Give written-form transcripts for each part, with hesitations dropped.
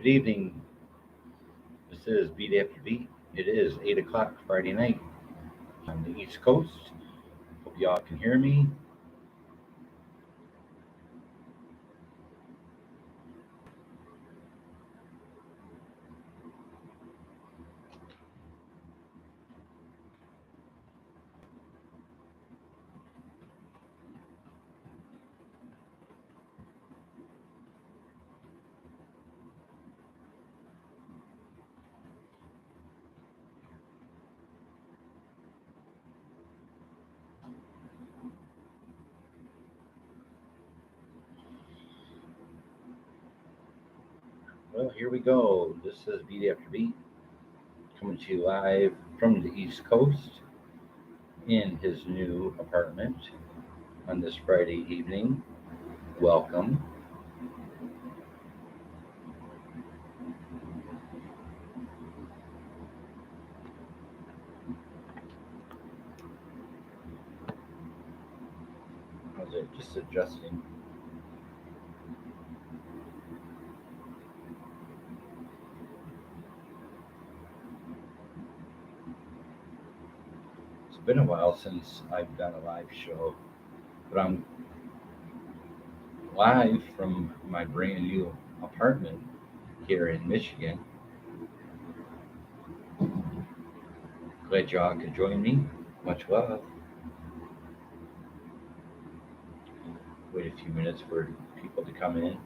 Good evening. This is Beat After Beat. It is 8 o'clock Friday night on the East Coast. Hope y'all can hear me. Well, here we go. This is Beat After Beat coming to you live from the East Coast in his new apartment on this Friday evening. Welcome. How's it? Just adjusting. It's been a while since I've done a live show, but I'm live from my brand new apartment here in Michigan. Glad y'all could join me. Much love. Wait a few minutes for people to come in.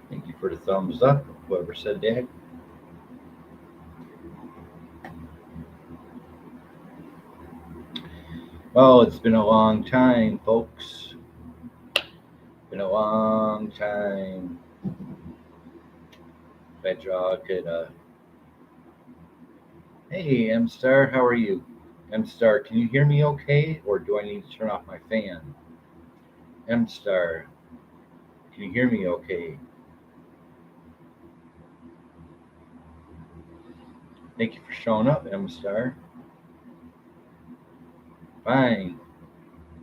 Thank you for the thumbs up, whoever said that. Well, it's been a long time, folks. Been a long time. Glad y'all could. Hey, M Star, how are you? M Star, can you hear me okay, or do I need to turn off my fan? M Star, can you hear me okay? Thank you for showing up, M Star. Fine.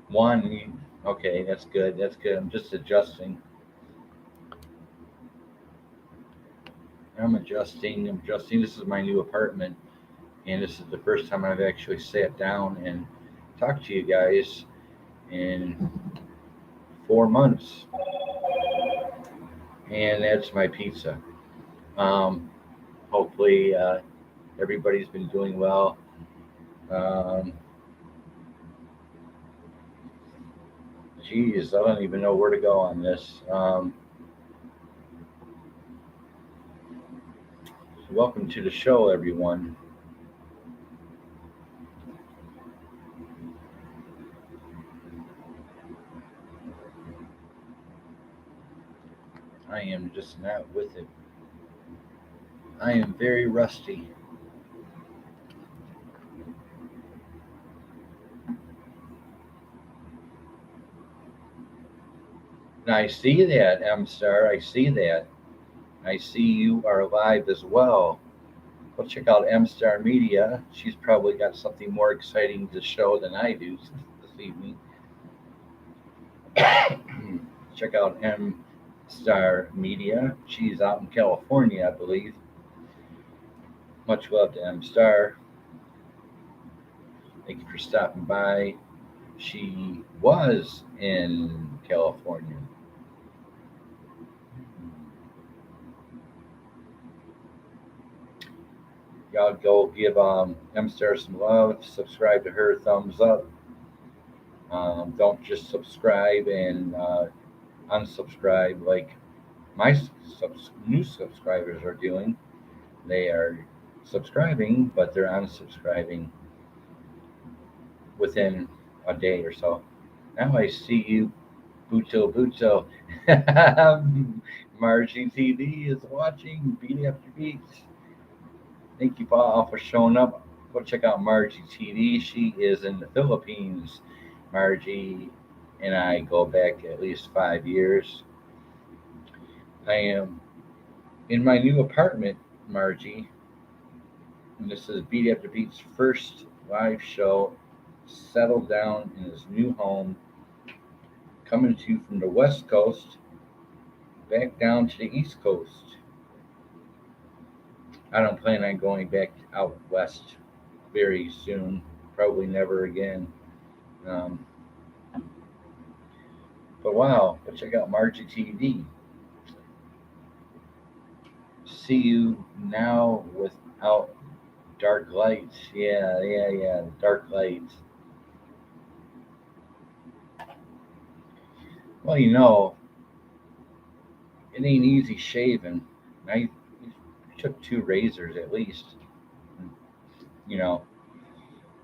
One. Okay, that's good. That's good. I'm just adjusting. I'm adjusting. I'm adjusting. This is my new apartment, and this is the first time I've actually sat down and talked to you guys in 4 months. And that's my pizza. Um, hopefully, everybody's been doing well. Um, Geez, I don't even know where to go on this. So welcome to the show, everyone. I am just not with it. I am very rusty. And I see that, M Star. I see that. I see you are live as well. Go check out M Star Media. She's probably got something more exciting to show than I do this evening. Check out M Star Media. She's out in California, I believe. Much love to M Star. Thank you for stopping by. She was in California. Y'all go give M Star some love. Subscribe to her. Thumbs up. Don't just subscribe and unsubscribe like my new subscribers are doing. They are subscribing, but they're unsubscribing within a day or so. Now I see you, Buto Buto. Margie TV is watching Beat After Beat. Thank you all for showing up. Go check out Margie TV. She is in the Philippines. Margie and I go back at least 5 years. I am in my new apartment, Margie. And this is Beat After Beat's first live show, settled down in his new home, coming to you from the West Coast back down to the East Coast. I don't plan on going back out west very soon, probably never again. Um, but wow, but check out Margie TV. See you now without dark lights. Yeah, dark lights. Well, it ain't easy shaving. I took two razors at least, you know.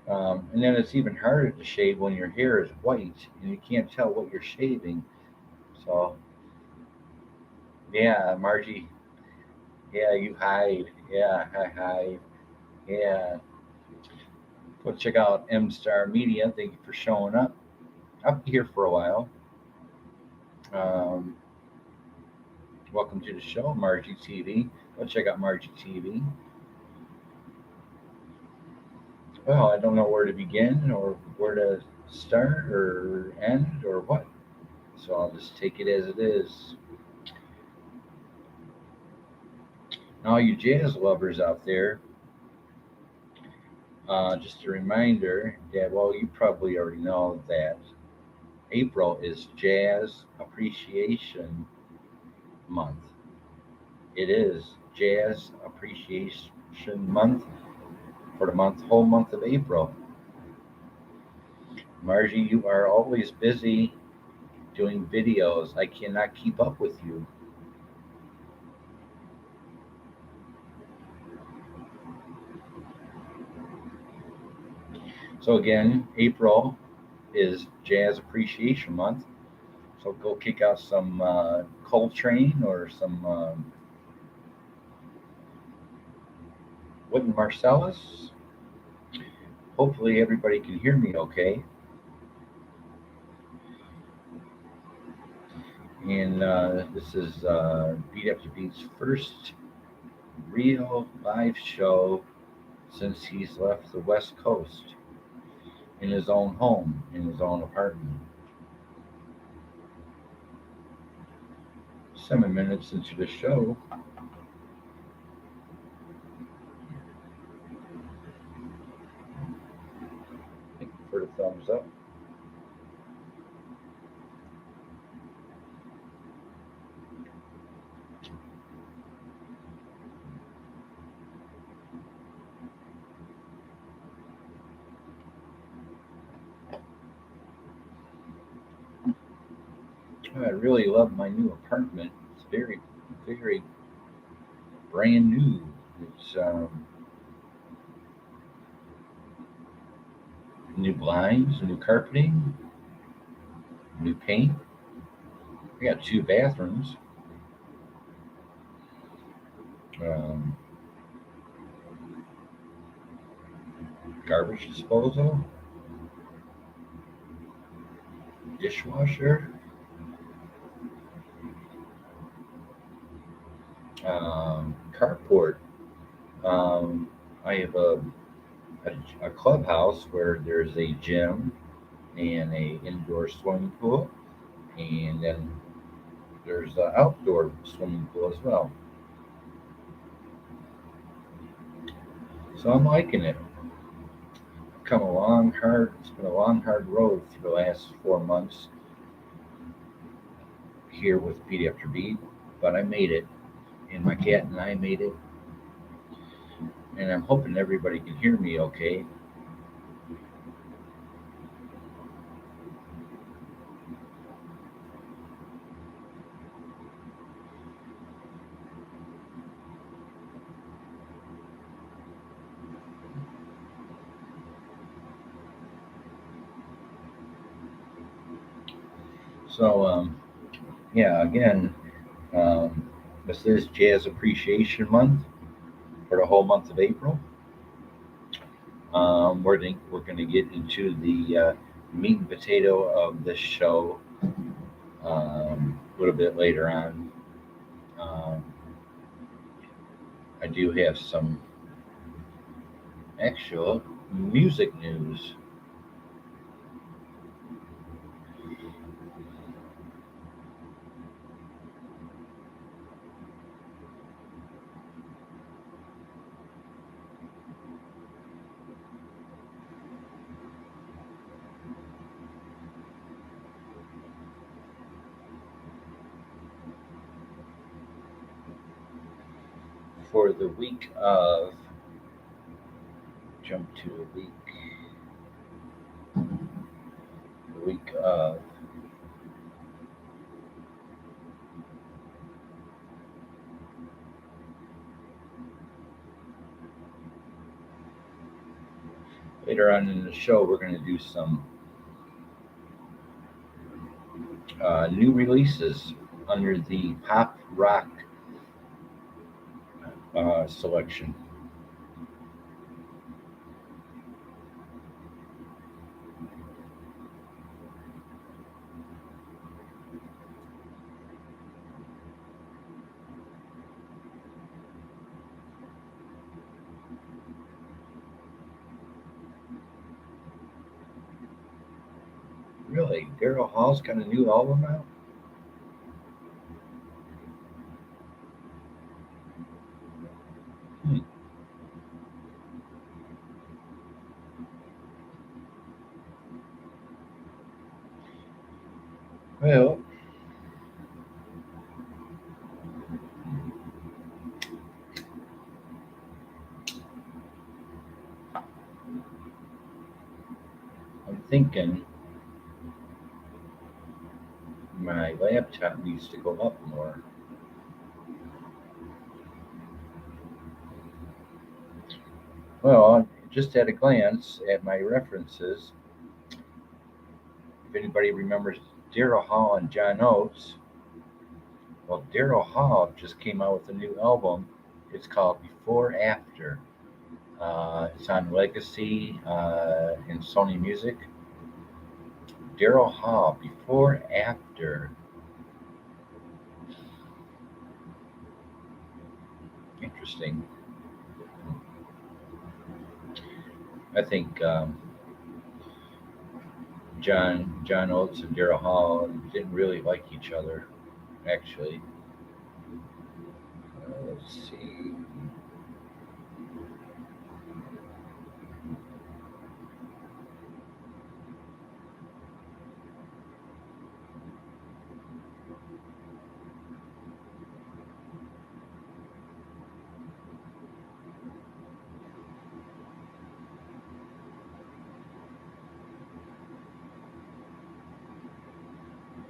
And then it's even harder to shave when your hair is white and you can't tell what you're shaving. So, yeah, Margie, yeah, you hide. Yeah, I hide. Yeah. Go check out M Star Media. Thank you for showing up. I'll be here for a while. Um, Welcome to the show, Margie TV. Go check out Margie TV. Well, I don't know where to begin or where to start or end or what. So I'll just take it as it is. Now, all you jazz lovers out there, just a reminder that, well, you probably already know that April is Jazz Appreciation Month. It is Jazz Appreciation Month for the whole month of April. Margie, you are always busy doing videos. I cannot keep up with you. So again, April is Jazz Appreciation Month. So go kick out some Coltrane or some Wynton Marsalis. Hopefully everybody can hear me okay. And this is Beat After Beat's first real live show since he's left the West Coast in his own home, in his own apartment. 7 minutes into the show. Thank you for the thumbs up. I really love my new apartment. It's very, very brand new. It's new blinds, new carpeting, new paint. We got two bathrooms. Um, Garbage disposal, dishwasher, carport. I have a clubhouse where there's a gym and a indoor swimming pool, and then there's an outdoor swimming pool as well. So I'm liking it. Come a long hard. It's been a long hard road for the last 4 months here with Beat After Beat, but I made it, and my cat and I made it, and I'm hoping everybody can hear me okay. So yeah, again, um, this is Jazz Appreciation Month for the whole month of April. We're going to get into the meat and potato of this show a little bit later on. Um, I do have some actual music news. For the week of, jump to the week of later on in the show, we're going to do some new releases under the pop rock selection. Really, Daryl Hall's got a new album out. Hmm. Well, I'm thinking my laptop needs to go up more. Well, just at a glance at my references, if anybody remembers Daryl Hall and John Oates, well, Daryl Hall just came out with a new album. It's called Before After. It's on Legacy and Sony Music. Daryl Hall, Before After. Interesting. I think John Oates and Daryl Hall didn't really like each other, actually. Let's see.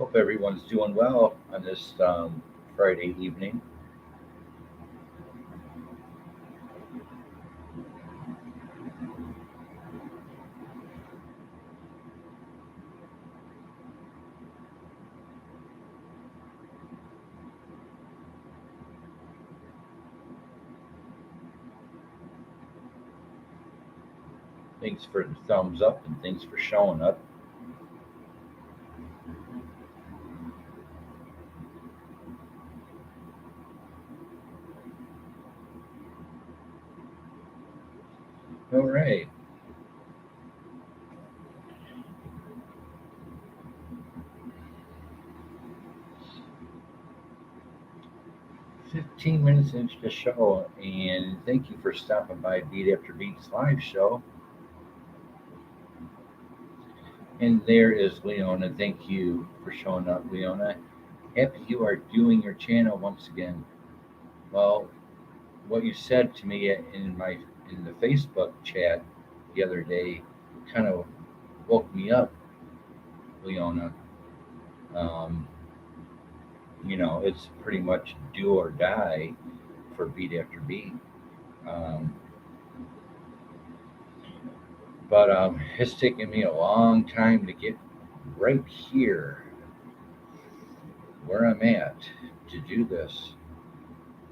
Hope everyone's doing well on this Friday evening. Thanks for the thumbs up and thanks for showing up. All right. 15 minutes into the show, and thank you for stopping by Beat After Beats live show. And there is Leona. Thank you for showing up, Leona. Happy you are doing your channel once again. Well, what you said to me in the Facebook chat the other day kind of woke me up, Leona. Um, it's pretty much do or die for Beat After Beat. Um, but it's taken me a long time to get right here where I'm at to do this.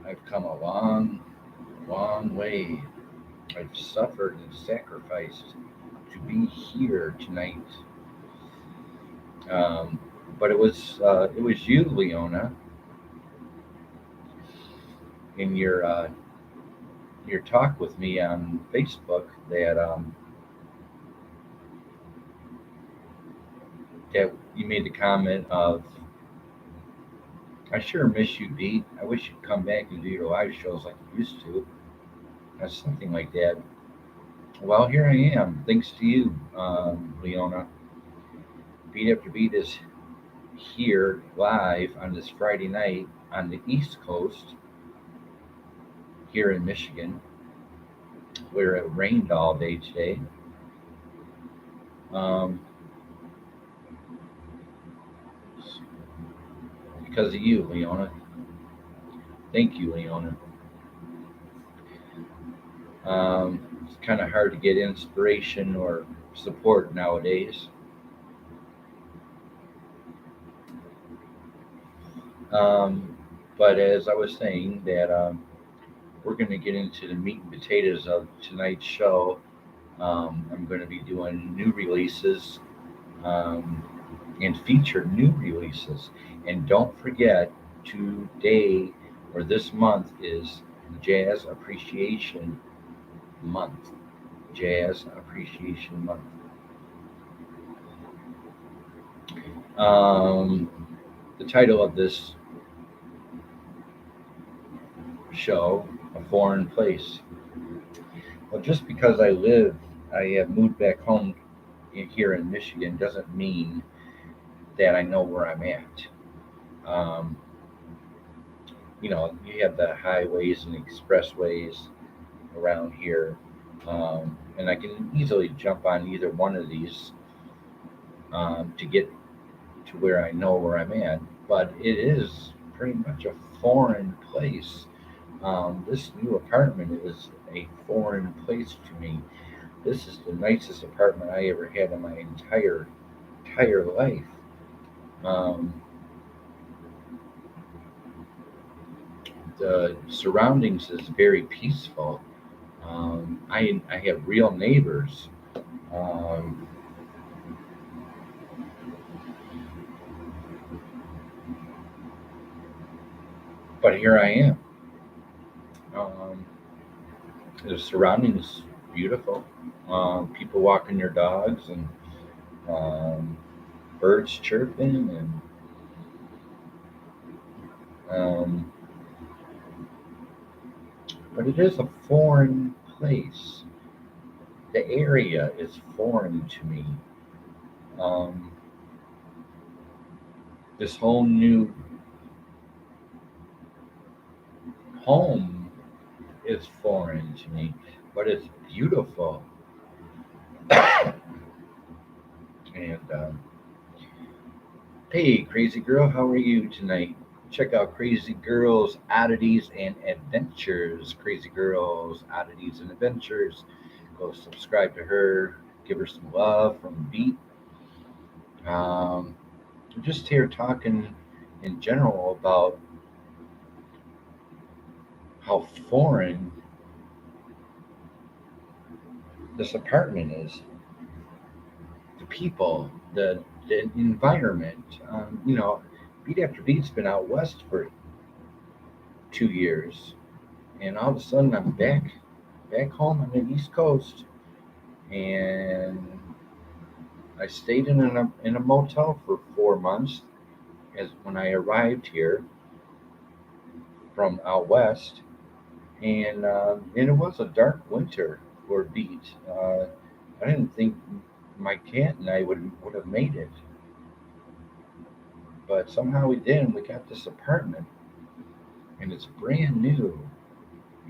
I've come a long, long way. I've suffered and sacrificed to be here tonight. Um, but it was you, Leona, in your talk with me on Facebook that you made the comment of, I sure miss you, Beat. I wish you'd come back and do your live shows like you used to. Something like that. Well, here I am. Thanks to you, Leona. Beat After Beat is here live on this Friday night on the East Coast here in Michigan, where it rained all day today. Um, because of you, Leona. Thank you, Leona. It's kind of hard to get inspiration or support nowadays. Um, but as I was saying, that we're going to get into the meat and potatoes of tonight's show. I'm going to be doing new releases um, and feature new releases. And don't forget, today or this month is Jazz Appreciation Month. Jazz Appreciation Month. Um, the title of this show, A Foreign Place. Well, just because I have moved back home here in Michigan doesn't mean that I know where I'm at. Um, you have the highways and expressways around here, and I can easily jump on either one of these to get to where I know where I'm at. But it is pretty much a foreign place. This new apartment is a foreign place to me. This is the nicest apartment I ever had in my entire life. Um, the surroundings is very peaceful. I have real neighbors. Um, but here I am. Um, the surroundings beautiful. People walking their dogs and um, birds chirping um, but it is a foreign place. The area is foreign to me. Um, this whole new home is foreign to me, but it's beautiful. And hey, crazy girl, how are you tonight? Check out Crazy Girls Oddities and Adventures. Crazy Girls Oddities and Adventures. Go subscribe to her. Give her some love from Beat. I'm just here talking in general about how foreign this apartment is. The people, the environment. Beat After Beat's been out west for 2 years, and all of a sudden I'm back home on the East Coast, and I stayed in a motel for 4 months as when I arrived here from out west, and it was a dark winter for Beat. I didn't think my cat and I would have made it, but somehow we did, and we got this apartment, and it's brand new,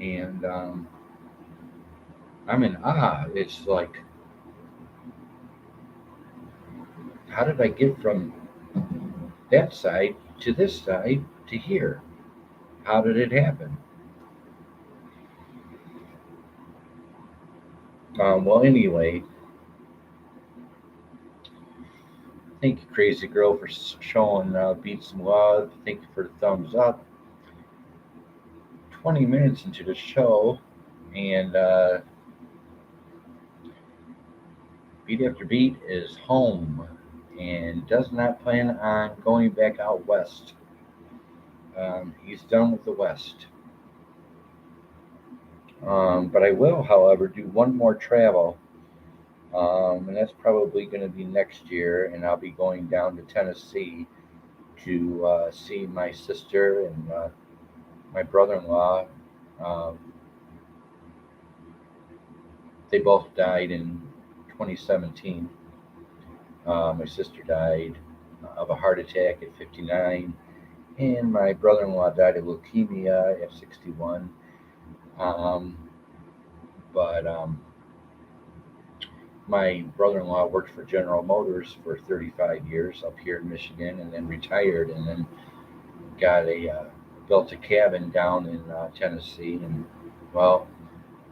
and I'm in awe. It's like, how did I get from that side to this side to here? How did it happen? Well, anyway, thank you, Crazy Girl, for showing Beat some love. Thank you for the thumbs up. 20 minutes into the show, and Beat After Beat is home and does not plan on going back out west. He's done with the West. But I will, however, do one more travel, and that's probably going to be next year, and I'll be going down to Tennessee to see my sister and my brother-in-law. Um, they both died in 2017. My sister died of a heart attack at 59, and my brother-in-law died of leukemia at 61. Um, but my brother-in-law worked for General Motors for 35 years up here in Michigan, and then retired, and then got a built a cabin down in Tennessee, and well,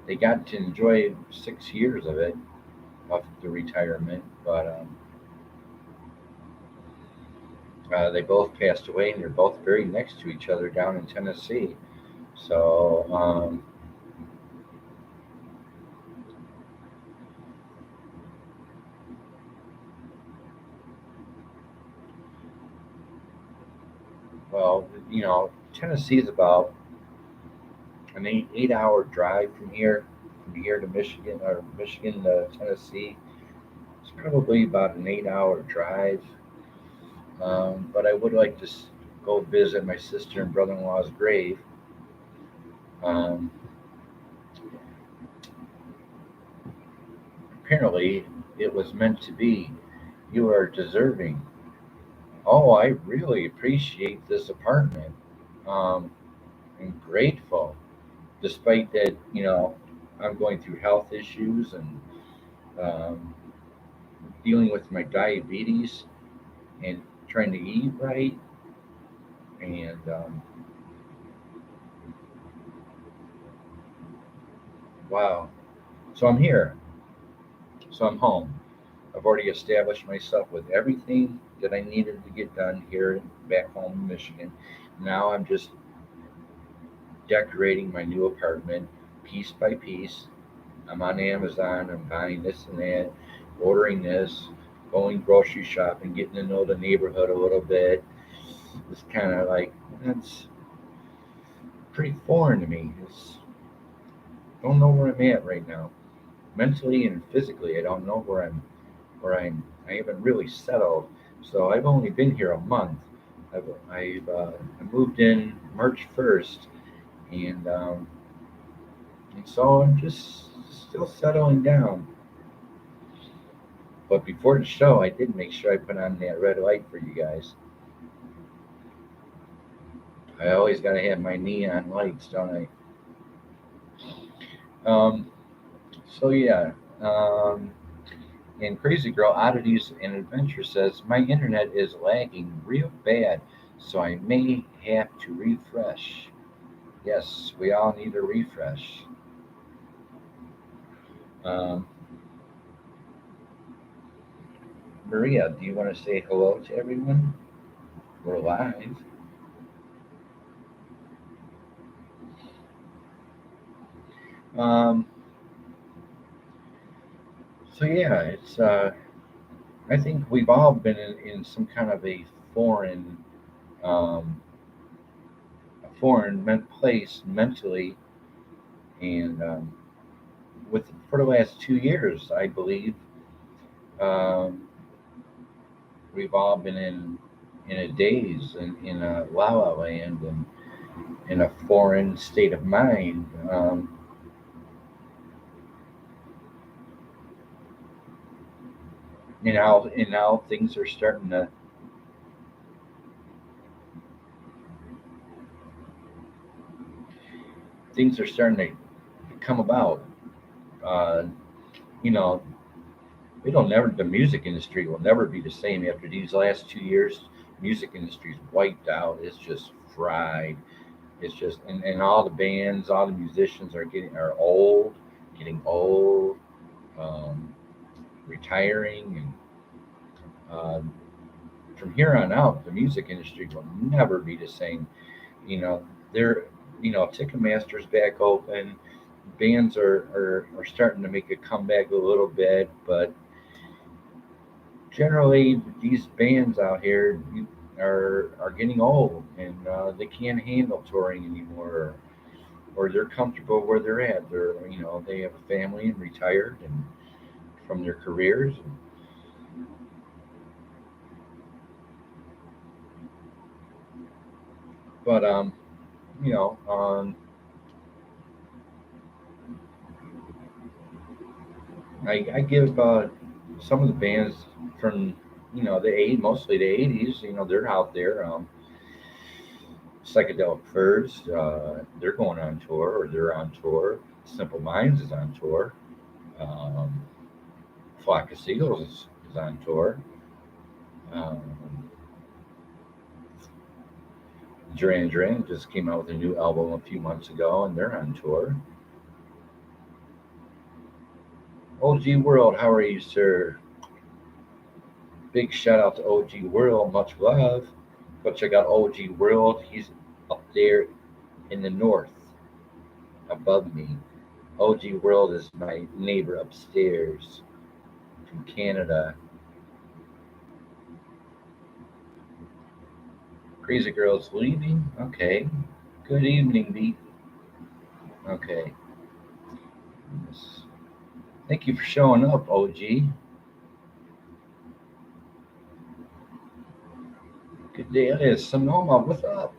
they got to enjoy 6 years of it off the retirement, but they both passed away, and they're both buried next to each other down in Tennessee. So, well, Tennessee is about an 8 hour drive from here to Michigan, or Michigan to Tennessee. It's probably about an 8 hour drive. But I would like to go visit my sister and brother in law's grave. Um, Apparently, it was meant to be. You are deserving. Oh, I really appreciate this apartment. Um, I'm grateful, despite that, I'm going through health issues and um, dealing with my diabetes and trying to eat right. And wow. So I'm here. So I'm home. I've already established myself with everything that I needed to get done here back home in Michigan. Now I'm just decorating my new apartment piece by piece. I'm on Amazon. I'm buying this and that, ordering this, going grocery shopping, getting to know the neighborhood a little bit. It's kind of like that's pretty foreign to me. Don't know where I'm at right now, mentally and physically. I don't know I haven't really settled. So I've only been here a month. I moved in March 1st, and so I'm just still settling down. But before the show, I did make sure I put on that red light for you guys. I always got to have my neon lights, don't I? So yeah. Um, and Crazy Girl Oddities and Adventure says my internet is lagging real bad, so I may have to refresh. Yes, we all need a refresh. Um, Maria, do you want to say hello to everyone? We're live. Um, so yeah, it's. I think we've all been in some kind of um, a foreign place mentally, and with for the last 2 years, I believe um, we've all been in a daze and in a la la land and in a foreign state of mind. And now things are starting to come about. Uh, you know, it'll never the music industry will never be the same after these last 2 years. Music industry's wiped out. It's just fried. It's just and all the bands, all the musicians are old, getting old, um, retiring, and um, from here on out, the music industry will never be the same. You know, they're Ticketmaster's back open. Bands are starting to make a comeback a little bit, but generally these bands out here are getting old and they can't handle touring anymore. or they're comfortable where they're at. They have a family and retired and from their careers. But you know, I give some of the bands from mostly the 80s. They're out there. Psychedelic Furs, they're going on tour, or they're on tour. Simple Minds is on tour. Um, Flock of Seagulls is on tour. Um, Duran Duran just came out with a new album a few months ago, and they're on tour. OG World, how are you, sir? Big shout out to OG World, much love. Go check out OG World. He's up there in the north above me. OG World is my neighbor upstairs from Canada. Crazy Girl's leaving? Okay. Good evening, Beat. Okay. Yes. Thank you for showing up, OG. Good day. It is Sonoma. What's up?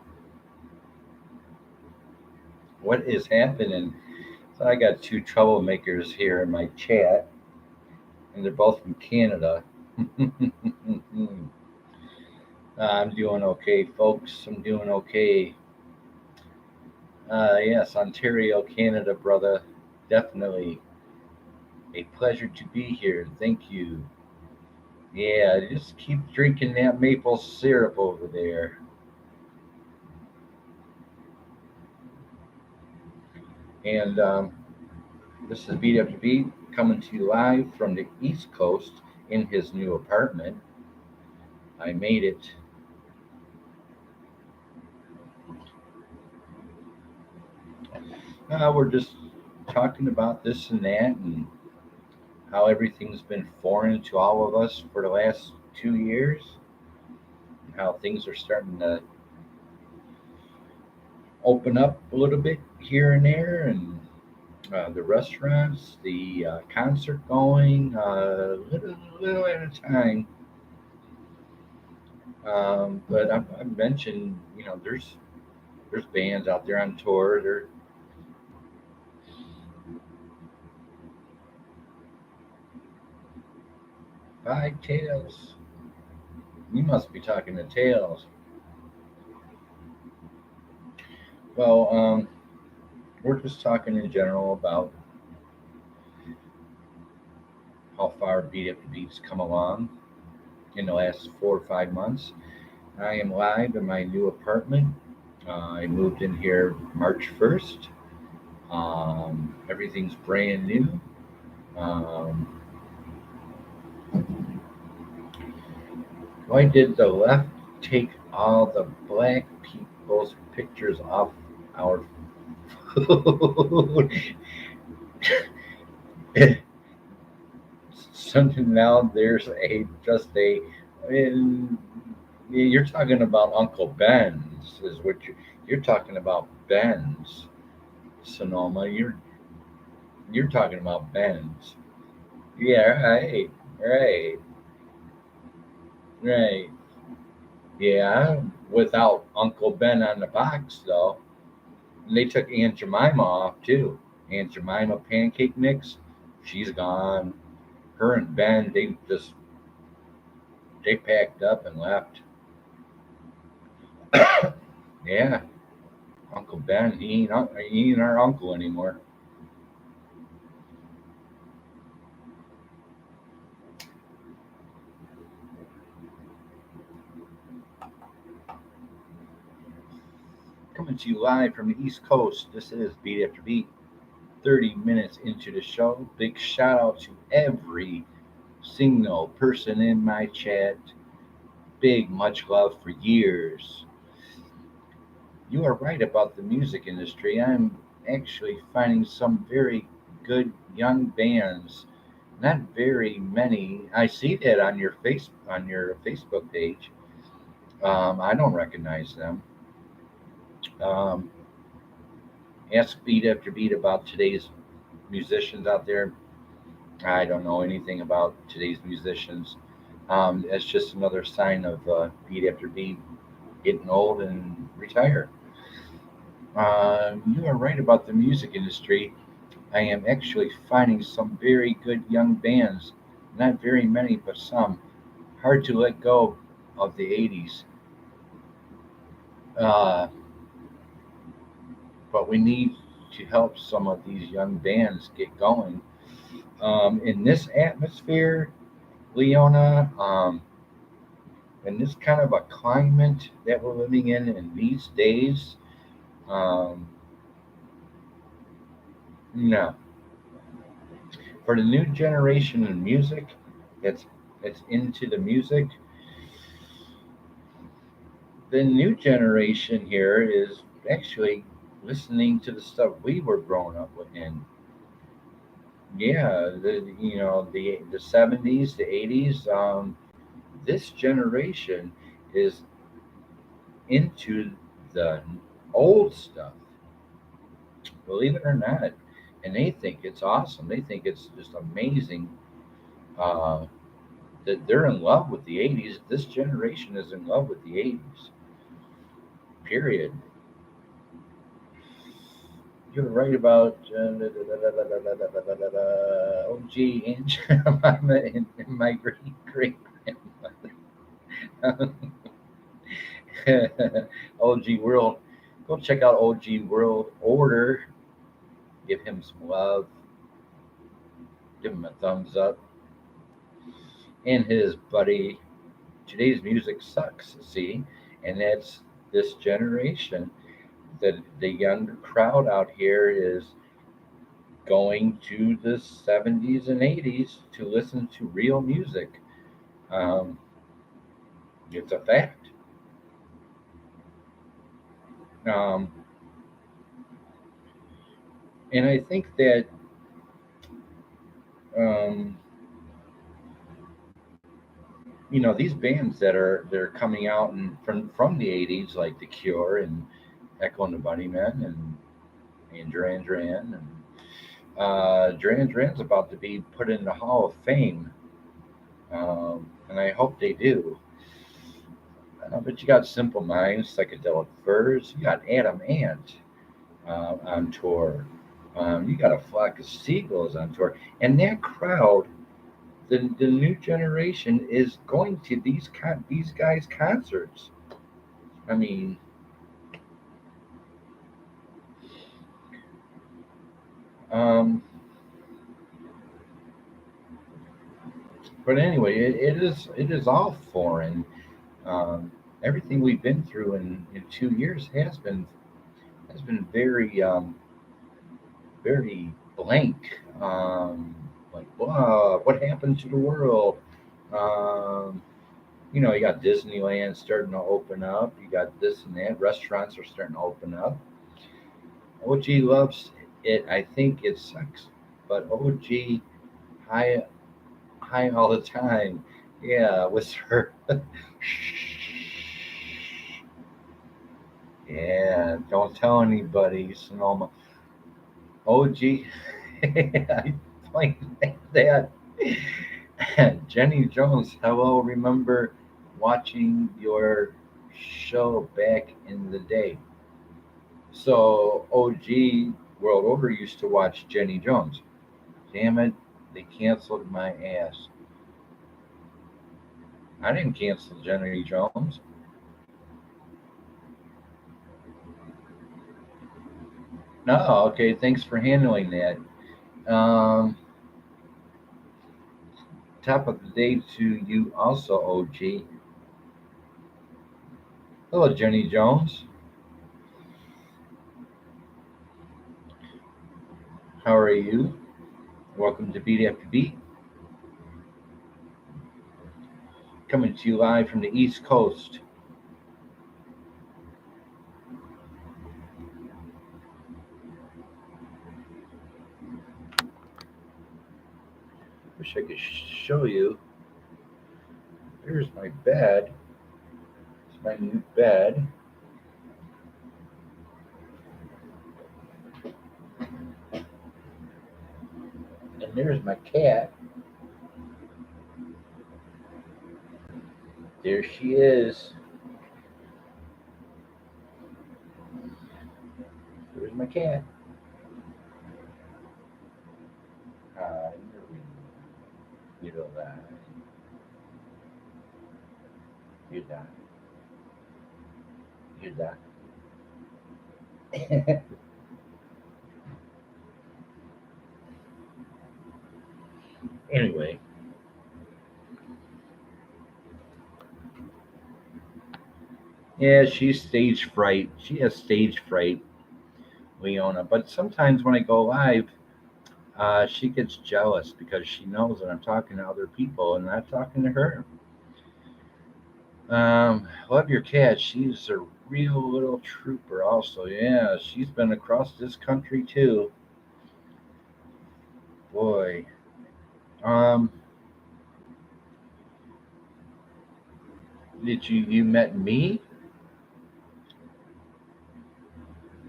What is happening? So I got two troublemakers here in my chat, and they're both from Canada. I'm doing okay, folks. I'm doing okay. Yes, Ontario, Canada, brother. Definitely a pleasure to be here. Thank you. Yeah, just keep drinking that maple syrup over there. And this is Beat After Beat coming to you live from the East Coast in his new apartment. I made it. We're just talking about this and that, and how everything's been foreign to all of us for the last 2 years, and how things are starting to open up a little bit here and there, and the restaurants, the concert going, little at a time. But I've mentioned, there's bands out there on tour. They're Five Tails. You must be talking to Tails. Well, we're just talking in general about how far Beat After Beats come along in the last 4 or 5 months. I am live in my new apartment. I moved in here March 1st. Everything's brand new. Um, why did the left take all the black people's pictures off our food? Something now there's I mean, you're talking about Uncle Ben's is what you're talking about. Ben's, Sonoma. You're talking about Ben's. Yeah, right, right, right. Yeah, without Uncle Ben on the box though. And they took Aunt Jemima off too. Aunt Jemima pancake mix, she's gone. Her and Ben, they packed up and left. Yeah, Uncle Ben, he ain't our uncle anymore. Coming to you live from the East Coast. This is Beat After Beat. 30 minutes into the show. Big shout out to every single person in my chat. Big much love for years. You are right about the music industry. I'm actually finding some very good young bands. Not very many. I see that on your Facebook page. I don't recognize them. Um, Ask beat after beat about today's musicians out there. I don't know anything about today's musicians. It's just another sign of beat after beat getting old and retire. You are right about the music industry. I am actually finding some very good young bands, not very many, but some. Hard to let go of the 80s. Uh, but we need to help some of these young bands get going. In this atmosphere, Leona, in this kind of a climate that we're living in these days, um, no. For the new generation of music that's into the music, the new generation here is actually listening to the stuff we were growing up with in. Yeah, the 70s, the 80s. This generation is into the old stuff, believe it or not, and they think it's awesome. They think it's just amazing. Uh, that they're in love with the 80s. This generation is in love with the 80s. Period. You're right about OG and Mama and my great grandmother. OG World. Go check out OG World Order. Give him some love. Give him a thumbs up. And his buddy. Today's music sucks. See, and that's this generation. The younger crowd out here is going to the 70s and 80s to listen to real music. Um, it's a fact. Um, and I think that um, these bands that are coming out and from the 80s, like The Cure and Echo and the Bunnymen and Duran Duran, and Duran Duran's about to be put in the Hall of Fame, and I hope they do. But you got Simple Minds, Psychedelic Furs, you got Adam Ant on tour, you got a flock of seagulls on tour, and that crowd, the new generation, is going to these guys' concerts. I mean, um, but anyway, it is all foreign. Um, Everything we've been through in 2 years has been very blank. Like, wow, what happened to the world? Um, you got Disneyland starting to open up. You got this and that. Restaurants are starting to open up. OG loves it. I think it sucks, but OG high high all the time. Yeah, with her. Yeah, don't tell anybody, Sonoma. OG, I played that. Jenny Jones, hello, remember watching your show back in the day. So OG World Order used to watch Jenny Jones. Damn it, they canceled my ass. I didn't cancel Jenny Jones. No, okay, thanks for handling that. Um, Top of the day to you also, OG. Hello, Jenny Jones. How are you? Welcome to Beat After Beat, coming to you live from the East Coast. Wish I could show you. Here's my bed. It's my new bed. There's my cat. There she is. There's my cat. Hi, you know that. You that. You that. Anyway, yeah, she's stage fright. She has stage fright, Leona. But sometimes when I go live, she gets jealous because she knows that I'm talking to other people and not talking to her. Love your cat. She's a real little trooper, also. Yeah, she's been across this country too. Boy. Um, did you met me?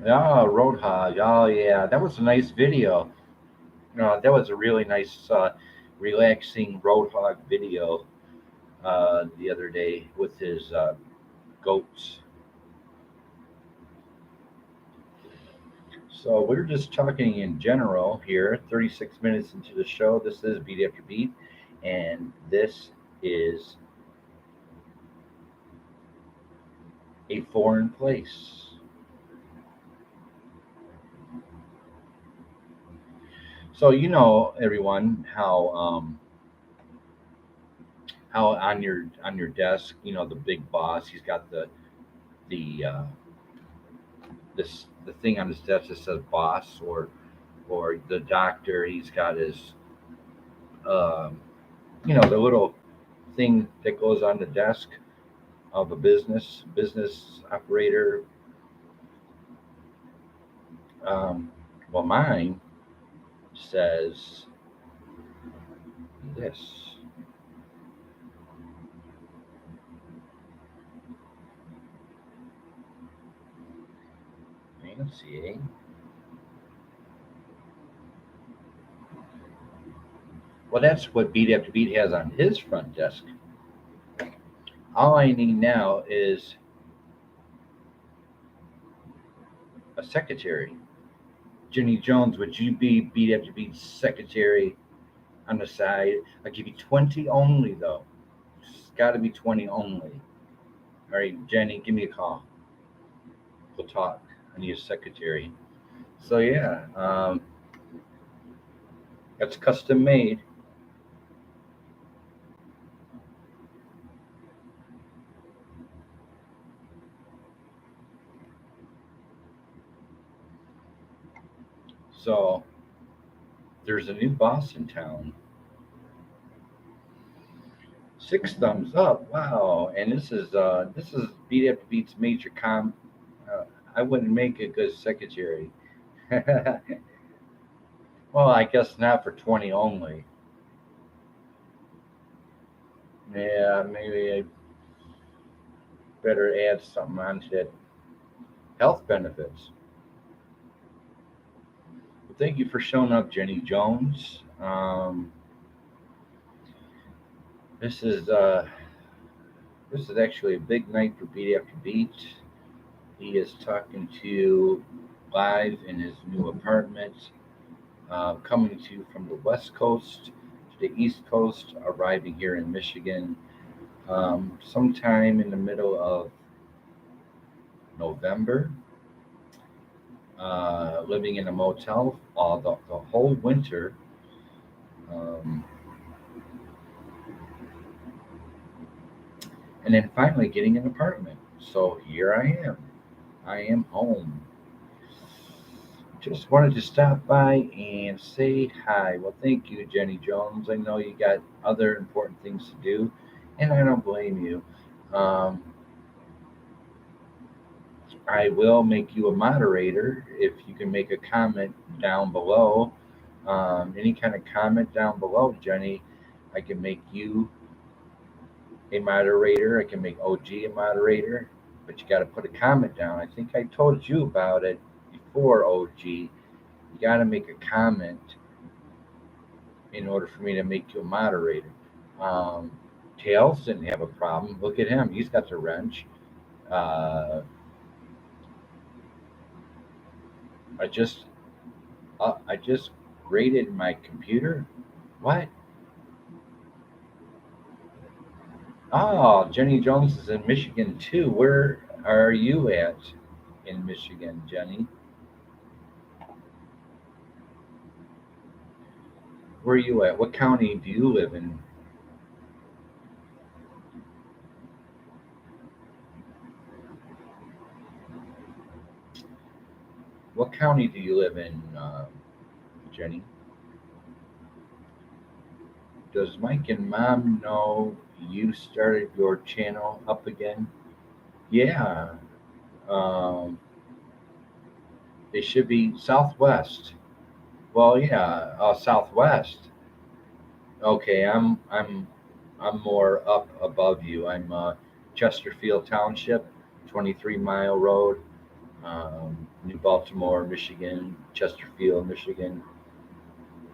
Oh, Roadhog. Oh, yeah, that was a nice video. That was a really nice, relaxing Roadhog video the other day with his goats. So we're just talking in general here. 36 minutes into the show. This is Beat After Beat, and this is a foreign place. So you know, everyone, how on your desk, the big boss, he's got the the thing on his desk that says boss, or the doctor, he's got his um, the little thing that goes on the desk of a business operator. Um, well, mine says this. Fancy, eh? Well, that's what Beat After Beat has on his front desk. All I need now is a secretary. Jenny Jones, would you be Beat After Beat's secretary on the side? I'll give you 20 only, though. It's got to be 20 only. All right, Jenny, give me a call. We'll talk. I need a secretary. So, yeah, that's custom made. So, there's a new boss in town. 6 thumbs up. Wow. And this is Beat After Beat's major com. Uh, I wouldn't make a good secretary. Well, I guess not for 20 only. Yeah, maybe I better add something onto that health benefits. Well, thank you for showing up, Jenny Jones. This is uh, this is actually a big night for Beat After Beat. He is talking to you live in his new apartment, coming to you from the West Coast to the East Coast, arriving here in Michigan sometime in the middle of November. Living in a motel the whole winter. Um, and then finally getting an apartment. So here I am. I am home. Just wanted to stop by and say hi. Well, thank you, Jenny Jones. I know you got other important things to do, and I don't blame you. Um, I will make you a moderator if you can make a comment down below. Any kind of comment down below, Jenny, I can make you a moderator. I can make OG a moderator, but you got to put a comment down. I think I told you about it before, OG. You got to make a comment in order for me to make you a moderator. Um, Tails didn't have a problem. Look at him; he's got the wrench. Uh, I just I just graded my computer. What? Oh, Jenny Jones is in Michigan too. Where are you at in Michigan, Jenny? Where are you at? What county do you live in? What county do you live in, Jenny? Does Mike and Mom know you started your channel up again? Yeah, um, they should be Southwest. Well, yeah, Southwest. Okay, I'm more up above you. I'm Chesterfield Township, 23-mile road, New Baltimore, Michigan, Chesterfield, Michigan,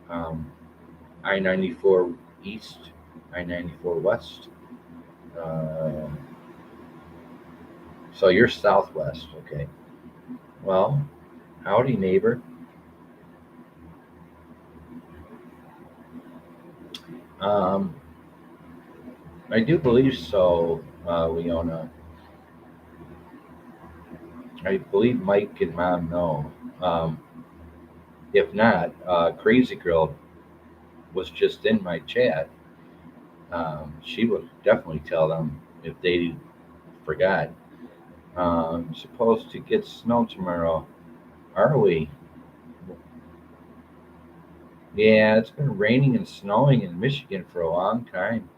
I-94 East, I-94 West. Uh, so you're Southwest, okay? Well, howdy, neighbor. Um, I do believe so, Leona. I believe Mike and Mom know. Um, if not, Crazy Girl was just in my chat. She would definitely tell them if they forgot. Supposed to get snow tomorrow. Are we? Yeah, it's been raining and snowing in Michigan for a long time.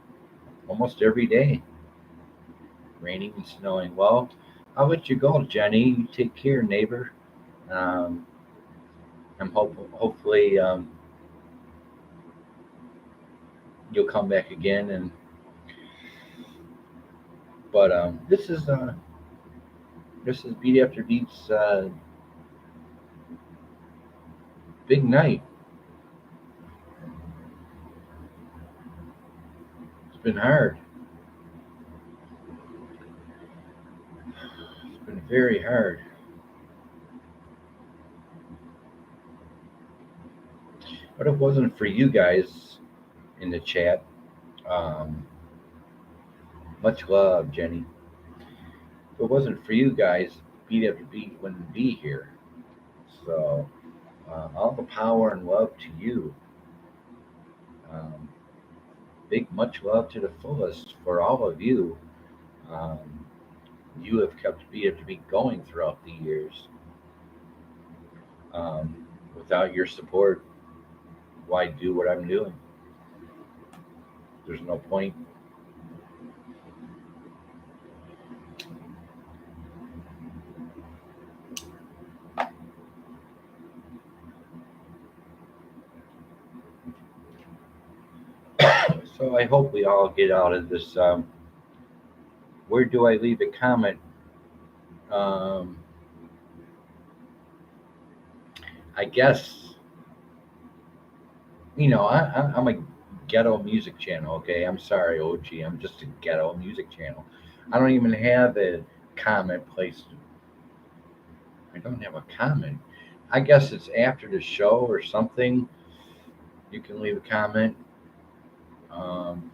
Almost every day. Raining and snowing. Well, I'll let you go, Jenny. You take care, neighbor. Um, hopefully you'll come back again. And but this is Beat After Beat's big night. It's been hard. It's been very hard. But it wasn't for you guys in the chat. Um, much love, Jenny. If it wasn't for you guys, Beat After Beat wouldn't be here. So all the power and love to you. Um, big much love to the fullest for all of you. Um, you have kept Beat After Beat going throughout the years. Without your support, why do what I'm doing? There's no point. So I hope we all get out of this. Where do I leave a comment? Um, I guess I'm a ghetto music channel. Okay, I'm sorry, OG. I'm just a ghetto music channel. I don't even have a comment placed. I don't have a comment. I guess it's after the show or something. You can leave a comment. Um,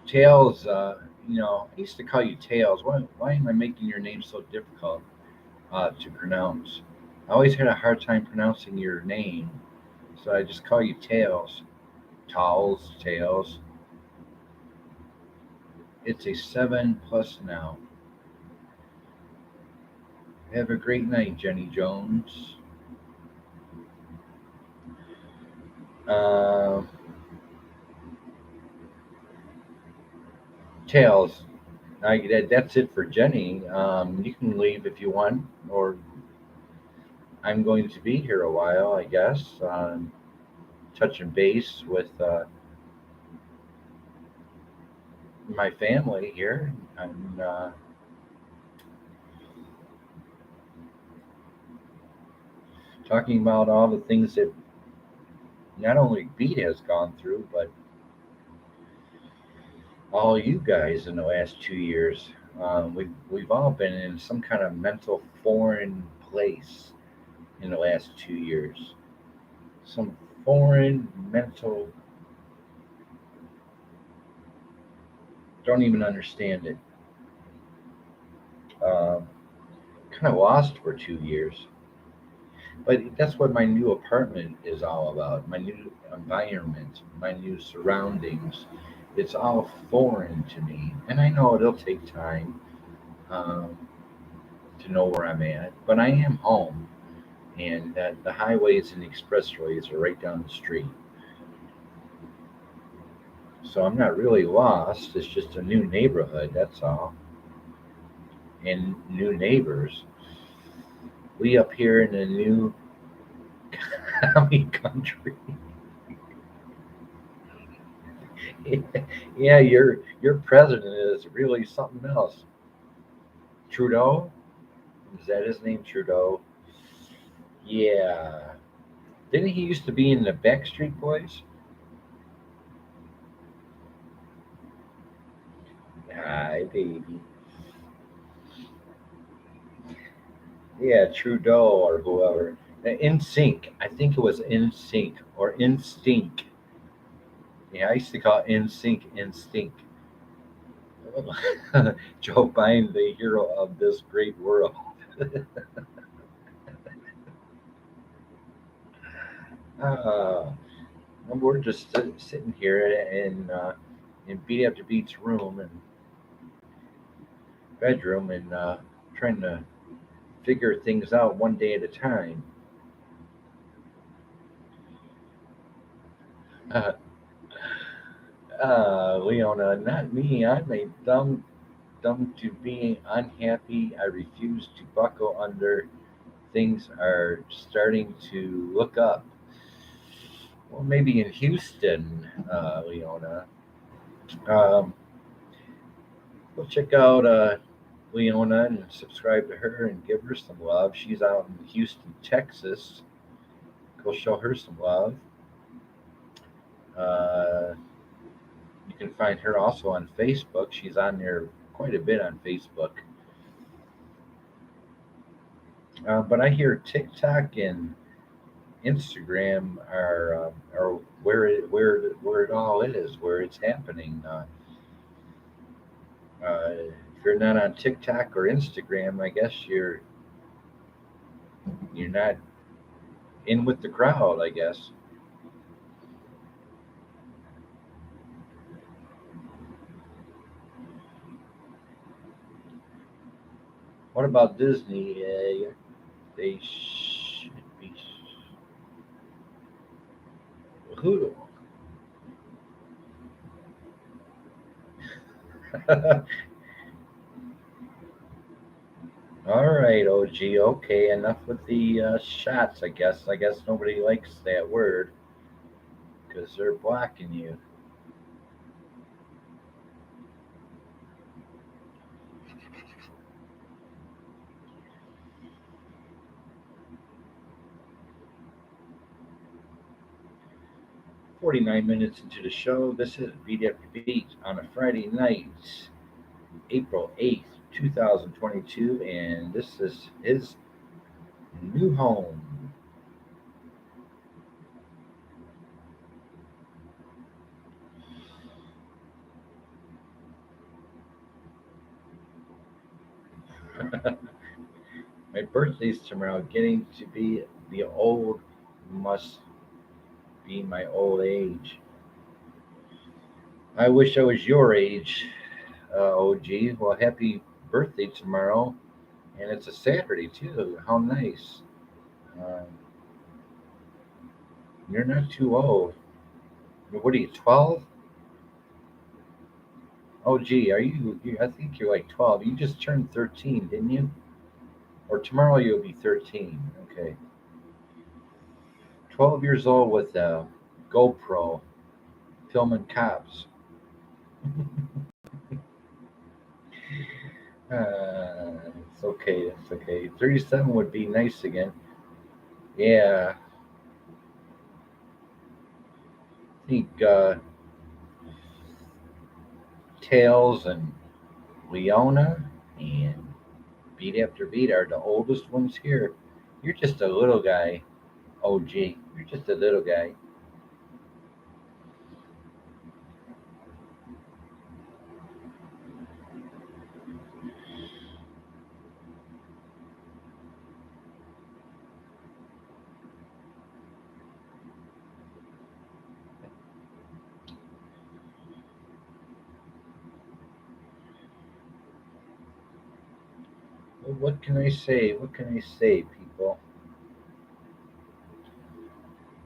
Tails, I used to call you Tails. Why am I making your name so difficult to pronounce? I always had a hard time pronouncing your name, so I just call you Tails. Towels, Tails. It's a 7+ now. Have a great night, Jenny Jones. Uh, Tails. That's it for Jenny. You can leave if you want, or I'm going to be here a while, I guess. Touching base with my family here, and talking about all the things that not only Beat has gone through, but all you guys in the last 2 years. We've all been in some kind of mental foreign place in the last 2 years. Some foreign mental, don't even understand it. Um, kind of lost for 2 years. But that's what my new apartment is all about. My new environment, my new surroundings. It's all foreign to me, and I know it'll take time um, to know where I'm at. But I am home, and that the highways and expressways are right down the street. So I'm not really lost. It's just a new neighborhood. That's all, and new neighbors. We up here in a new commie country. Yeah, your president is really something else. Trudeau? Is that his name, Trudeau? Yeah. Didn't he used to be in the Backstreet Boys? Hi, baby. Yeah, Trudeau or whoever. In Sync. I think it was In Sync or Instinct. Yeah, I used to call it In Sync Instinct. Joe Biden, the hero of this great world. Uh, we're just sitting here in Beat After Beat's room and bedroom and trying to figure things out one day at a time. Uh, Leona, not me. I'm a dumb to being unhappy. I refuse to buckle under. Things are starting to look up. Well, maybe in Houston, Leona. Um, we'll check out Leona and subscribe to her and give her some love. She's out in Houston, Texas. Go show her some love. Uh, you can find her also on Facebook. She's on there quite a bit on Facebook. But I hear TikTok and Instagram are where it all is, where it's happening. If you're not on TikTok or Instagram, I guess you're not in with the crowd. I guess. What about Disney? They should be. Who? All right, OG. Okay, enough with the shots. I guess nobody likes that word because they're blocking you. 49 minutes into the show. This is Beat After Beat on a Friday night, April 8th, 2022, and this is his new home. My birthday's tomorrow. Getting to be the old must be my old age. I wish I was your age, OG. Well, happy birthday tomorrow, and it's a Saturday too. How nice. Um, you're not too old. What are you, 12? Oh, gee, I think you're like 12. You just turned 13, didn't you? Or tomorrow you'll be 13. Okay. 12 years old with a GoPro filming cops. It's okay. It's okay. 37 would be nice again. Yeah, I think Tails and Leona and Beat After Beat are the oldest ones here. You're just a little guy, OG. You're just a little guy. Well, what can I say? What can I say, people?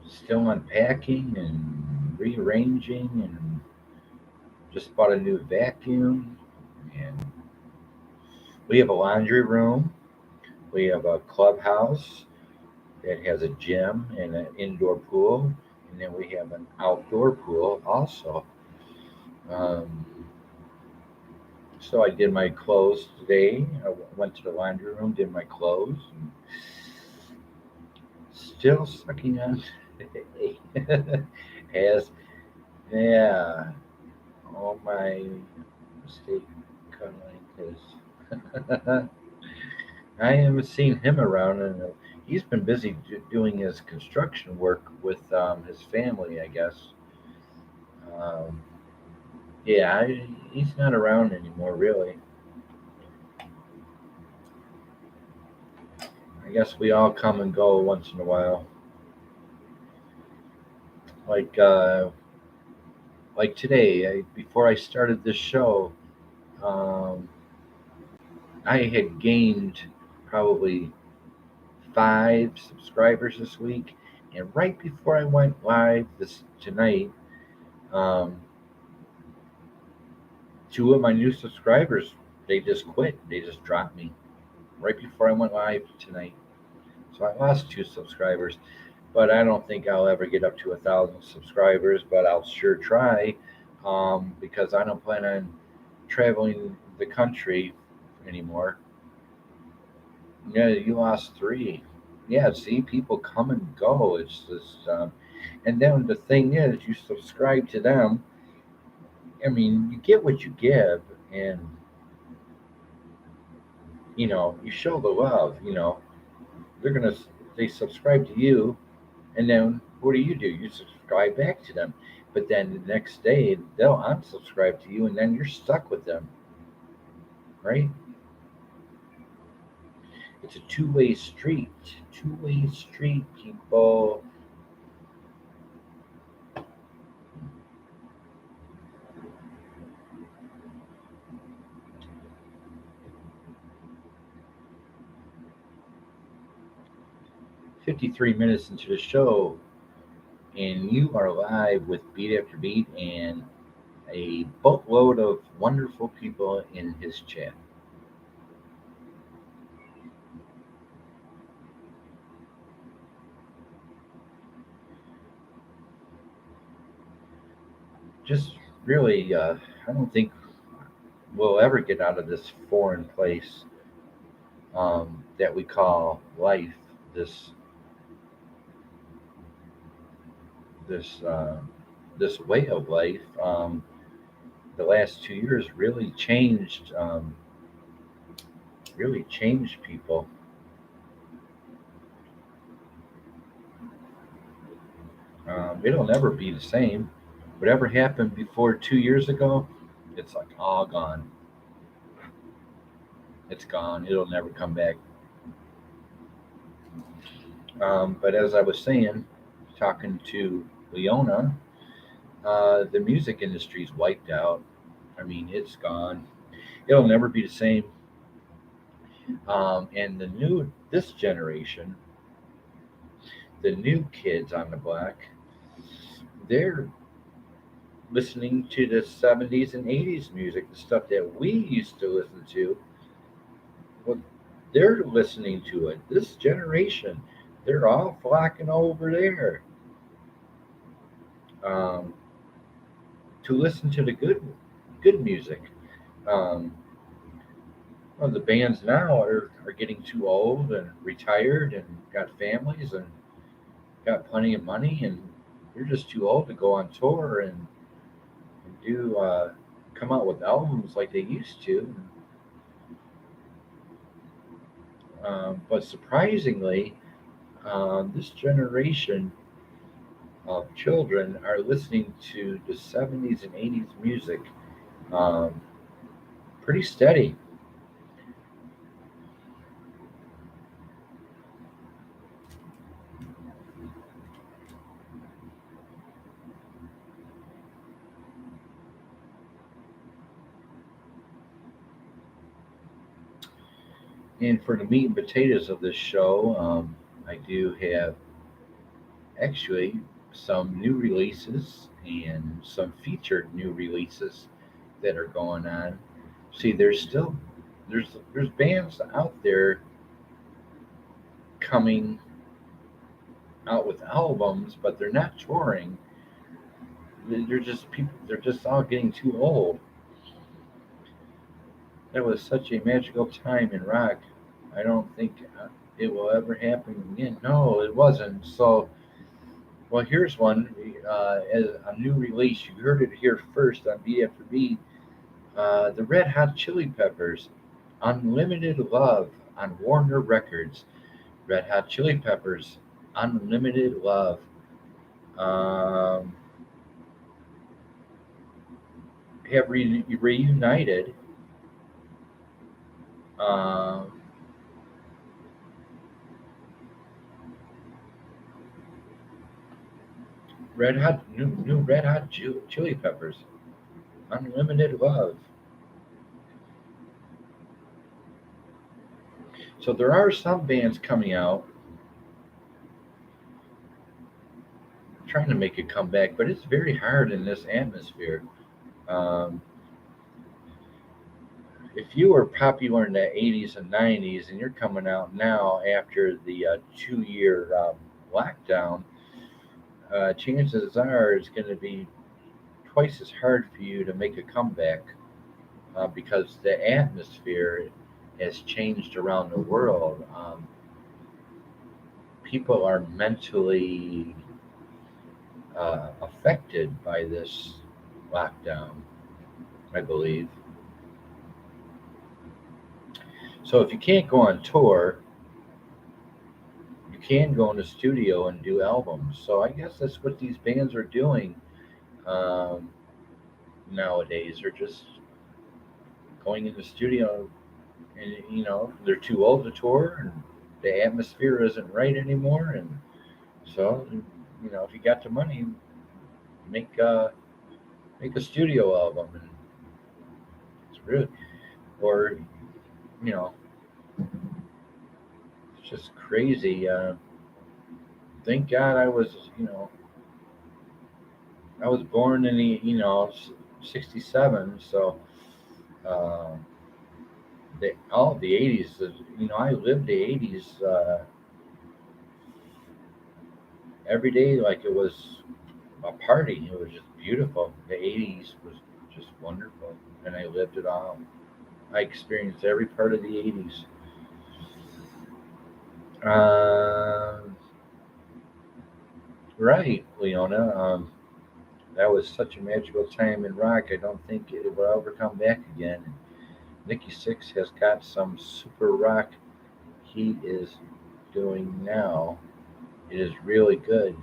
Still unpacking and rearranging and just bought a new vacuum. And we have a laundry room. We have a clubhouse that has a gym and an indoor pool. And then we have an outdoor pool also. Um, so I did my clothes today. I went to the laundry room, did my clothes. And still sucking on as yeah. All my mistake cuddling his. I haven't seen him around, and he's been busy doing his construction work with his family, I guess. Um, yeah, he's not around anymore, really. I guess we all come and go once in a while. Like like today, before I started this show, um, I had gained probably 5 subscribers this week, and right before I went live this tonight, um, two of my new subscribers they just quit. They just dropped me right before I went live tonight. So I lost 2 subscribers, but I don't think I'll ever get up to 1,000 subscribers. But I'll sure try because I don't plan on traveling the country anymore. Yeah, you lost 3. Yeah, see, people come and go. It's just, and then the thing is, you subscribe to them. I mean, you get what you give, and you show the love. They're gonna they subscribe to you, and then what do? You subscribe back to them, but then the next day they'll unsubscribe to you, and then you're stuck with them, right? It's a two-way street. Two-way street, people. 53 minutes into the show, and you are live with Beat After Beat and a boatload of wonderful people in his chat. Just really, I don't think we'll ever get out of this foreign place that we call life. This this this way of life. The last 2 years really changed people. It'll never be the same. Whatever happened before 2 years ago, it's like all gone. It's gone. It'll never come back. But as I was saying, talking to Leona, the music industry's wiped out. I mean, it's gone. It'll never be the same. And this generation, the new kids on the block, they're listening to the 70s and 80s music, the stuff that we used to listen to. Well, they're listening to it. This generation, they're all flocking over there um, to listen to the good music. Um, Well, the bands now are getting too old and retired and got families and got plenty of money, and you're just too old to go on tour and do come out with albums like they used to. But surprisingly, this generation of children are listening to the 70s and 80s music um, pretty steady. And for the meat and potatoes of this show, I do have actually some new releases and some featured new releases that are going on. See, there's bands out there coming out with albums, but they're not touring. They're just people. They're just all getting too old. That was such a magical time in rock. I don't think it will ever happen again. No, it wasn't. So, well, here's one as a new release. You heard it here first on B After B. The Red Hot Chili Peppers, Unlimited Love on Warner Records. Red Hot Chili Peppers, Unlimited Love. Um, have reunited. Um, new Red Hot Chili Peppers, Unlimited Love. So there are some bands coming out trying to make a comeback, but it's very hard in this atmosphere. Um, if you were popular in the 80s and 90s and you're coming out now after the 2 year lockdown, chances are it's going to be twice as hard for you to make a comeback because the atmosphere has changed around the world. People are mentally affected by this lockdown, I believe. So if you can't go on tour, you can go in the studio and do albums. So I guess that's what these bands are doing um, nowadays. They're just going in the studio, and they're too old to tour, and the atmosphere isn't right anymore. And so if you got the money, make make a studio album, and it's really or you know it's just crazy. Thank God I was born in the '67, so uh, all of the '80s. I lived the '80s every day like it was a party. It was just beautiful. The '80s was just wonderful, and I lived it all. I experienced every part of the '80s. Right, Leona. That was such a magical time in rock. I don't think it will ever come back again. Nikki Six has got some super rock he is doing now. It is really good.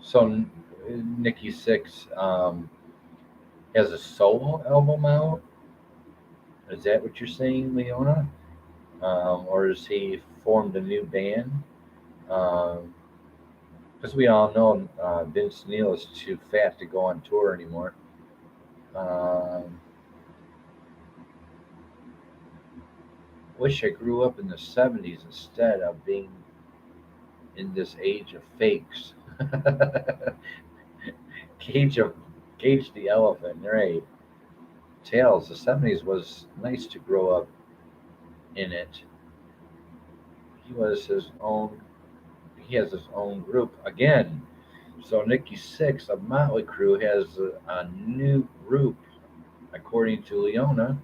So Nikki Six has a solo album out. Is that what you're saying, Leona? Or has he formed a new band? Because we all know Vince Neil is too fat to go on tour anymore. Um, Wish I grew up in the '70s instead of being in this age of fakes. Cage of Cage the Elephant, right? Tails. The '70s was nice to grow up in it. He was his own. He has his own group again. So Nikki Six of Motley Crue has a new group, according to Leona.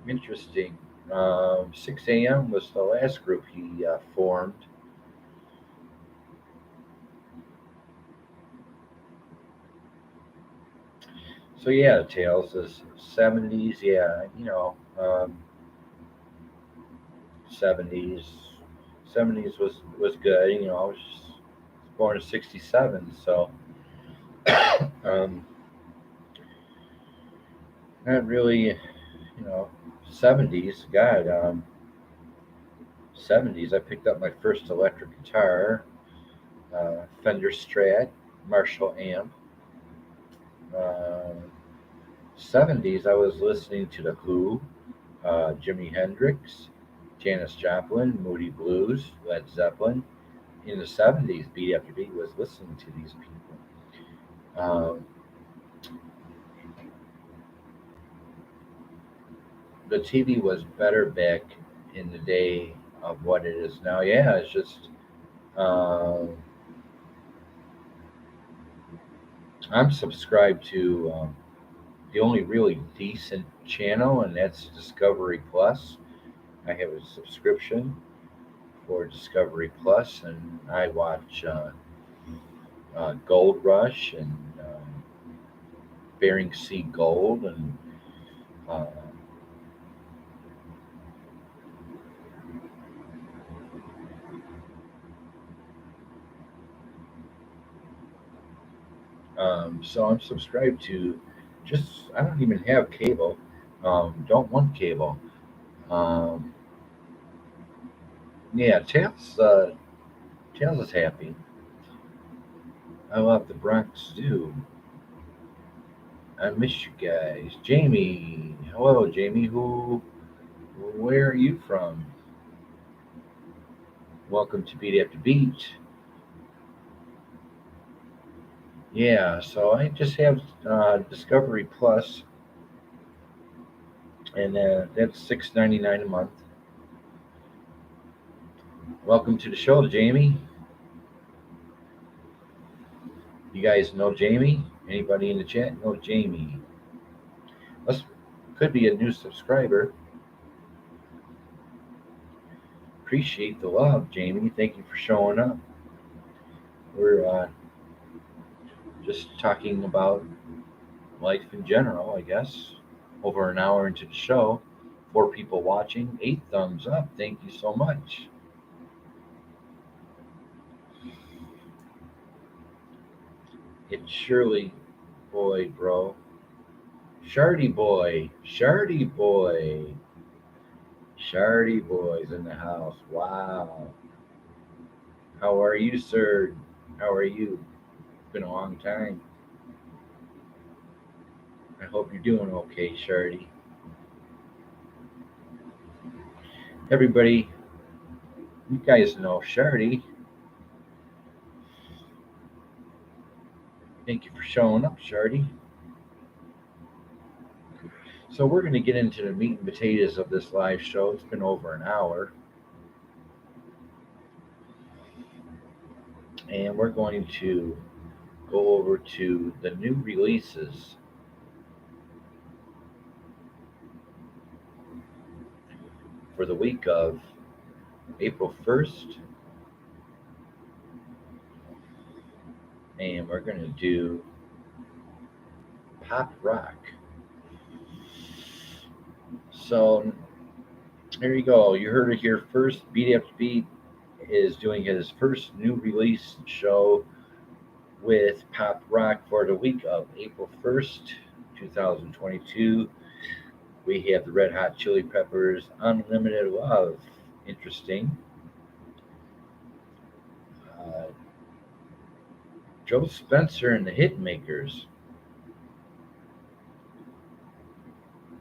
Interesting. 6 a.m. was the last group he formed. So yeah, Tales is 70s. Yeah, 70s. 70s was good. I was born in '67, so um, not really. You know, '70s. God, '70s. I picked up my first electric guitar, Fender Strat, Marshall amp. Uh, '70s. I was listening to the Who, Jimi Hendrix, Janis Joplin, Moody Blues, Led Zeppelin. In the '70s, beat after beat was listening to these people. Um, the TV was better back in the day of what it is now. Yeah, it's just um, I'm subscribed to the only really decent channel, and that's Discovery Plus. I have a subscription for Discovery Plus, and I watch Gold Rush and Bering Sea Gold, and uh, so I'm subscribed to. Just I don't even have cable. Don't want cable. Um, yeah, Tails is happy. I love the Bronx Zoo. I miss you guys. Jamie, hello, Jamie. Where are you from? Welcome to Beat After Beat. Yeah, so I just have Discovery Plus, and that's $6.99 a month. Welcome to the show, Jamie. You guys know Jamie? Anybody in the chat know Jamie? Must could be a new subscriber. Appreciate the love, Jamie. Thank you for showing up. We're just talking about life in general, I guess. Over an hour into the show, 4 people watching, 8 thumbs up. Thank you so much. It's Shirley boy, bro. Shardy boy. Shardy boy. Shardy boy's in the house. Wow. How are you, sir? How are you? It's been a long time. I hope you're doing okay, Shardy. Everybody, you guys know Shardy. Thank you for showing up, Shardy. So we're going to get into the meat and potatoes of this live show. It's been over an hour. And we're going to go over to the new releases for the week of April 1st. And we're going to do pop rock. So there you go. You heard it here first. Beat After Beat is doing his first new release show with pop rock for the week of April 1st, 2022. We have the Red Hot Chili Peppers, Unlimited Love. Interesting. Uh, Joe Spencer and the Hitmakers.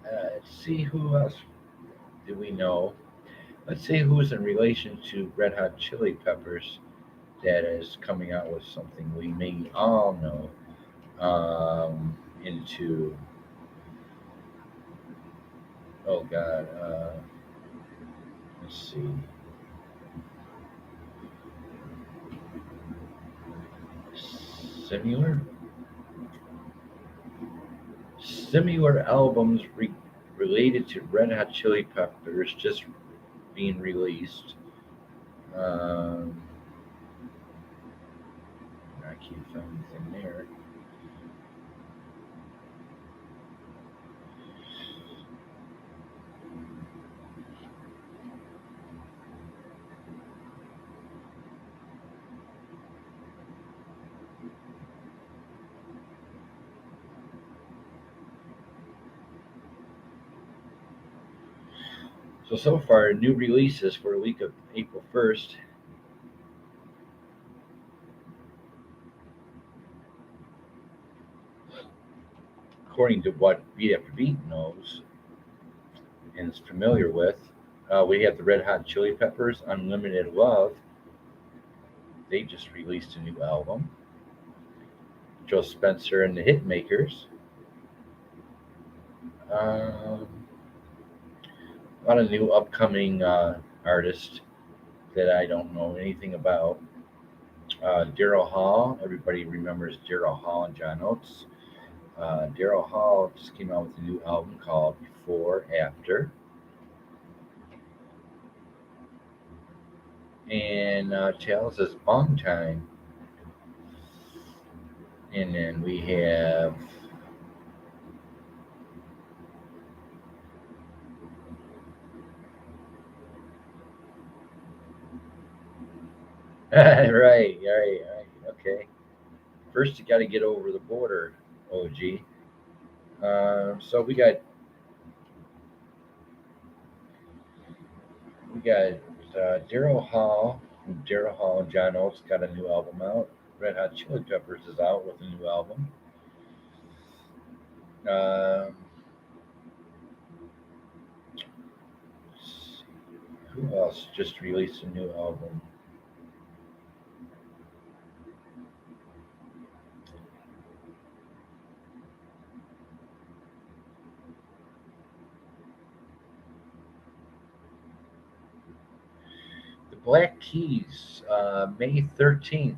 Let's see who else do we know. Let's see who's in relation to Red Hot Chili Peppers that is coming out with something we may all know. Into oh god, let's see. Similar albums related to Red Hot Chili Peppers just being released. Um, I can't find anything there. So far, new releases for the week of April 1st, according to what Beat After Beat knows and is familiar with, we have the Red Hot Chili Peppers, Unlimited Love. They just released a new album. Joe Spencer and the Hitmakers. Um, a lot of new upcoming artists that I don't know anything about. Daryl Hall, everybody remembers Daryl Hall and John Oates. Daryl Hall just came out with a new album called Before After. And Chalice is Bong Time. And then we have right. Okay. First, you got to get over the border, OG. So we got Daryl Hall. Daryl Hall and John Oates got a new album out. Red Hot Chili Peppers is out with a new album. Um, who else just released a new album? The Black Keys, May 13th.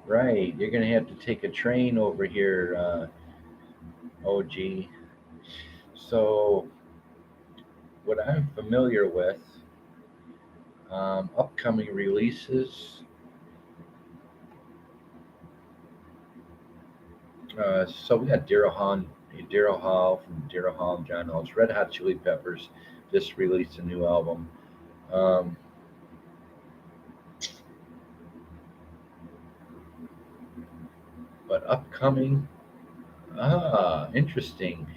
Right, you're gonna have to take a train over here, OG. So, what I'm familiar with, upcoming releases. So we got Daryl Hall from Daryl Hall and John Oates. Red Hot Chili Peppers just released a new album. Um, but upcoming, interesting.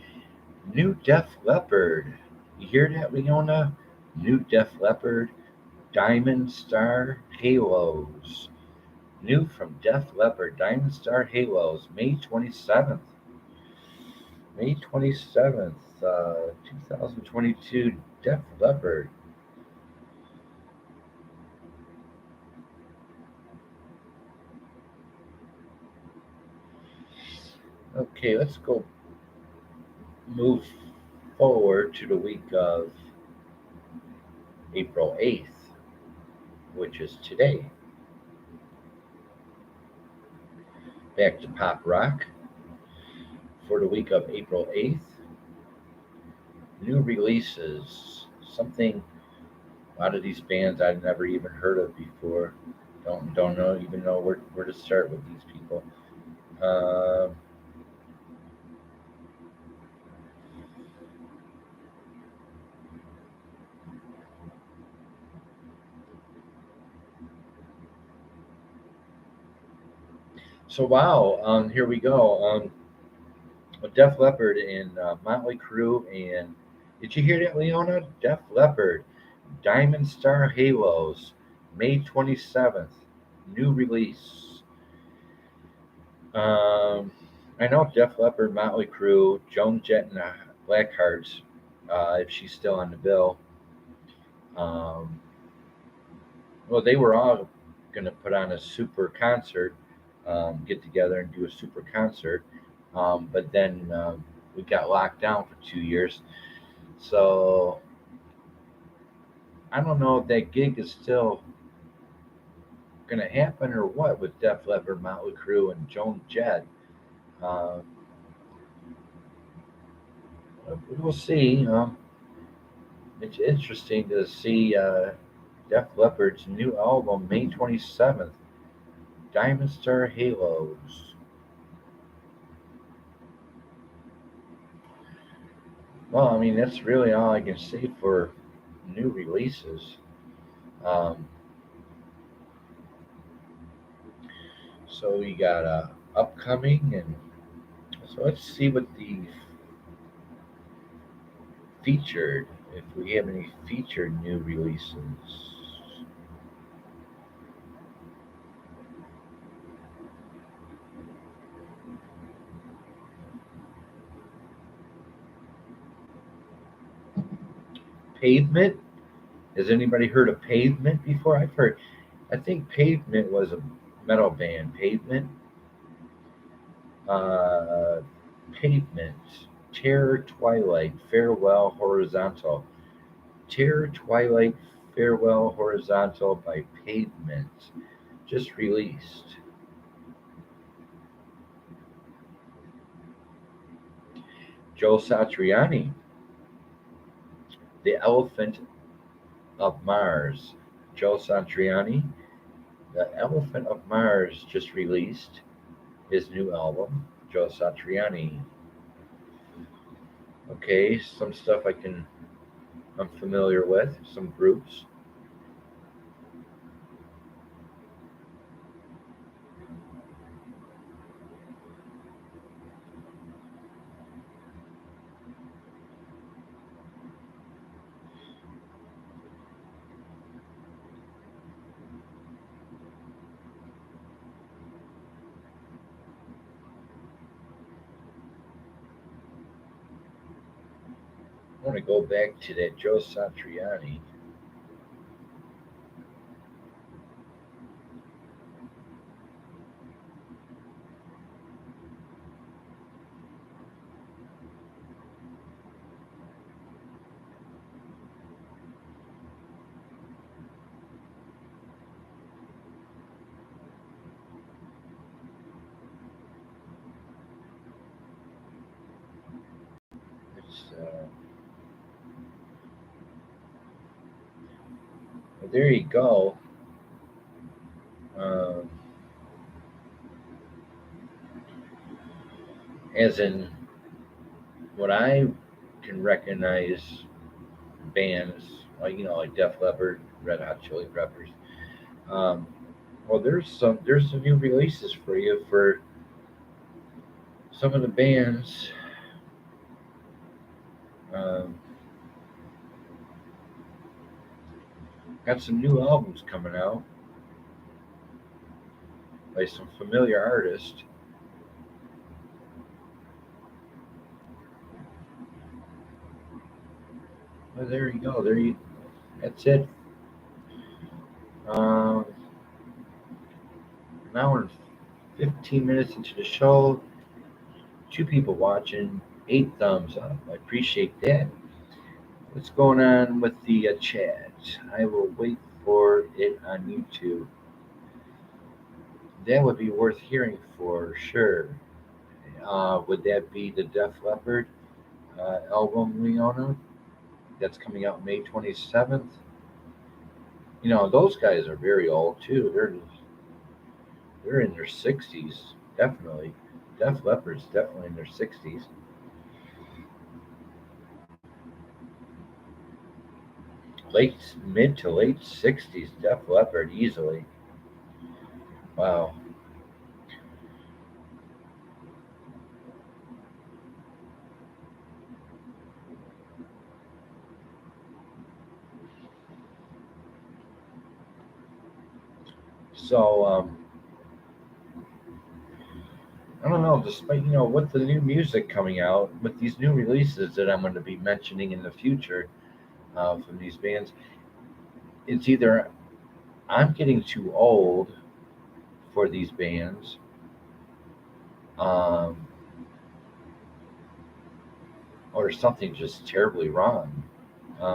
New Def Leppard. You hear that, Leona? New Def Leppard, Diamond Star Halos. New from Def Leppard, Diamond Star Halos, May 27th. May 27th, 2022, Def Leppard. Okay, let's go move forward to the week of April 8th, which is today. Back to pop rock for the week of April 8th. New releases, something a lot of these bands I've never even heard of before. Don't know even know where to start with these people. Um, so wow, here we go. Def Leppard and Motley Crue, and did you hear that, Leona? Def Leppard, Diamond Star Halos, May 27th, new release. Um, I know Def Leppard, Motley Crue, Joan Jett, and Blackheart, if she's still on the bill. Um, well, they were all going to put on a super concert, get together and do a super concert. But then we got locked down for 2 years. So I don't know if that gig is still going to happen or what with Def Leppard, Motley Crue, and Joan Jett. Uh, We'll see. It's interesting to see Def Leppard's new album, May 27th, Diamond Star Halos. Well, I mean, that's really all I can say for new releases. Um, so we got upcoming, and so let's see what the featured, if we have any featured new releases. Pavement. Has anybody heard of Pavement before? I've heard. I think Pavement was a metal band. Pavement. Uh, Pavement. Terror Twilight. Farewell Horizontal. Terror Twilight. Farewell Horizontal by Pavement. Just released. Joe Satriani. The Elephant of Mars. Joe Satriani. The Elephant of Mars just released his new album, Joe Satriani. Okay, some stuff I'm familiar with, some groups. I want to go back to that Joe Satriani. It's, well, there you go. Um, as in what I can recognize bands, like like Def Leppard, Red Hot Chili Peppers. Um, well, there's some new releases for you for some of the bands. Um, got some new albums coming out by some familiar artists. Well, there you go. That's it. Um, an hour and 15 minutes into the show. Two people watching. 8 thumbs up. I appreciate that. What's going on with the chat? I will wait for it on YouTube. That would be worth hearing for sure. Would that be the Def Leppard album, Leona? That's coming out May 27th. Those guys are very old too. They're in their 60s, definitely. Def Leppard's definitely in their 60s. Mid to late 60s, Def Leppard easily. Wow. So I don't know. Despite with the new music coming out, with these new releases that I'm going to be mentioning in the future from these bands, it's either I'm getting too old for these bands, um, or something just terribly wrong.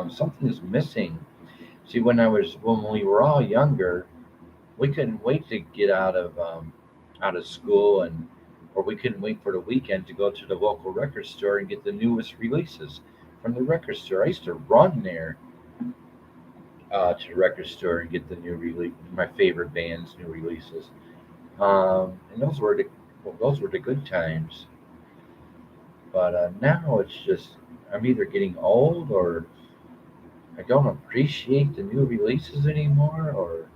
Something is missing. See, when we were all younger, we couldn't wait to get out of school and or we couldn't wait for the weekend to go to the local record store and get the newest releases from the record store. I used to run there to the record store and get the new release, my favorite band's new releases. And those were the good times. But now it's just I'm either getting old or I don't appreciate the new releases anymore, or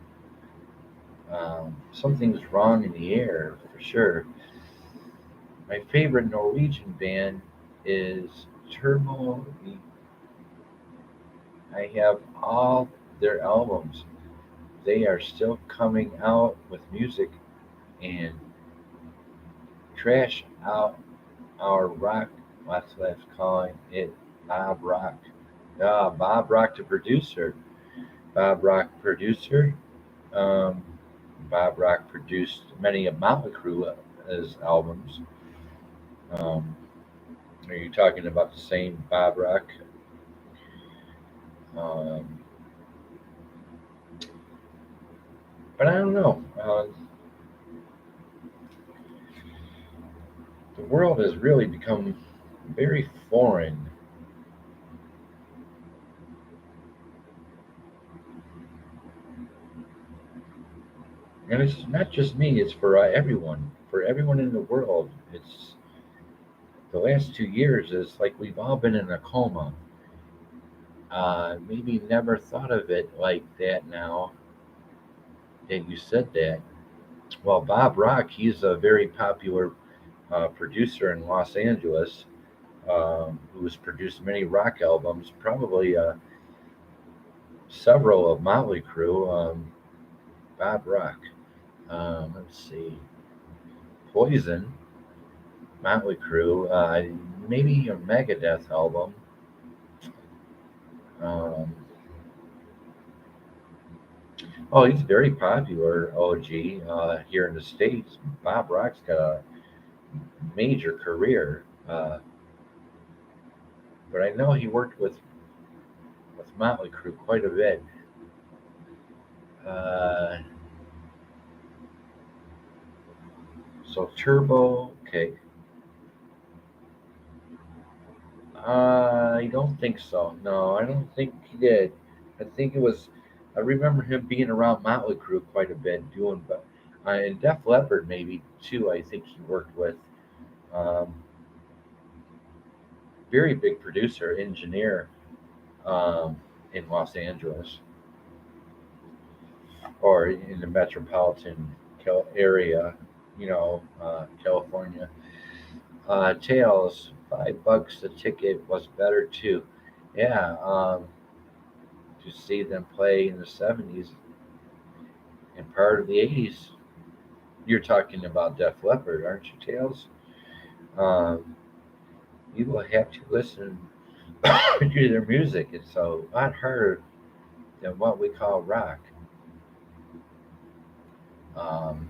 something's wrong in the air for sure. My favorite Norwegian band is Turbo. I have all their albums. They are still coming out with music and trash out our rock. Let's calling it Bob Rock. Bob Rock, the producer. Bob Rock, producer. Um, Bob Rock produced many of Motley Crue's albums. Um, are you talking about the same Bob Rock? Um, but I don't know. The world has really become very foreign. And it's not just me, it's for everyone. For everyone in the world. It's the last 2 years is like we've all been in a coma. Maybe never thought of it like that now that you said that. Well, Bob Rock, he's a very popular producer in Los Angeles who has produced many rock albums, probably several of Motley Crue. Bob Rock. Let's see. Poison, Motley Crue, maybe a Megadeth album. Um, oh, he's very popular, OG, here in the States. Bob Rock's got a major career, but I know he worked with Motley Crue quite a bit. Uh, so Turbo, okay. I don't think so. No, I don't think he did. I think it was. I remember him being around Motley Crue quite a bit, doing, but and Def Leppard maybe too. I think he worked with. Um, Very big producer, engineer um, in Los Angeles or in the metropolitan area, California. Tails, $5 a ticket was better too. Yeah, to see them play in the '70s and part of the '80s. You're talking about Def Leppard, aren't you, Tails? Um, you will have to listen to their music. It's a lot harder than what we call rock. Um,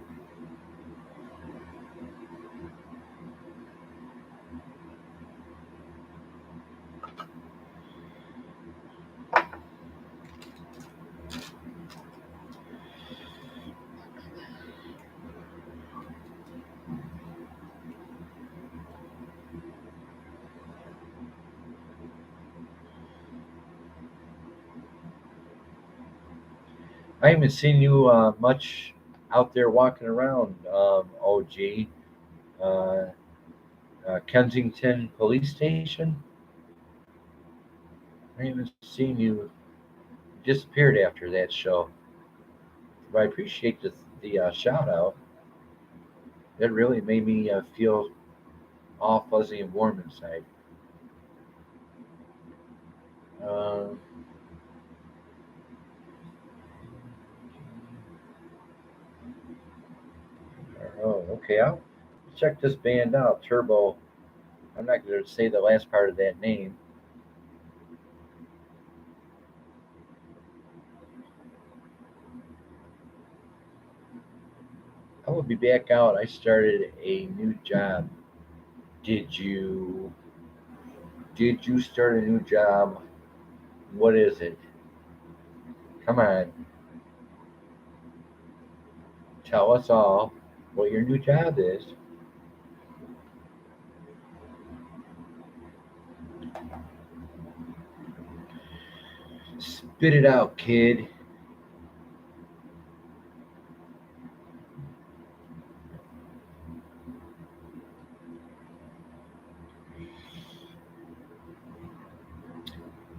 I haven't seen you much out there walking around, OG. Uh, Kensington Police Station. I haven't seen you. Disappeared after that show. But I appreciate the shout out. That really made me feel all fuzzy and warm inside. Um, oh, okay. I'll check this band out. Turbo. I'm not going to say the last part of that name. I will be back out. I started a new job. Did you? Did you start a new job? What is it? Come on, tell us all what your new job is. Spit it out, kid.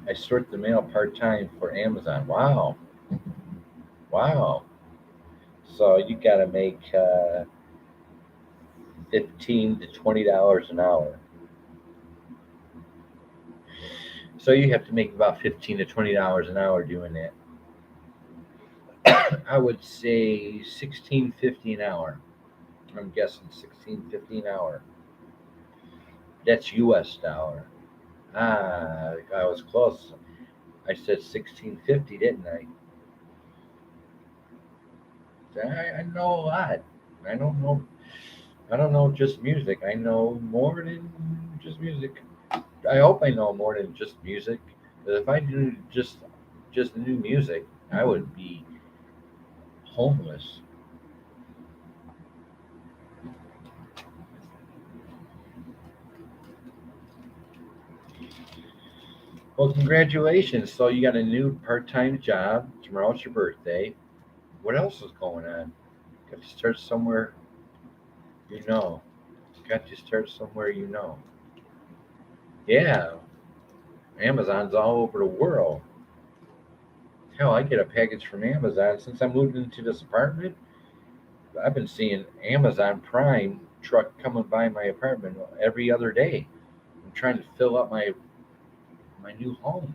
I sort the mail part time for Amazon. Wow. Wow. So you got to make 15 to $20 an hour. So you have to make about $15 to $20 an hour doing that. I would say 16.50 an hour. I'm guessing 16.50 an hour. That's U.S. dollar. Ah, I was close. I said 16.50, didn't I? I know a lot. I don't know. I don't know just music. I know more than just music. I hope I know more than just music. But if I knew just new music, I would be homeless. Well, congratulations. So you got a new part-time job. Tomorrow's your birthday. What else is going on? Got to start somewhere you know. Got to start somewhere you know. Yeah, Amazon's all over the world. Hell, I get a package from Amazon since I moved into this apartment. I've been seeing Amazon Prime truck coming by my apartment every other day. I'm trying to fill up my new home.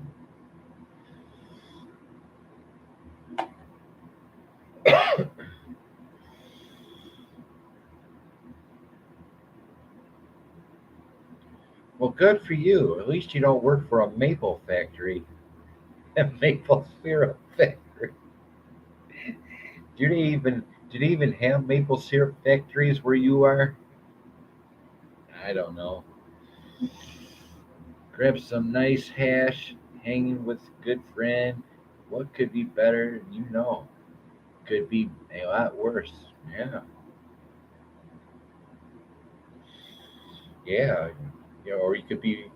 Well, good for you. At least you don't work for a maple factory. A maple syrup factory. Do they even do they even have maple syrup factories where you are? I don't know. Grab some nice hash, hanging with a good friend. What could be better? You know, could be a lot worse. Yeah, yeah. Or you could be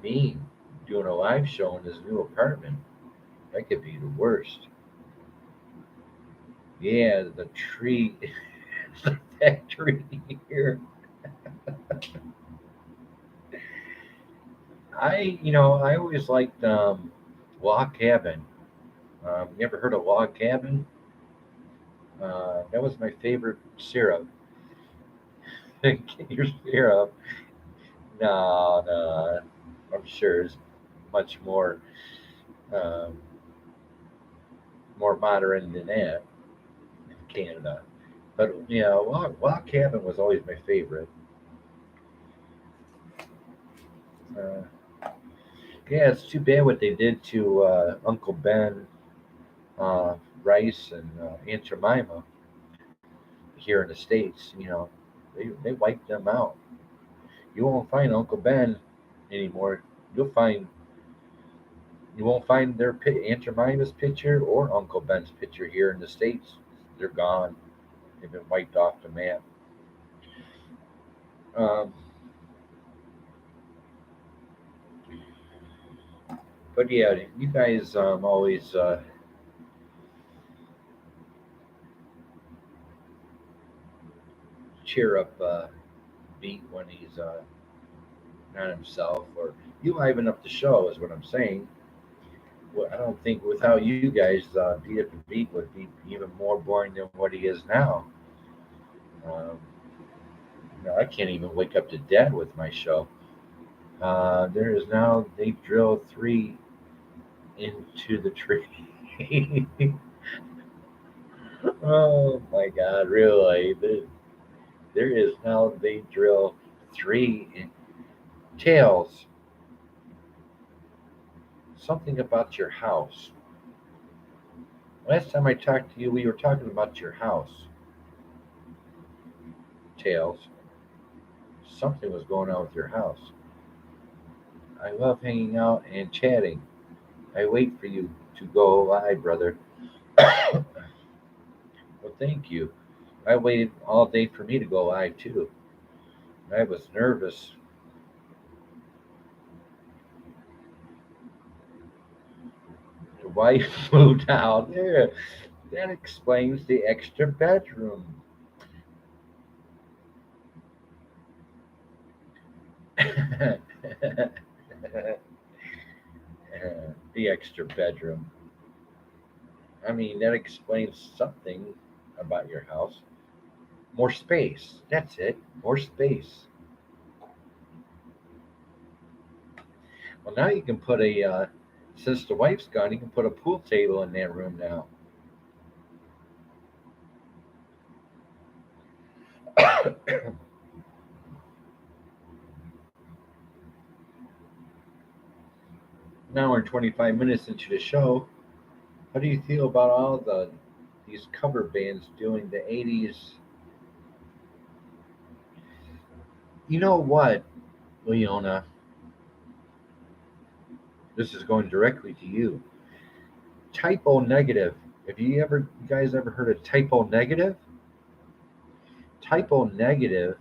me doing a live show in this new apartment. That could be the worst. Yeah, the tree, the factory here. I always liked log cabin. You ever heard of log cabin? That was my favorite syrup. Get your syrup. No, no, I'm sure it's much um, more modern than that in Canada. But log cabin was always my favorite. Uh, yeah, it's too bad what they did to Uncle Ben, uh, Rice, and Aunt Jemima here in the states. They wiped them out. You won't find Uncle Ben anymore. You'll find you won't find their Aunt Jemima's picture or Uncle Ben's picture here in the states. They're gone. They've been wiped off the map. Um, but yeah, you guys always cheer up Beat when he's not himself, or you liven up the show, is what I'm saying. Well, I don't think without you guys, Beat Up the Beat would be even more boring than what he is now. Um, I can't even wake up to dead with my show. There is now they drill three into the tree. Oh my God! Really? There is now they drill three tails. Something about your house. Last time I talked to you, we were talking about your house. Tails. Something was going on with your house. I love hanging out and chatting. I wait for you to go live, brother. Well, thank you. I waited all day for me to go live too. I was nervous. wife moved out. Yeah, that explains the extra bedroom. The extra bedroom. I mean, that explains something about your house. More space. That's it. More space. Well, now you can put since the wife's gone, you can put a pool table in that room now. Now we're 25 minutes into the show. How do you feel about all these cover bands doing the 80s? You know what, Leona? This is going directly to you. Typo Negative. Have you guys ever heard of Typo Negative? Typo Negative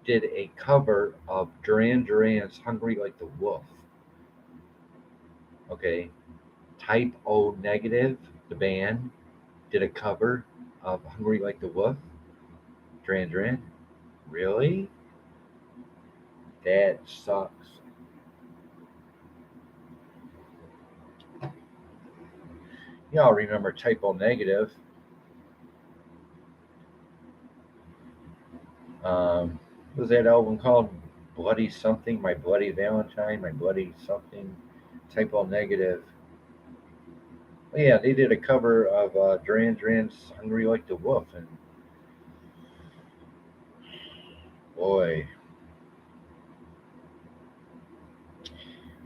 did a cover of Duran Duran's "Hungry Like the Wolf." Okay, Typo Negative, the band, did a cover of "Hungry Like the Wolf." Duran Duran. Really? That sucks. Y'all remember Typo Negative? What was that album called? Bloody something, My Bloody Valentine, My Bloody something. Typo Negative. Well, yeah, they did a cover of Duran Duran's "Hungry Like the Wolf," and boy,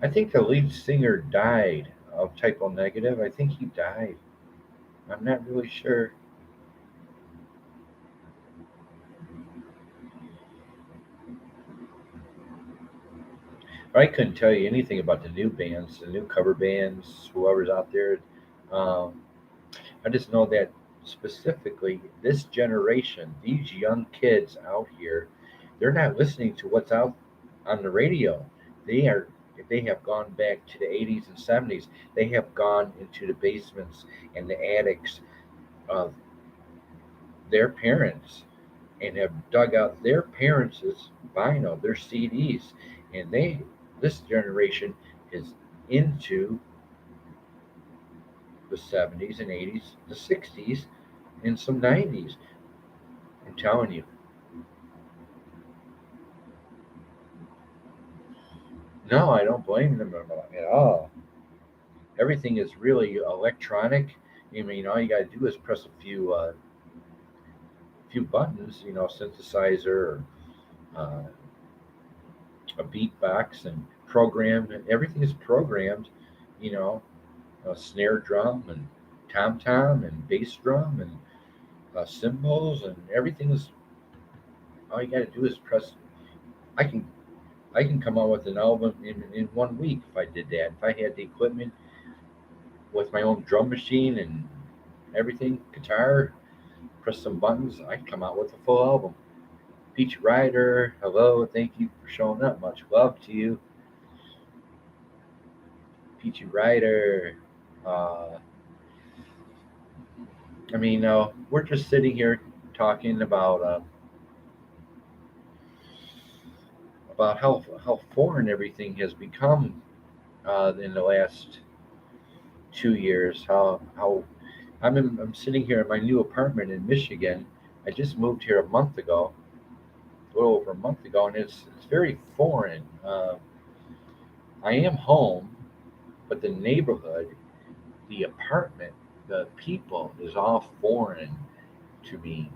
I think the lead singer died of Typo Negative. I think he died. I'm not really sure. I couldn't tell you anything about the new bands, the new cover bands, whoever's out there. Um, I just know that specifically this generation, these young kids out here, they're not listening to what's out on the radio. They are they have gone back to the 80s and 70s. They have gone into the basements and the attics of their parents and have dug out their parents' vinyl, their CDs, and this generation is into the 70s and 80s, the 60s, and some 90s. I'm telling you. No, I don't blame them at all. Everything is really electronic. I mean, all you got to do is press a few buttons, synthesizer or uh, a beatbox and program, and everything is programmed, you know, a snare drum and tom tom and bass drum and cymbals and everything is. All you got to do is press. I can I can come out with an album in 1 week if I did that. If I had the equipment with my own drum machine and everything, guitar, press some buttons, I'd come out with a full album. Peach Rider, hello, thank you for showing up. Much love to you. Peachy Rider. Uh, we're just sitting here talking about how foreign everything has become in the last 2 years. How I'm sitting here in my new apartment in Michigan. I just moved here a month ago, a little over a month ago, and it's very foreign. I am home, but the neighborhood, the apartment, the people is all foreign to me.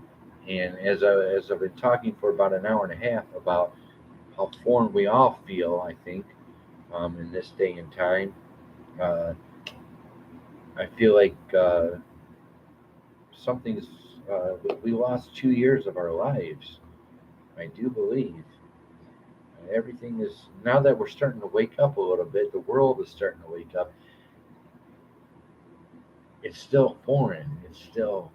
And as I've been talking for about an hour and a half about how foreign we all feel, I think in this day and time, uh, I feel like something's we lost 2 years of our lives. I do believe everything is now that we're starting to wake up a little bit. The world is starting to wake up. It's still foreign. It's still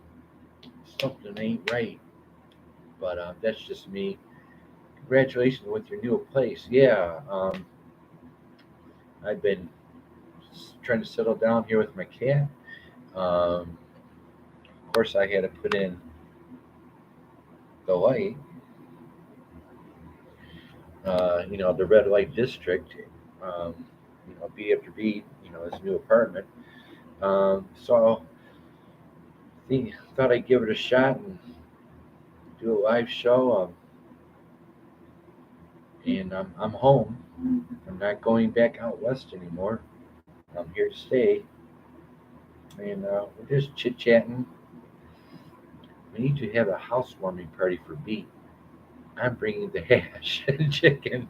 something ain't right. But that's just me. Congratulations with your new place. Yeah, I've been trying to settle down here with my cat. Of course, I had to put in the light, the red light district, um, beat after beat, this new apartment. So thought I'd give it a shot and do a live show. And I'm home. I'm not going back out west anymore. I'm here to stay. And we're just chit chatting. We need to have a housewarming party for Beat. I'm bringing the hash and chicken.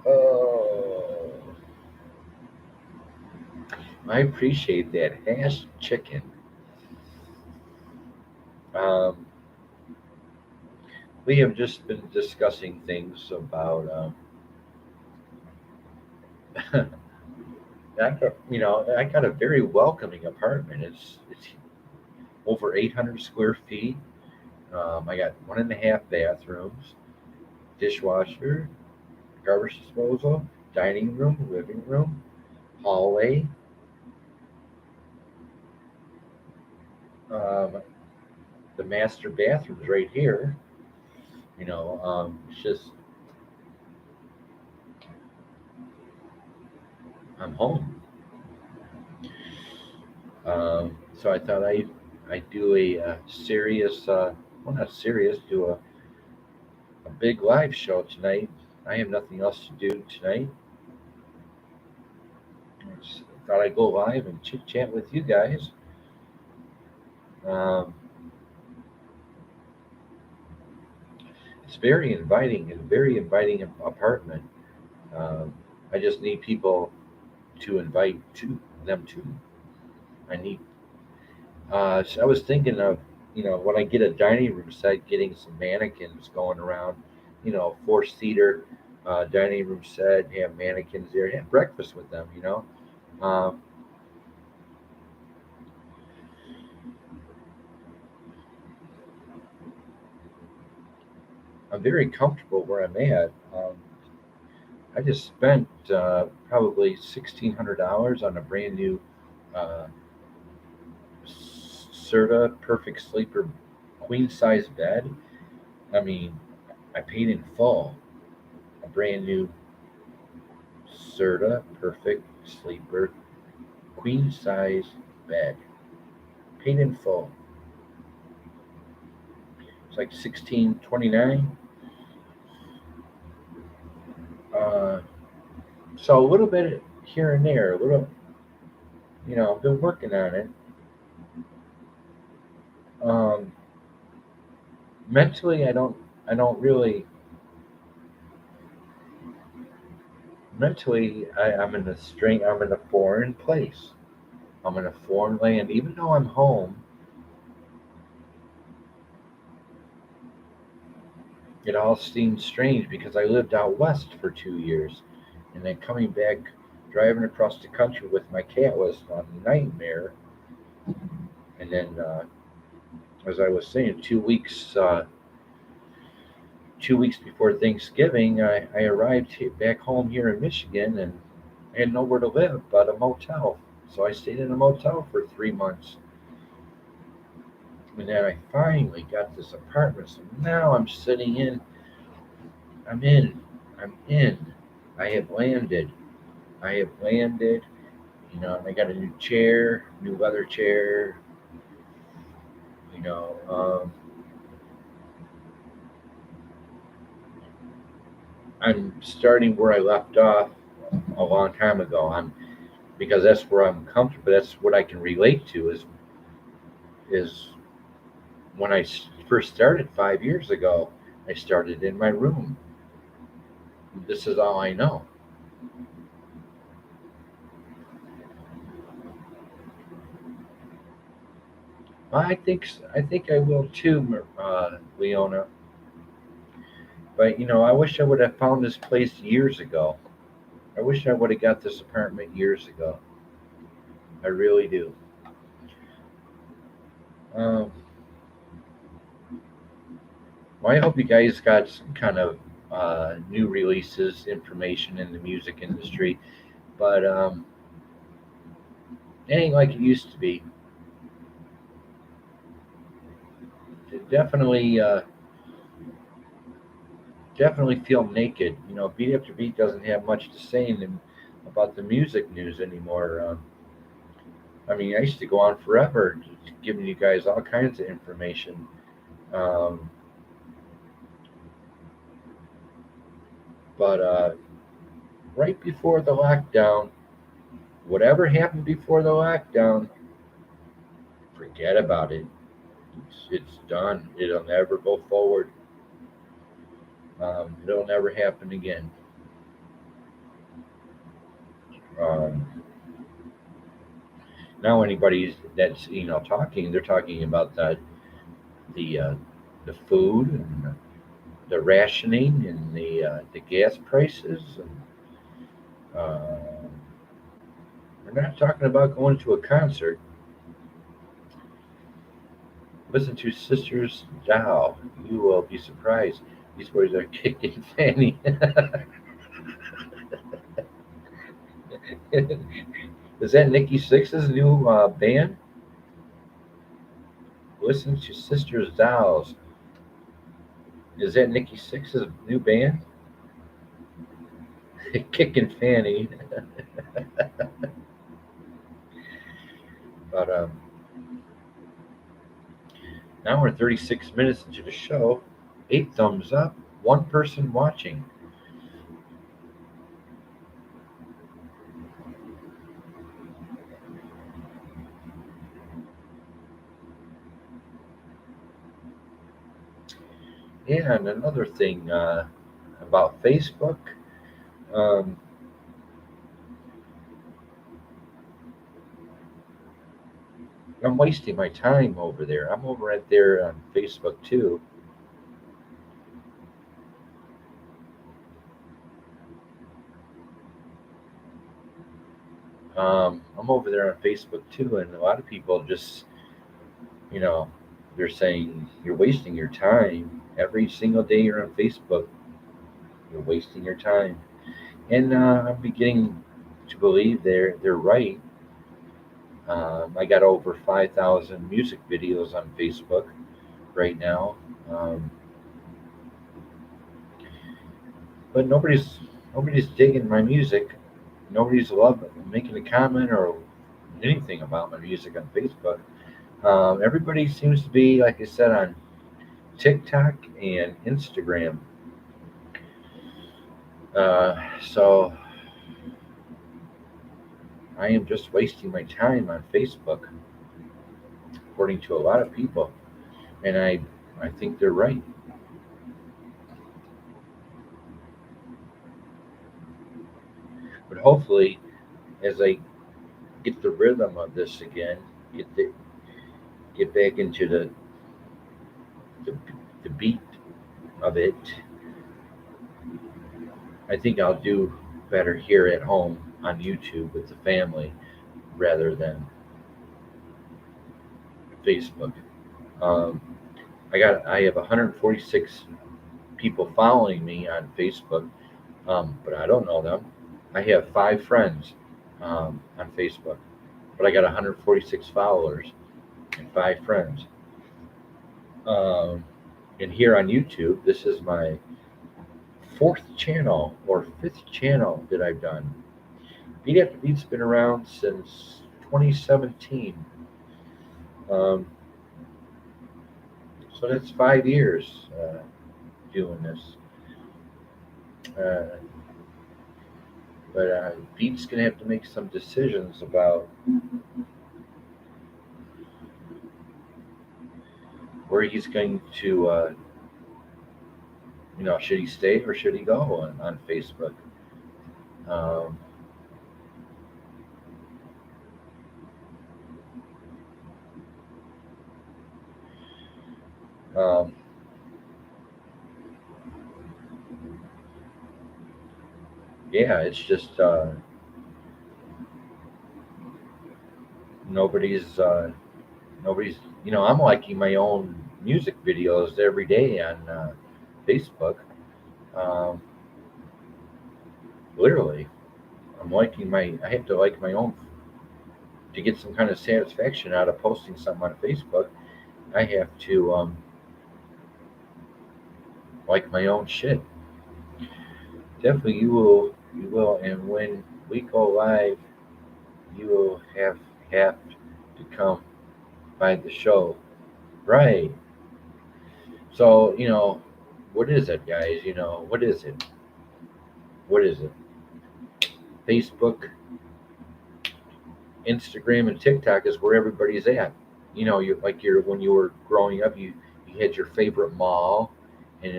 Oh, I appreciate that hash chicken. Um, we have just been discussing things about, I got a very welcoming apartment. It's over 800 square feet. I got 1.5 bathrooms, dishwasher, garbage disposal, dining room, living room, hallway. Um, the master bathroom's right here. It's just I'm home. So I thought I do a serious, well, not serious, do a big live show tonight. I have nothing else to do tonight. I just thought I'd go live and chit chat with you guys. Um, it's very inviting. It's a very inviting apartment. Um, I just need people to invite to them to. I need. So I was thinking of, when I get a dining room set, getting some mannequins going around. 4-seater dining room set. Have mannequins there. Have breakfast with them. Um, I'm very comfortable where I'm at. I just spent probably $1,600 on a brand new uh, Serta Perfect Sleeper queen size bed. I mean, I paid in full. A brand new Serta Perfect Sleeper queen size bed. Paid in full. It's like 1629. Uh, so a little bit here and there, a little, I've been working on it. Um, mentally, I don't really. Mentally, I'm in a foreign place. I'm in a foreign land. Even though I'm home, it all seems strange because I lived out west for 2 years, and then coming back, driving across the country with my cat was a nightmare. And then, as I was saying, 2 weeks before Thanksgiving, I arrived back home here in Michigan, and I had nowhere to live but a motel. So I stayed in a motel for 3 months, and then I finally got this apartment. So now I'm sitting in. I'm in. I'm in. I have landed. I have landed. And I got a new chair, new leather chair. You know, um, I'm starting where I left off a long time ago. Because that's where I'm comfortable. That's what I can relate to. Is when I first started 5 years ago. I started in my room. This is all I know. I think I will too, Leona. But I wish I would have found this place years ago. I wish I would have got this apartment years ago. I really do. Um, well, I hope you guys got some kind of new releases, information in the music industry, but it ain't like it used to be. Definitely, definitely feel naked. Beat After Beat doesn't have much to say about the music news anymore. I mean, I used to go on forever, giving you guys all kinds of information. Um, but right before the lockdown, whatever happened before the lockdown, forget about it. It's done. It'll never go forward. It'll never happen again. Um, Now anybody that's talking, they're talking about the the food and the rationing and the gas prices. And we're not talking about going to a concert. Listen to Sisters Dow. You will be surprised. These boys are kicking Fanny. Is that Nikki Sixx's new band? Listen to Sisters Dows. Is that Nikki Sixx's new band? Kicking Fanny. But now we're 36 minutes into the show. 8 thumbs up, one person watching. Yeah, and another thing about Facebook. Um, I'm wasting my time over there. I'm over at there on Facebook too. I'm over there on Facebook too, and a lot of people just, you know, they're saying you're wasting your time every single day you're on Facebook. You're wasting your time, and I'm beginning to believe they're right. I got over 5,000 music videos on Facebook right now, um, but nobody's digging my music. Nobody's loving making a comment or anything about my music on Facebook. Everybody seems to be, like I said, on TikTok and Instagram. So I am just wasting my time on Facebook, according to a lot of people, and I think they're right. But hopefully, as I get the rhythm of this again, get back into the the beat of it, I think I'll do better here at home on YouTube with the family rather than Facebook. Um, I have 146 people following me on Facebook, but I don't know them. I have 5 friends on Facebook, but I got 146 followers and 5 friends. Um, and here on YouTube, this is my fourth channel or fifth channel that I've done. Beat After Beat's been around since 2017. Um, so that's 5 years doing this. Uh, but Beat's going to have to make some decisions about where he's going to, should he stay or should he go on Facebook? Um, um, yeah, it's just nobody's nobody's. I'm liking my own music videos every day on Facebook. Um, literally, I have to like my own to get some kind of satisfaction out of posting something on Facebook. I have to like my own shit. Definitely, you will, and when we go live, you will have to come by the show, right? So what is it, guys? What is it? What is it? Facebook, Instagram, and TikTok is where everybody's at. You like when you were growing up, you had your favorite mall, and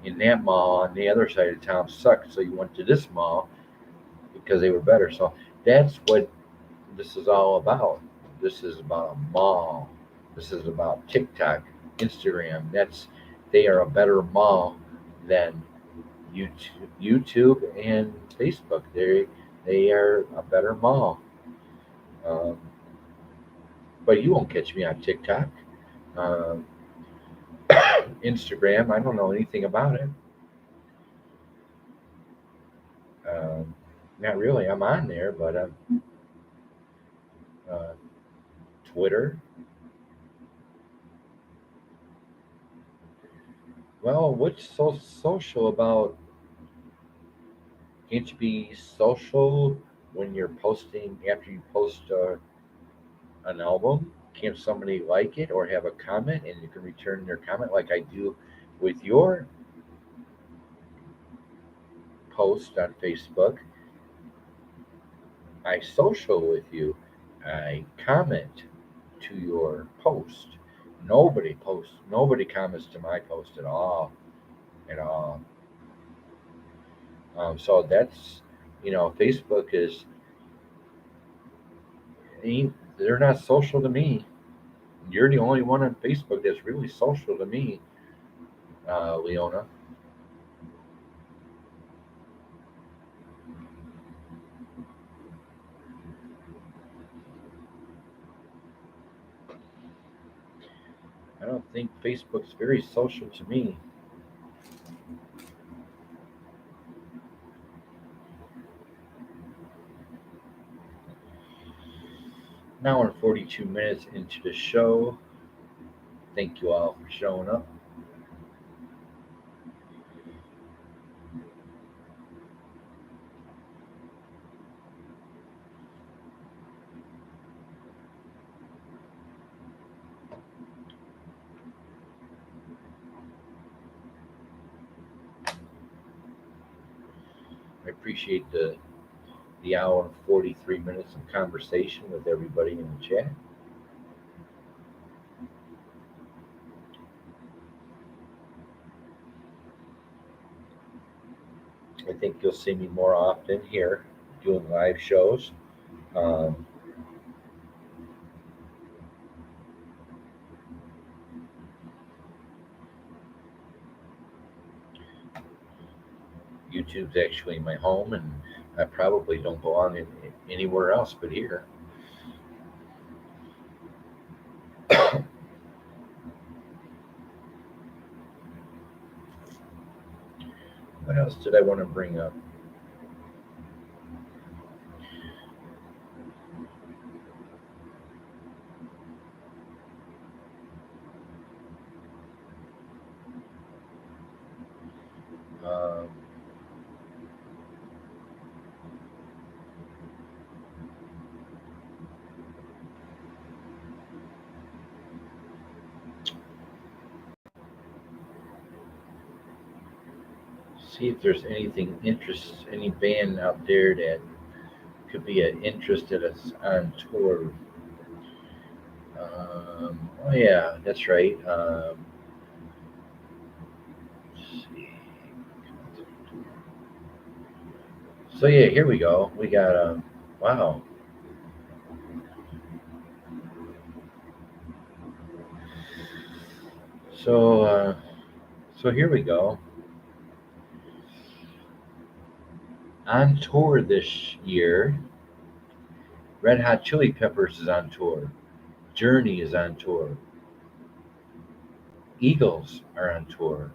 in that mall on the other side of town sucked, so you went to this mall because they were better. So that's what this is all about. This is about a mall. This is about TikTok, Instagram. They are a better mall than YouTube and Facebook. They are a better mall. Um, but you won't catch me on TikTok, um, Instagram. I don't know anything about it. Um, Not really. I'm on there, but uh, Twitter. Well, what's so social about? Can't you be social when you're posting after you post an album? Can't somebody like it or have a comment and you can return their comment like I do with your post on Facebook? I social with you. I comment to your post. Nobody comments to my post at all. At all. So Facebook is, they're not social to me. You're the only one on Facebook that's really social to me, Leona. I don't think Facebook's very social to me. Now we're 42 minutes into the show. Thank you all for showing up. I appreciate the hour and 43 minutes of conversation with everybody in the chat. I think you'll see me more often here doing live shows. Um, YouTube's actually my home, and I probably don't belong anywhere else but here. What else did I want to bring up? Um, See if there's any band out there that could be an interest in us on tour. Oh yeah, that's right. Let's see. So yeah, here we go. We got wow. So so here we go. On tour this year, Red Hot Chili Peppers is on tour. Journey is on tour. Eagles are on tour.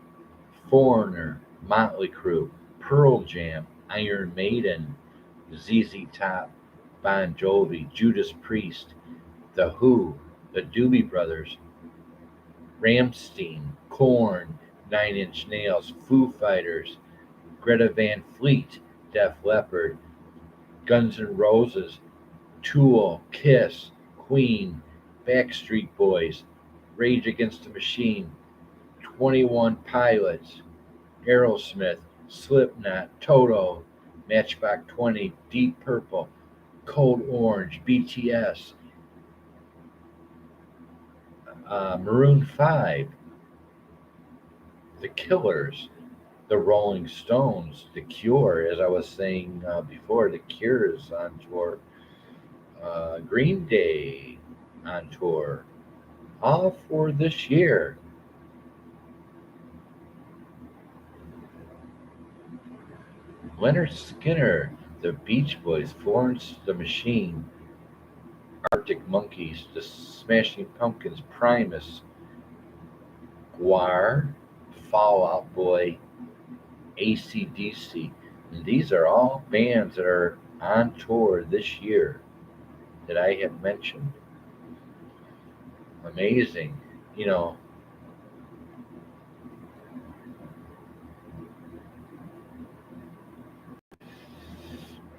Foreigner, Motley Crue, Pearl Jam, Iron Maiden, ZZ Top, Bon Jovi, Judas Priest, The Who, the Doobie Brothers, Ramstein, Korn, Nine Inch Nails, Foo Fighters, Greta Van Fleet, Def Leppard, Guns N' Roses, Tool, Kiss, Queen, Backstreet Boys, Rage Against the Machine, 21 Pilots, Aerosmith, Slipknot, Toto, Matchbox 20, Deep Purple, Cold Orange, BTS, Maroon 5, The Killers, The Rolling Stones, The Cure, as I was saying before, The Cure is on tour, Green Day on tour, all for this year. Leonard Skinner, The Beach Boys, Florence the Machine, Arctic Monkeys, The Smashing Pumpkins, Primus, Guar, Fall Out Boy, AC/DC. And these are all bands that are on tour this year that I have mentioned. Amazing. You know,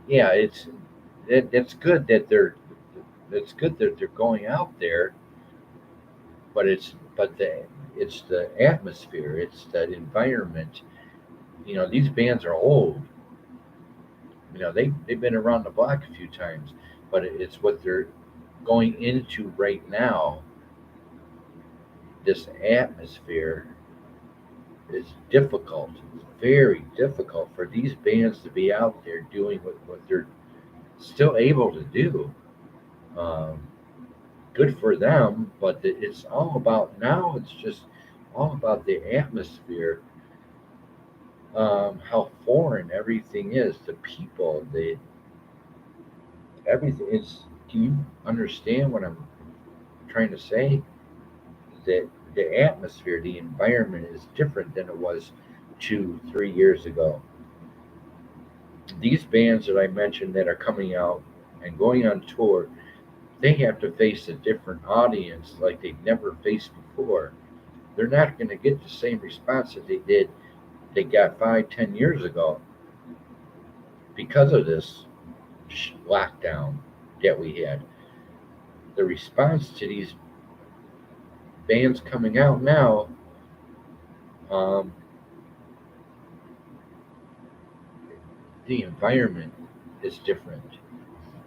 yeah, it's good that they're going out there, but it's the atmosphere, it's that environment. You know, these bands are old. You know, they've been around the block a few times, but it's what they're going into right now. This atmosphere is difficult. It's very difficult for these bands to be out there doing what they're still able to do. Um, Good for them, but it's all about now. It's just all about the atmosphere, how foreign everything is, the people, the everything. It's can you understand what I'm trying to say? That the atmosphere, the environment is different than it was 2, 3 years ago. These bands that I mentioned that are coming out and going on tour, they have to face a different audience like they've never faced before. They're not going to get the same response that they got 5, 10 years ago because of this lockdown that we had. The response to these bands coming out now, um, the environment is different.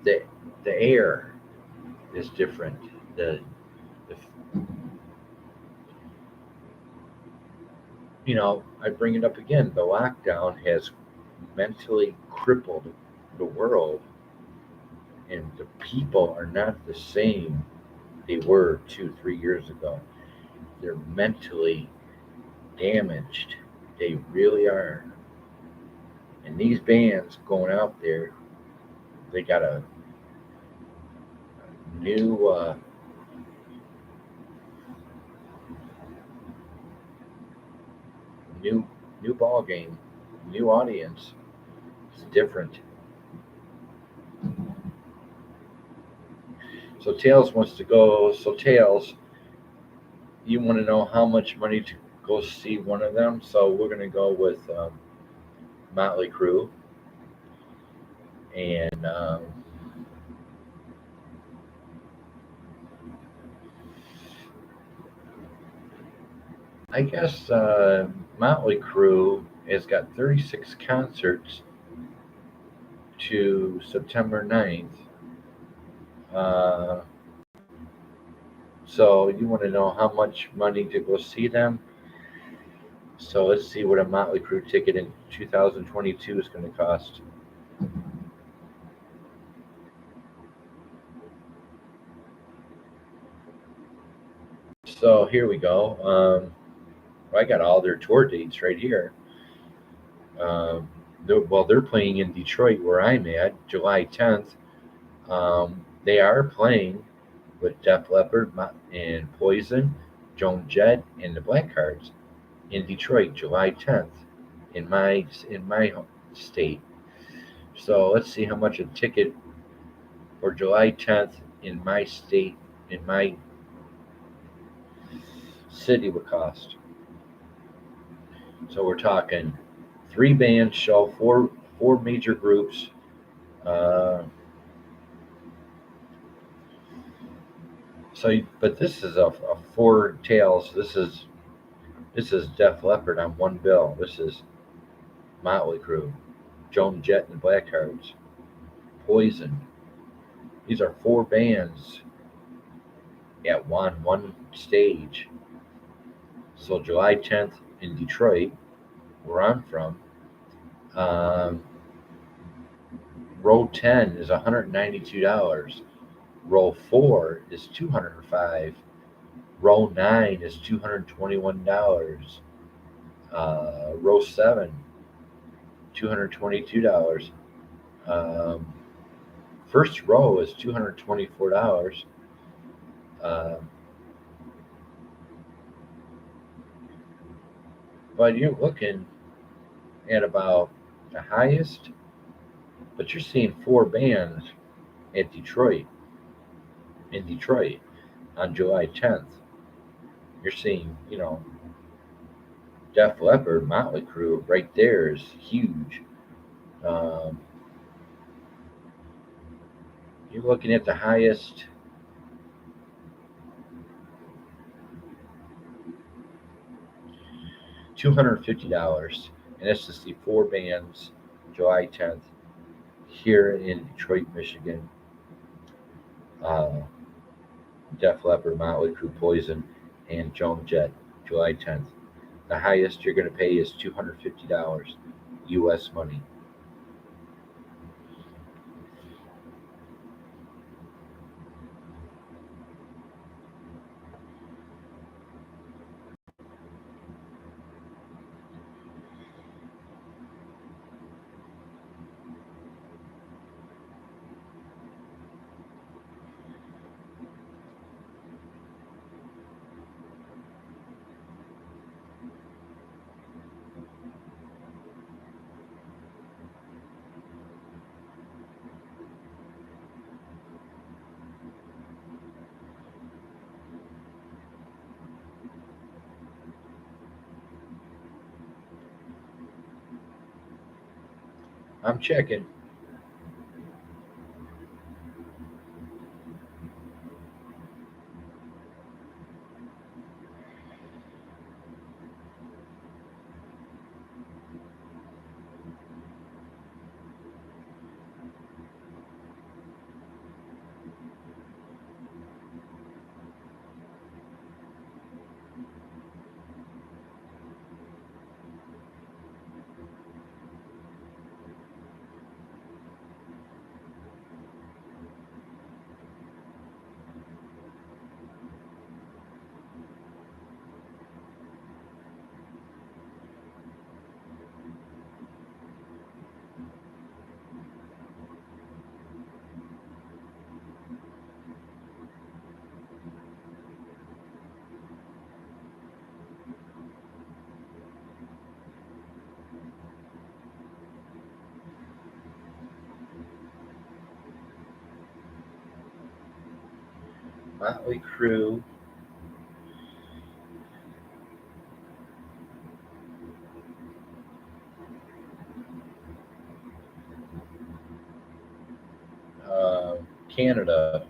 The the air is different. The I bring it up again. The lockdown has mentally crippled the world, and the people are not the same they were 2, 3 years ago. They're mentally damaged. They really are. And these bands going out there, they got a new, new, new ball game, new audience. It's different. So Tails wants to go. So Tails, you want to know how much money to go see one of them? So we're gonna go with Motley Crue, and I guess Motley Crue has got 36 concerts to September 9th. Uh, so you want to know how much money to go see them? So let's see what a Motley Crue ticket in 2022 is going to cost. So here we go. I got all their tour dates right here. They're playing in Detroit, where I'm at, July 10th. They are playing with Def Leppard and Poison, Joan Jett, and the Blackhearts. in Detroit, July 10th, in my state. So let's see how much a ticket for July 10th in my state, in my city would cost. So we're talking three bands show, four major groups. Uh, but this is a four tales. This is Def Leppard on one bill. This is Motley Crue, Joan Jett and the Blackhearts, Poison. These are four bands at one stage. So July 10th in Detroit, where I'm from, um, row 10 is $192. Row 4 is $205. Row 9 is $221. Row 7, $222. Um, First row is $224. Um, but you're looking at about the highest, but you're seeing four bands at in Detroit on July 10th. You're seeing, Def Leppard, Motley Crue right there is huge. Um, you're looking at the highest, $250, and that's to see four bands July 10th here in Detroit, Michigan. Uh, Def Leppard, Motley Crue, Poison, and Joan Jett, July 10th. The highest you're going to pay is $250 U.S. money. I'm checking. Motley Crue, uh, Canada.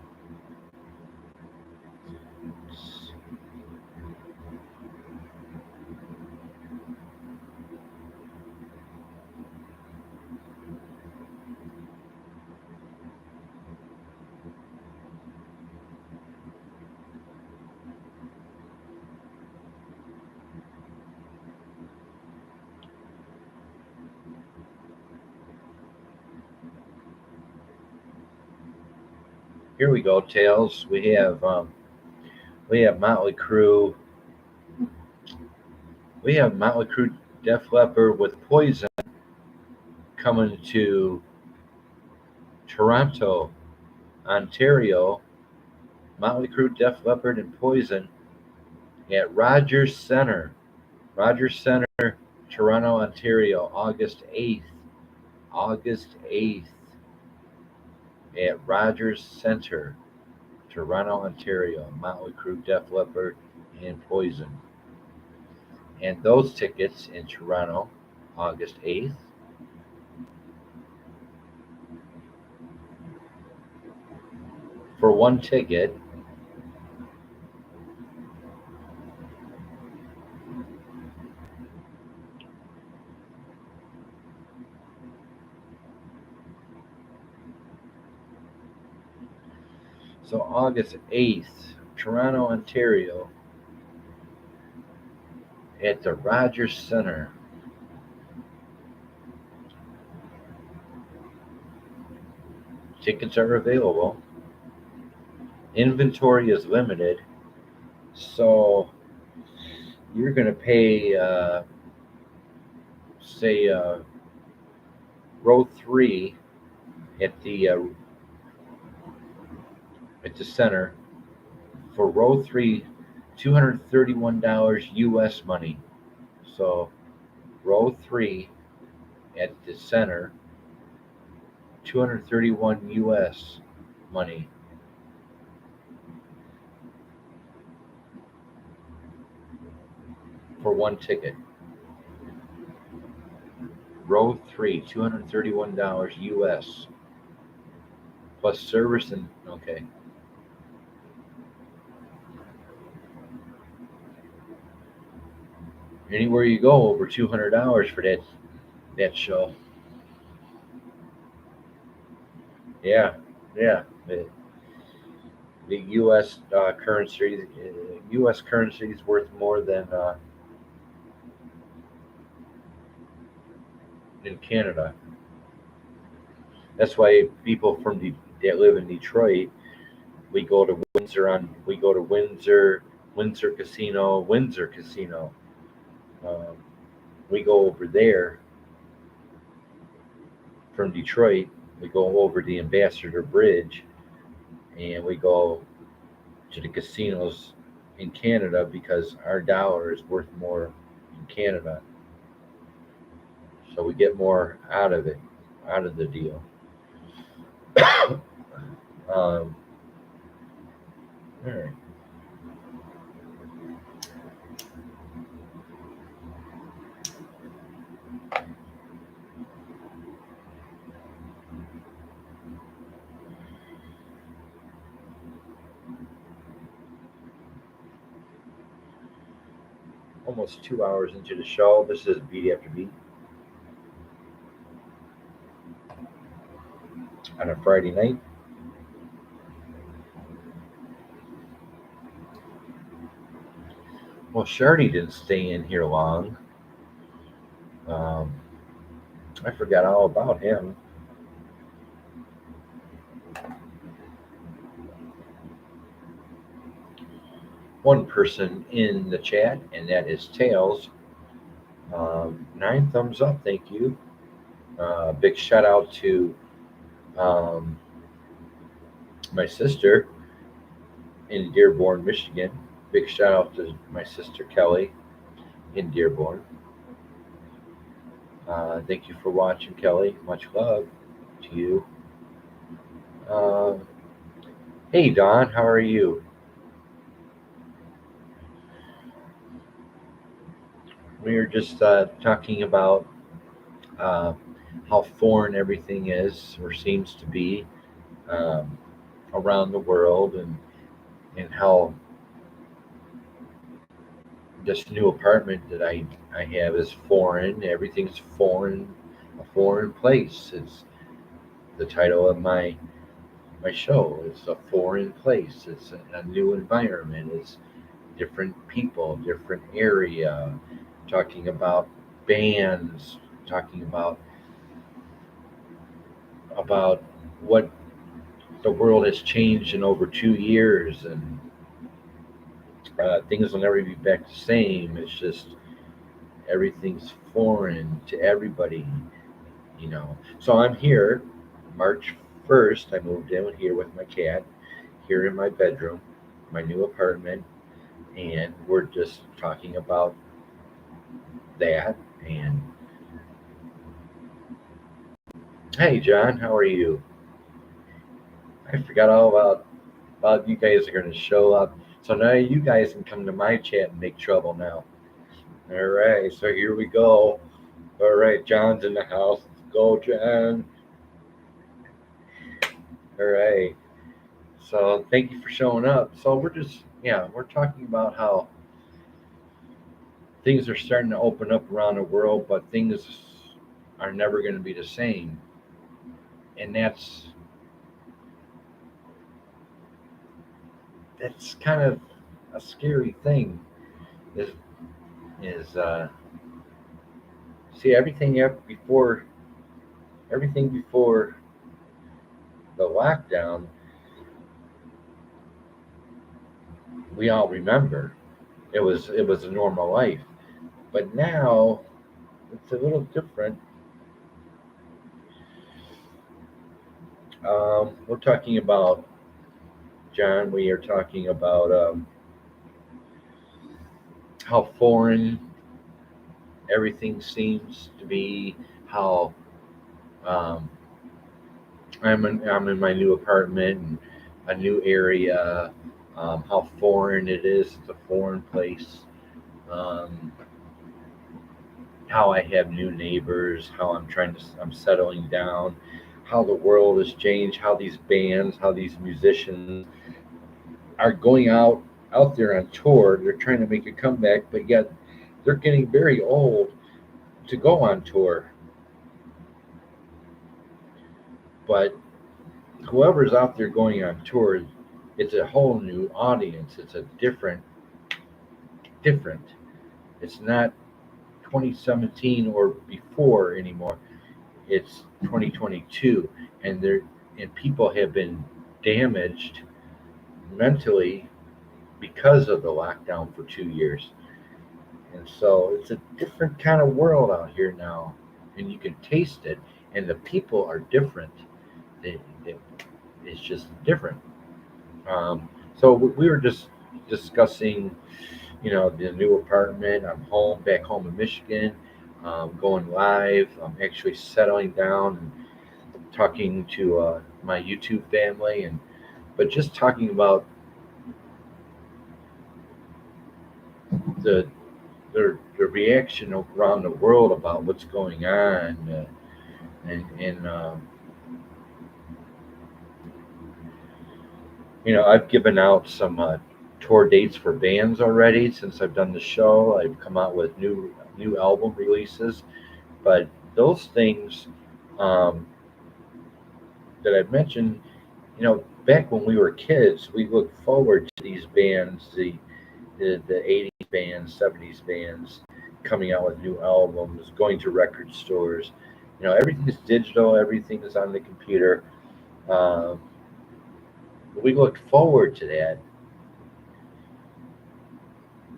Here we go, Tails. We have Motley Crue. We have Motley Crue, Def Leppard with Poison coming to Toronto, Ontario. Motley Crue, Def Leppard, and Poison at Rogers Center. Rogers Center, Toronto, Ontario, August 8th. August 8th at Rogers Center, Toronto, Ontario. Motley Crue, Def Leppard, and Poison. And those tickets in Toronto, August 8th. For one ticket, so August 8th, Toronto, Ontario, at the Rogers Center. Tickets are available. Inventory is limited, so you're going to pay, say, row 3 at the center. For row 3, $231 US money. So row 3 at the center, 231 US money. For one ticket. Row 3, $231 US. Plus service and okay. Anywhere you go, over $200 for that show. Yeah, yeah. The U.S. U.S. currency is worth more than in Canada. That's why people that live in Detroit, we go to Windsor Casino. Um, we go over there from Detroit. We go over the Ambassador Bridge, and we go to the casinos in Canada because our dollar is worth more in Canada. So we get more out of it, out of the deal. All right. Almost 2 hours into the show. This is Beat After Beat on a Friday night. Well, Shardy didn't stay in here long. Um, I forgot all about him. One person in the chat, and that is Tails. 9 thumbs up, thank you. Big shout out to um, my sister in Dearborn, Michigan. Big shout out to my sister Kelly in Dearborn. Thank you for watching, Kelly. Much love to you. Hey, Don, how are you? We were just talking about uh, how foreign everything is or seems to be um, around the world, and how this new apartment that I have is foreign. Everything's foreign, a foreign place. It's the title of my show. It's a foreign place. It's a new environment. It's different people, different area. Talking about bands. Talking about what the world has changed in over 2 years, and things will never be back the same. It's just everything's foreign to everybody. So I'm here, March 1st. I moved in here with my cat, here in my bedroom, my new apartment, and we're just talking about that. And hey, John, how are you? I forgot all about you guys are going to show up. So now you guys can come to my chat and make trouble now. All right, so here we go. All right, John's in the house. Let's go, John. All right. So thank you for showing up. So we're talking about how things are starting to open up around the world, but things are never going to be the same. And that's kind of a scary thing. Is is see everything before the lockdown, we all remember. It was a normal life. But now it's a little different. We're talking about John. We are talking about how foreign everything seems to be. How um, I'm in my new apartment and a new area. How foreign it is. It's a foreign place. Um, how I have new neighbors. How I'm settling down. How the world has changed. How these bands. How these musicians are going out there on tour. They're trying to make a comeback, but yet they're getting very old to go on tour. But whoever's out there going on tour, it's a whole new audience. It's a different. It's not 2017 or before anymore. It's 2022, and people have been damaged mentally because of the lockdown for 2 years. And so it's a different kind of world out here now, and you can taste it. And the people are different. They, it's just different. So we were just discussing, the new apartment. I'm back home in Michigan, going live. I'm actually settling down and talking to my YouTube family, but just talking about the the reaction around the world about what's going on, and I've given out some tour dates for bands already since I've done the show. I've come out with new album releases, but those things um, that I've mentioned, back when we were kids, we looked forward to these bands, the 80s bands, 70s bands coming out with new albums, going to record stores. Everything is digital, everything is on the computer. Um, we looked forward to that,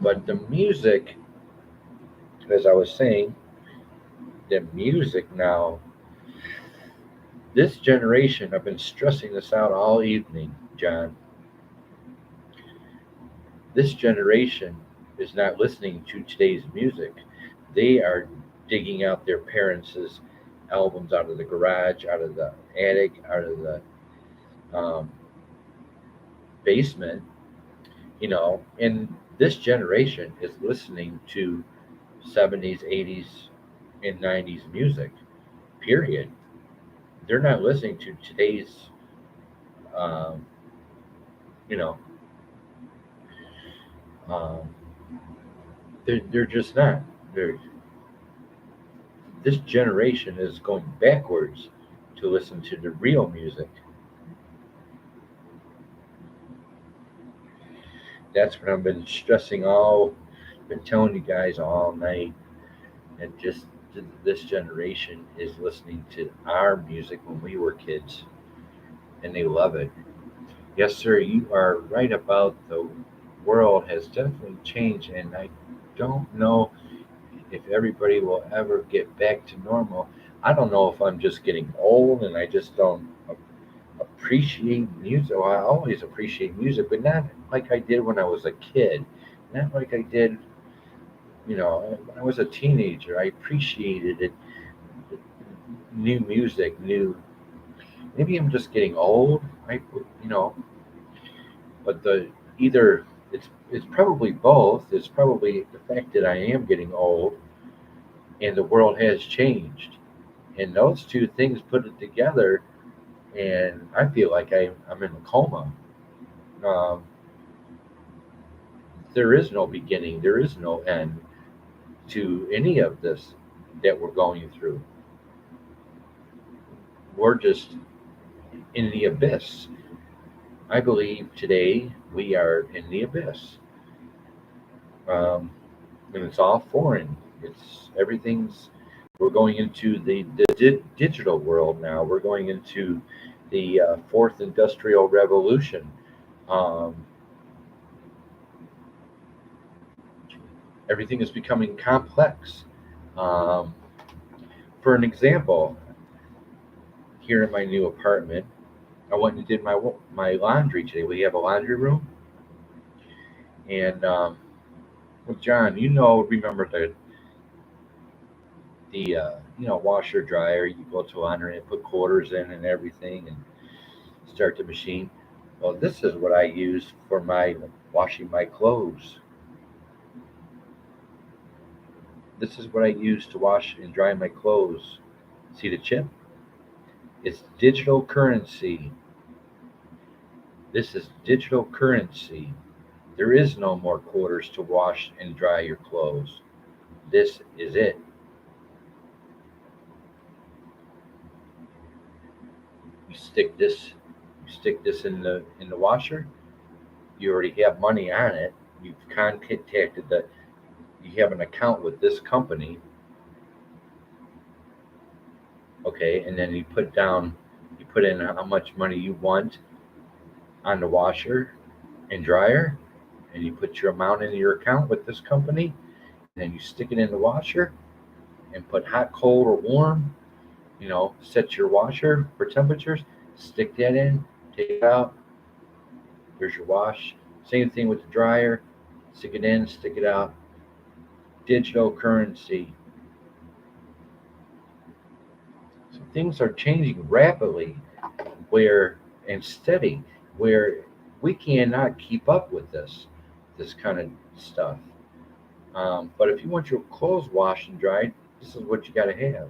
but the music, as I was saying, the music now, this generation, I've been stressing this out all evening, John. This generation is not listening to today's music. They are digging out their parents' albums out of the garage, out of the attic, out of the um, basement, and this generation is listening to 70s, 80s, and 90s music, period. They're not listening to today's, um, you know, um, they're just not. This generation is going backwards to listen to the real music. That's what I've been stressing been telling you guys all night. And just this generation is listening to our music when we were kids, and they love it. Yes, sir, you are right about the world has definitely changed, and I don't know if everybody will ever get back to normal. I don't know if I'm just getting old and I just don't appreciate music. Well, I always appreciate music, but not like I did when I was a kid. Not like I did when I was a teenager, I appreciated it, new music, new. Maybe I'm just getting old. You know, but the either it's probably both. It's probably the fact that I am getting old and the world has changed, and those two things put it together, and I feel like I'm in a coma. Um, there is no beginning. There is no end to any of this that we're going through. We're just in the abyss. I believe today we are in the abyss. Um, and it's all foreign. It's everything's. We're going into the digital world now. We're going into the fourth industrial revolution. Um, Everything is becoming complex. Um, for an example, here in my new apartment, I went and did my laundry today. We have a laundry room, and well, John, remember the washer dryer. You go to laundry and put quarters in and everything, and start the machine. Well, this is what I use for my washing my clothes. This is what I use to wash and dry my clothes. See the chip? It's digital currency. This is digital currency. There is no more quarters to wash and dry your clothes. This is it. You stick this you stick this in the washer. You already have money on it. You've contacted the you have an account with this company, okay, and then you put in how much money you want on the washer and dryer, and you put your amount in your account with this company, and then you stick it in the washer and put hot, cold, or warm. Set your washer for temperatures. Stick that in, take it out. There's your wash. Same thing with the dryer. Stick it in, stick it out. Digital currency. So things are changing rapidly, where and steady, where we cannot keep up with this kind of stuff. But if you want your clothes washed and dried, this is what you got to have.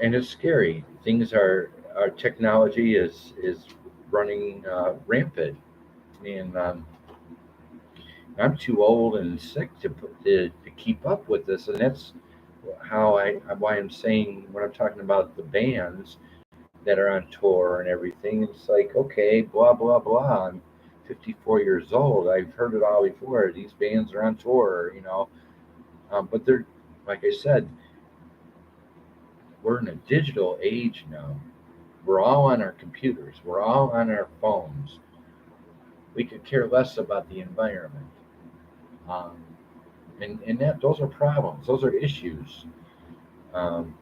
And it's scary. Our technology is running rampant, and I'm too old and sick to keep up with this, and that's why I'm saying when I'm talking about the bands that are on tour and everything. It's like, okay, blah blah blah. I'm 54 years old. I've heard it all before. These bands are on tour. But they're like I said, we're in a digital age now. We're all on our computers. We're all on our phones. We could care less about the environment. Um, and those are problems. Those are issues. Um,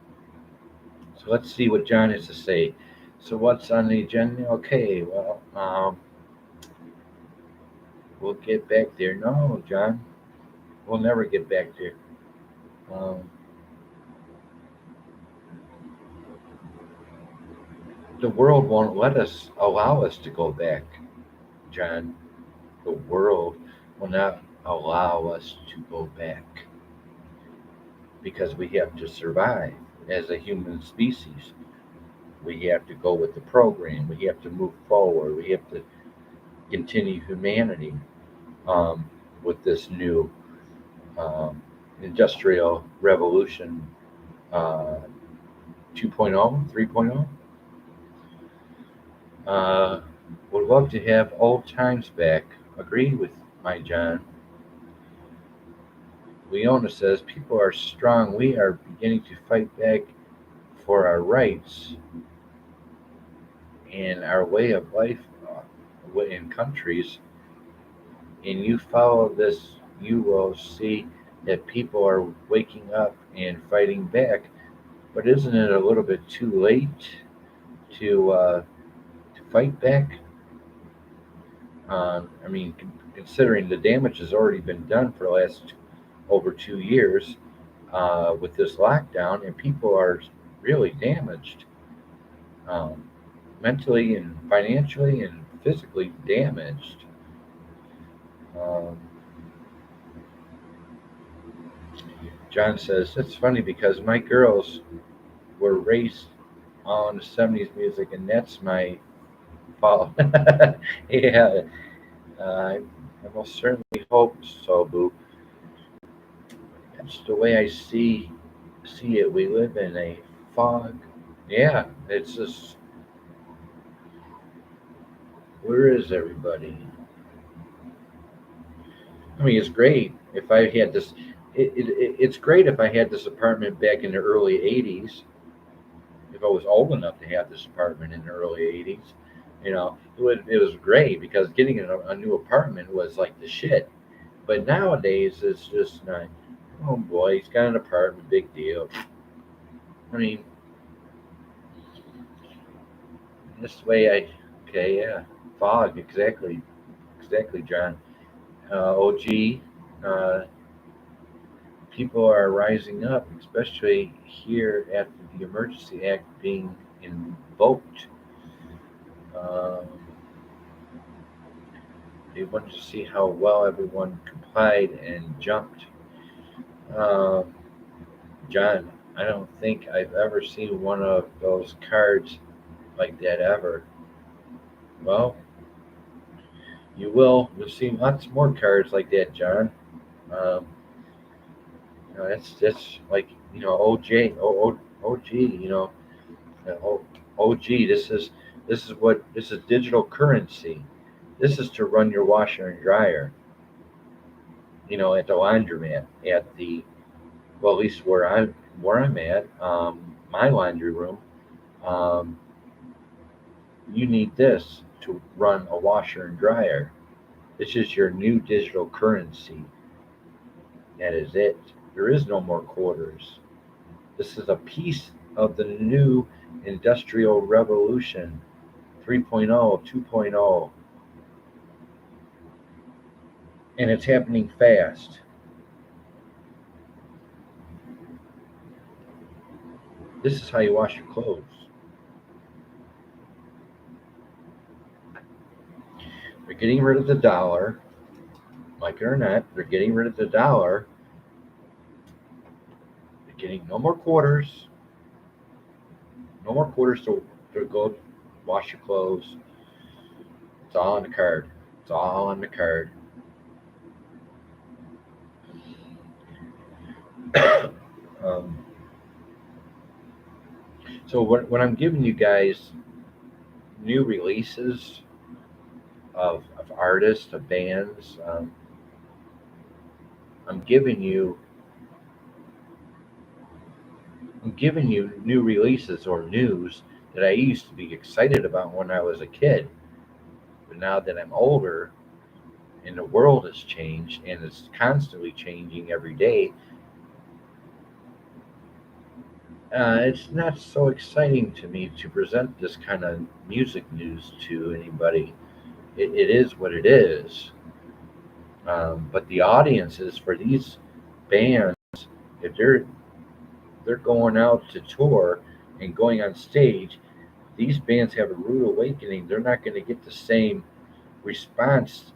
so let's see what John has to say. So what's on the agenda? Okay, well, we'll get back there. No, John, we'll never get back there. Um, the world won't allow us to go back, John. The world will not allow us to go back because we have to survive as a human species. We have to go with the program. We have to move forward. We have to continue humanity um, with this new um, industrial revolution uh, 2.0, 3.0. Uh, would love to have old times back. Agree with my John. Leona says people are strong. We are beginning to fight back for our rights and our way of life in countries. And you follow this, you will see that people are waking up and fighting back. But isn't it a little bit too late to fight back? I mean, considering the damage has already been done for the last over 2 years with this lockdown, and people are really damaged, um, mentally and financially and physically damaged. Um, John says it's funny because my girls were raised on the '70s music, and that's my fault. Yeah, I most certainly hope so, Boo. That's the way I see it. We live in a fog. Yeah, it's just where is everybody? I mean, it's great if I had this. It's great if I had this apartment back in the early '80s. If I was old enough to have this apartment in the early '80s, it was great because getting a new apartment was like the shit. But nowadays, it's just not. Oh boy, he's got an apartment, big deal. I mean, this way okay, yeah, fog, exactly, John. OG, uh, people are rising up, especially here after the Emergency Act being invoked. Um, they wanted to see how well everyone complied and jumped. Um, John, I don't think I've ever seen one of those cards like that ever. Well, you will. You'll see lots more cards like that, John. Um, that's like OJ, OG. OG. This is digital currency. This is to run your washer and dryer. At the laundromat, at the well, at least where I'm at, my laundry room. Um, you need this to run a washer and dryer. This is your new digital currency. That is it. There is no more quarters. This is a piece of the new industrial revolution 3.0, 2.0, and it's happening fast. This is how you wash your clothes. They're getting rid of the dollar, like it or not. They're getting rid of the dollar. They're getting no more quarters. No more quarters to go wash your clothes. It's all on the card. It's all on the card. um, so when I'm giving you guys new releases of artists, of bands, I'm giving you I'm giving you new releases or news that I used to be excited about when I was a kid. But now that I'm older and the world has changed and it's constantly changing every day, it's not so exciting to me to present this kind of music news to anybody. It is what it is. But the audiences for these bands, if they're going out to tour and going on stage, these bands have a rude awakening. They're not going to get the same response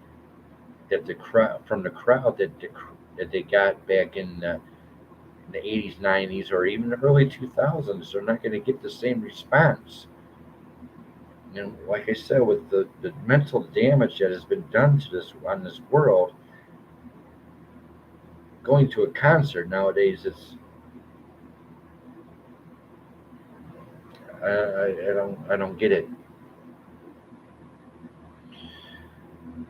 that the crowd from the crowd that they got back in the '80s, '90s, or even the early 2000s. They're not going to get the same response. And like I said, with the mental damage that has been done to this on this world, going to a concert nowadays is I don't get it.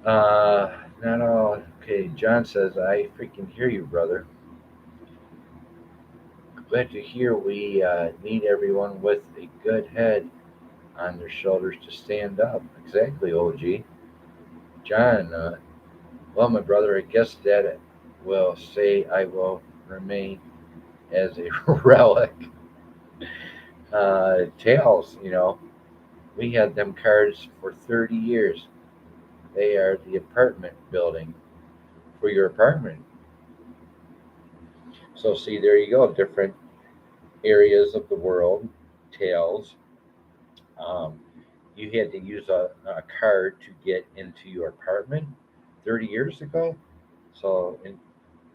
Not all. Okay, John says I freaking hear you, brother. Glad to hear we need everyone with a good head on their shoulders to stand up. Exactly, OG. John, well, my brother, I guess that will say I will remain as a relic. Tails, we had them cards for 30 years. They are the apartment building for your apartment. So see, there you go. Different areas of the world, tales. Um, you had to use a card to get into your apartment 30 years ago. So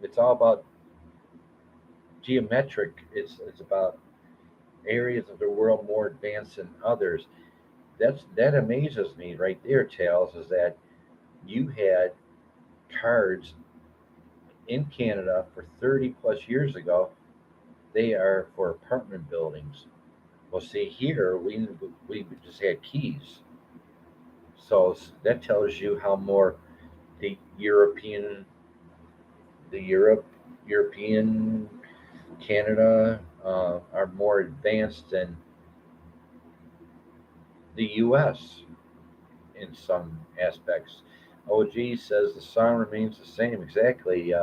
it's all about geometric. It's about areas of the world more advanced than others. That amazes me right there, Tails, is that you had cards in Canada for 30 plus years ago. They are for apartment buildings. Well, see here we just had keys, so that tells you how more the the Europe, European Canada are more advanced than the U.S. in some aspects. OG says the song remains the same exactly.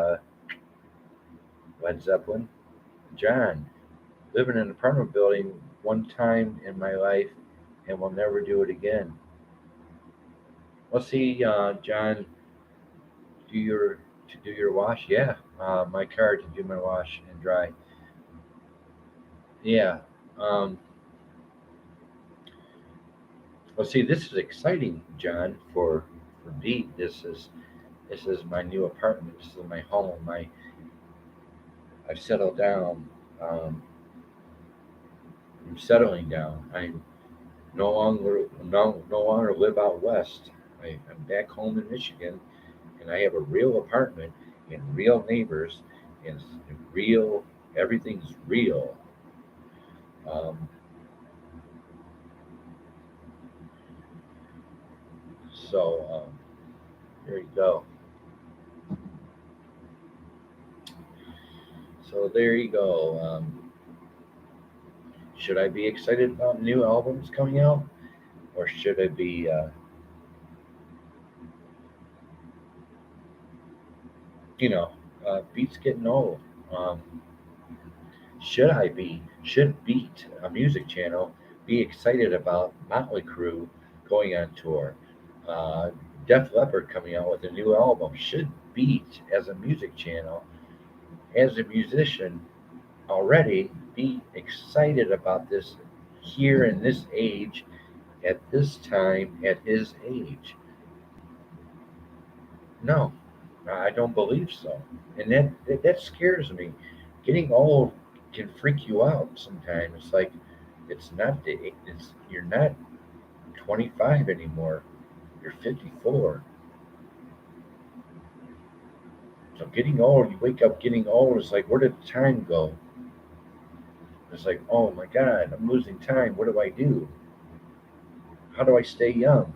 Led Zeppelin. John, living in an apartment building one time in my life and will never do it again. Well, see, John, do your to do your wash. Yeah, my car to do my wash and dry. Yeah. Um, well, see, this is exciting, John, for me. This is my new apartment. This is my home. I've settled down. Um, I'm settling down. I no longer live out west. I'm back home in Michigan, and I have a real apartment and real neighbors and real everything's real. Um, so there you go. So there you go. Should I be excited about new albums coming out, or should I be, you know, beats getting old? Um, should Beat, a music channel, be excited about Motley Crue going on tour? Uh, Def Leppard coming out with a new album. Should Beat, as a music channel, as a musician, already be excited about this here in this age, at this time, at his age? No, I don't believe so. And that scares me. Getting old can freak you out sometimes. It's like it's you're not 25 anymore. You're 54. So getting old, you wake up getting old. It's like, where did the time go? It's like, oh my God, I'm losing time. What do I do? How do I stay young?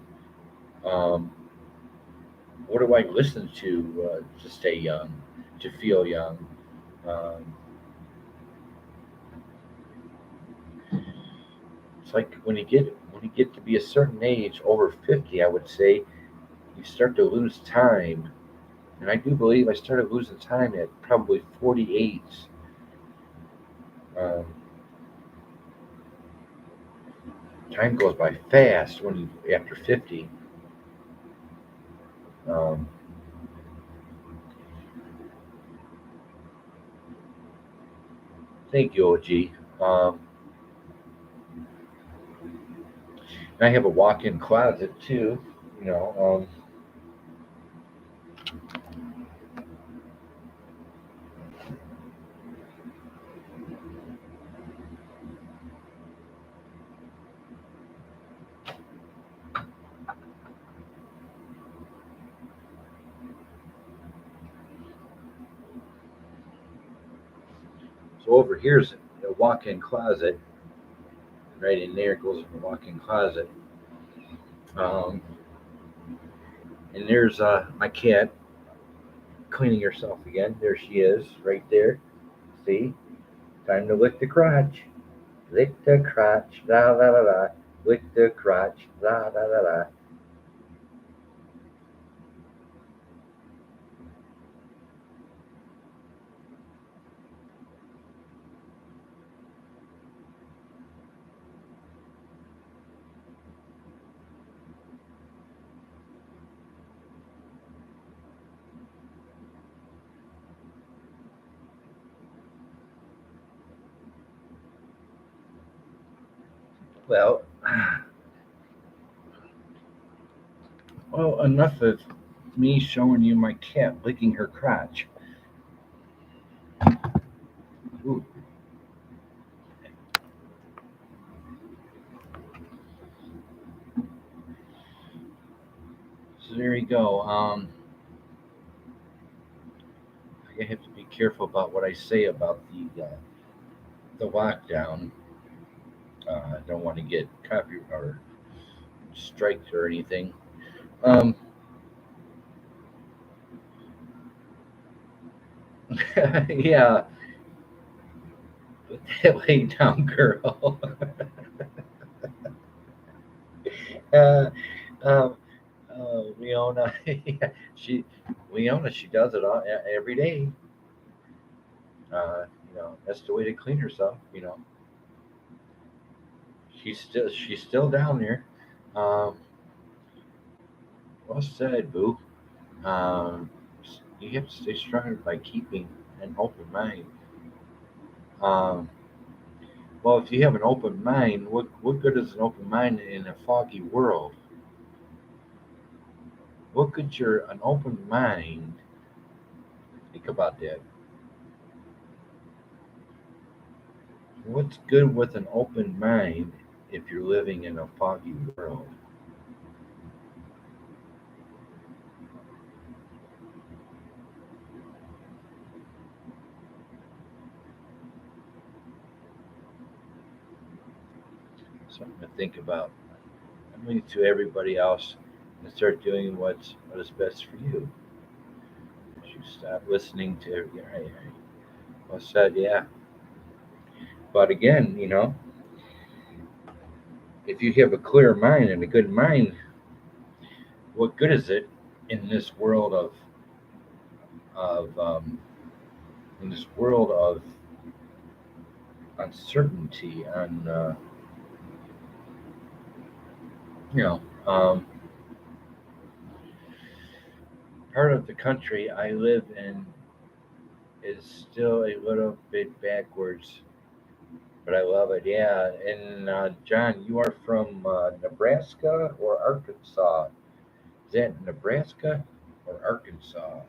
Um, what do I listen to stay young, to feel young? Um, it's like when you get to be a certain age, over 50, I would say, you start to lose time. And I do believe I started losing time at probably 48. Um, Time goes by fast when you after 50. Um, Thank you, OG. I have a walk-in closet too. You know, so over here's a walk-in closet. Right in there goes in the walk-in closet. Um, and there's my cat cleaning herself again. There she is, right there. See, time to lick the crotch. Lick the crotch, la la la la. Lick the crotch, la la la la. Well, well, enough of me showing you my cat licking her crotch. Ooh, so there you go. I have to be careful about what I say about the lockdown. I don't want to get copy or striked or anything. Um, yeah, put that lay down, girl. uh, um, Leona, yeah, she does it every day. That's the way to clean herself. She's still down there. Um, well said, boo. Um, you have to stay strong by keeping an open mind. Um, well, if you have an open mind, what good is an open mind in a foggy world? What good your an open mind? Think about that. What's good with an open mind if you're living in a foggy world? Something to think about. I mean, to everybody else, and start doing what is best for you. You stop listening to well said, yeah. But again, if you have a clear mind and a good mind, what good is it in this world of in this world of uncertainty and you know part of the country I live in is still a little bit backwards, but I love it. Yeah, and John, you are from Nebraska or Arkansas? Is that Nebraska or Arkansas?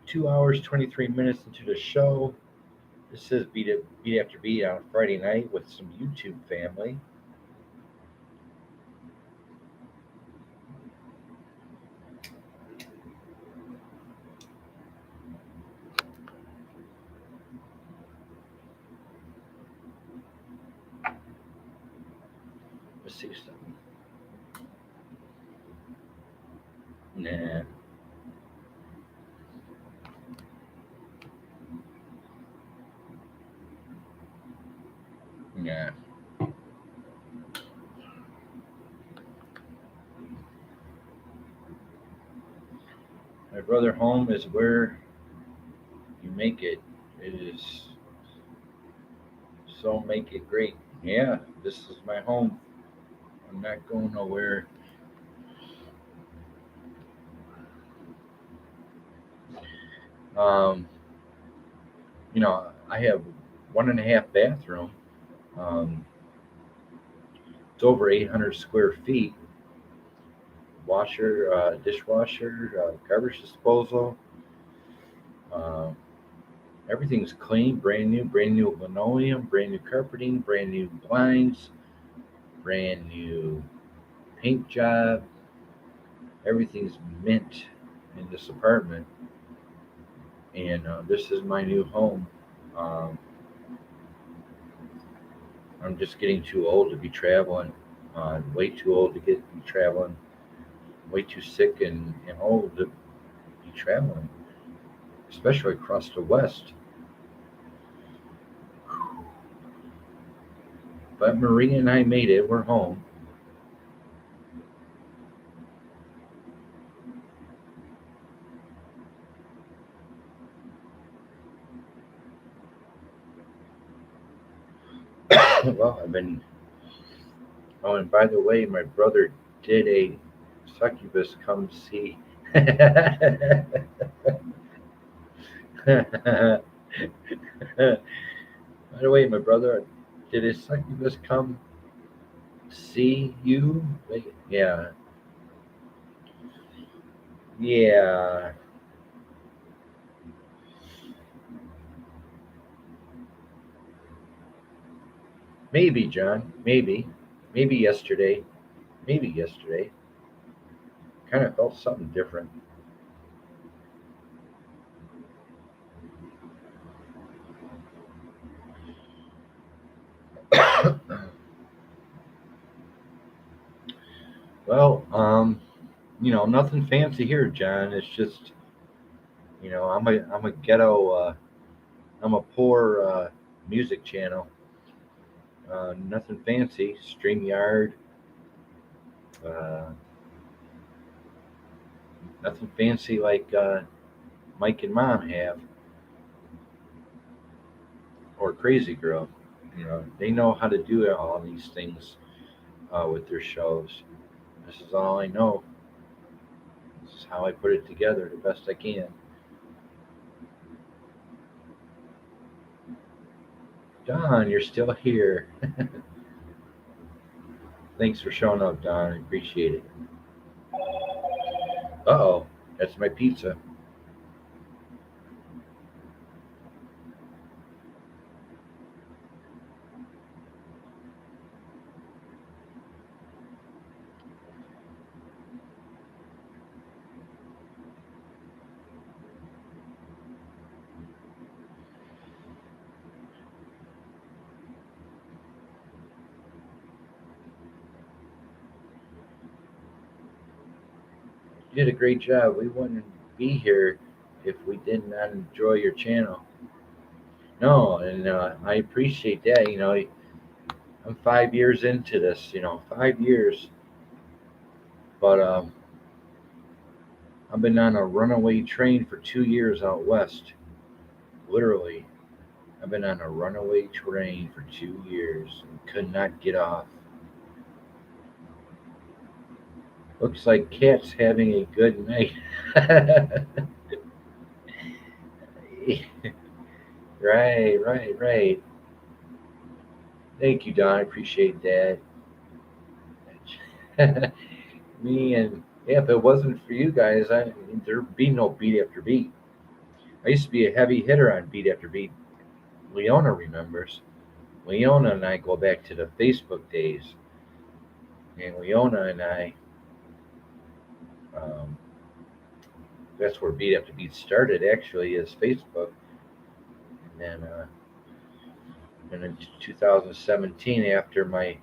2 hours 23 minutes into the show. This is beat after beat on a Friday night with some YouTube family. Let's see something. Nah, nah. My brother home is where you make it. It is so make it great. Yeah, this is my home. I'm not going nowhere. Um, I have 1.5 bathroom. Um, it's over 800 square feet. Washer, dishwasher, garbage disposal. Uh, Everything's clean, brand new linoleum, brand new carpeting, brand new blinds, brand new paint job. Everything's mint in this apartment, and this is my new home. Um, I'm just getting too old to be traveling. Way too old to be traveling. Way too sick and old to be traveling, especially across the West. But Maria and I made it. We're home. Well, I've been. Oh, and by the way, my brother did a succubus come see. By the way, my brother, did his succubus come see you? Yeah, yeah. Maybe, John. Maybe. Maybe yesterday. Maybe yesterday. Kind of felt something different. Well, nothing fancy here, John. It's just, I'm a ghetto. I'm a poor music channel. Nothing fancy. StreamYard. Uh, Nothing fancy like Mike and Mom have, or Crazy Girl. They know how to do all these things with their shows. This is all I know. This is how I put it together the best I can. Don, you're still here. Thanks for showing up, Don. I appreciate it. Uh-oh, that's my pizza. You did a great job. We wouldn't be here if we did not enjoy your channel. No, and I appreciate that. I'm 5 years into this. 5 years, but I've been on a runaway train for 2 years out west. Literally, I've been on a runaway train for 2 years and could not get off. Looks like Cat's having a good night. Right, right, right. Thank you, Don. I appreciate that. Me and yeah, if it wasn't for you guys, there'd be no beat after beat. I used to be a heavy hitter on beat after beat. Leona remembers. Leona and I go back to the Facebook days, and Leona and I, um, that's where beat after beat started. Actually, is Facebook, and then and in 2017, after my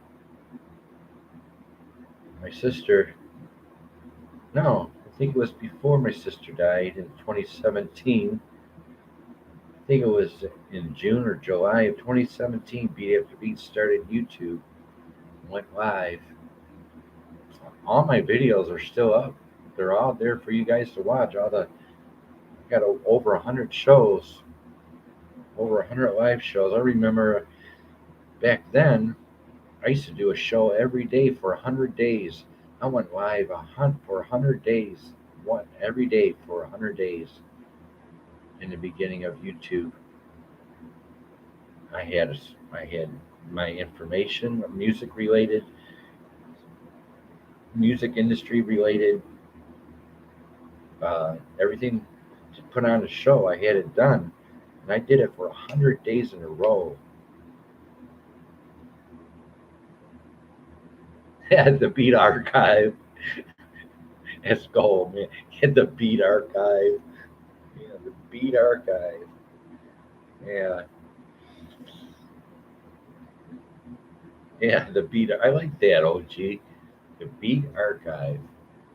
sister, no, I think it was before my sister died in 2017. I think it was in June or July of 2017. Beat after beat started YouTube and went live. All my videos are still up. They're all there for you guys to watch. I got over 100 shows, over 100 live shows. I remember back then, I used to do a show every day for 100 days. I went live a hunt for 100 days, one every day for 100 days. In the beginning of YouTube, I had my information, music industry related, everything to put on a show. I had it done, and I did it for 100 days in a row. Had the Beat Archive. Let's go, man. Get the Beat Archive. Yeah, the Beat Archive. Yeah, yeah, the Beat. I like that, OG. The Beat Archive.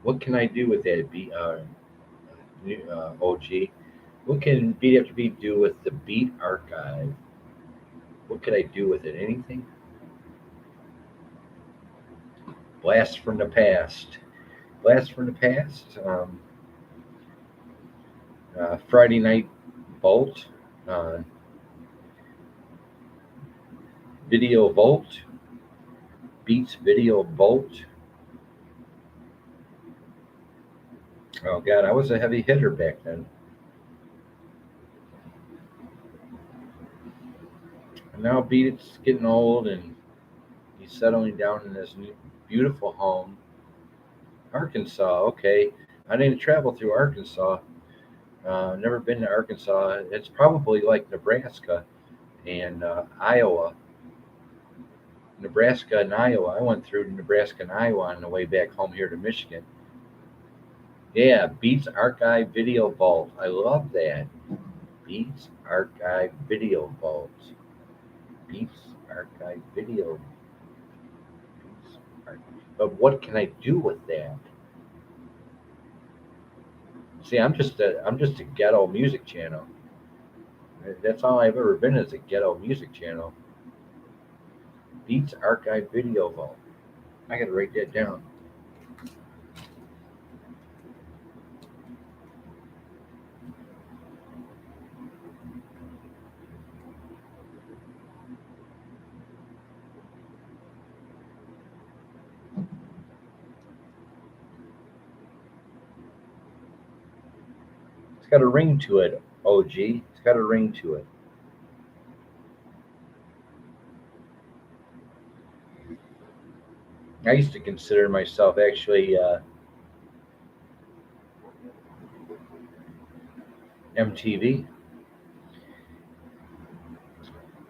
What can I do with that Beat OG? What can Beat After Beat do with the Beat Archive? What could I do with it? Anything? Blast from the past. Blast from the past. Friday Night Bolt. Uh, Video Volt. Beats Video Bolt. Oh God, I was a heavy hitter back then. And now Beat's getting old and he's settling down in this new, beautiful home. Arkansas, okay. I didn't travel through Arkansas. Never been to Arkansas. It's probably like Nebraska and Iowa. Nebraska and Iowa. I went through Nebraska and Iowa on the way back home here to Michigan. Yeah, Beats Archive Video Vault. I love that. Beats Archive Video Vault. Beats Archive Video. Beats Archive. But what can I do with that? See, I'm just a ghetto music channel. That's all I've ever been is a ghetto music channel. Beats Archive Video Vault. I gotta write that down. It's got a ring to it, OG. It's got a ring to it. I used to consider myself actually MTV.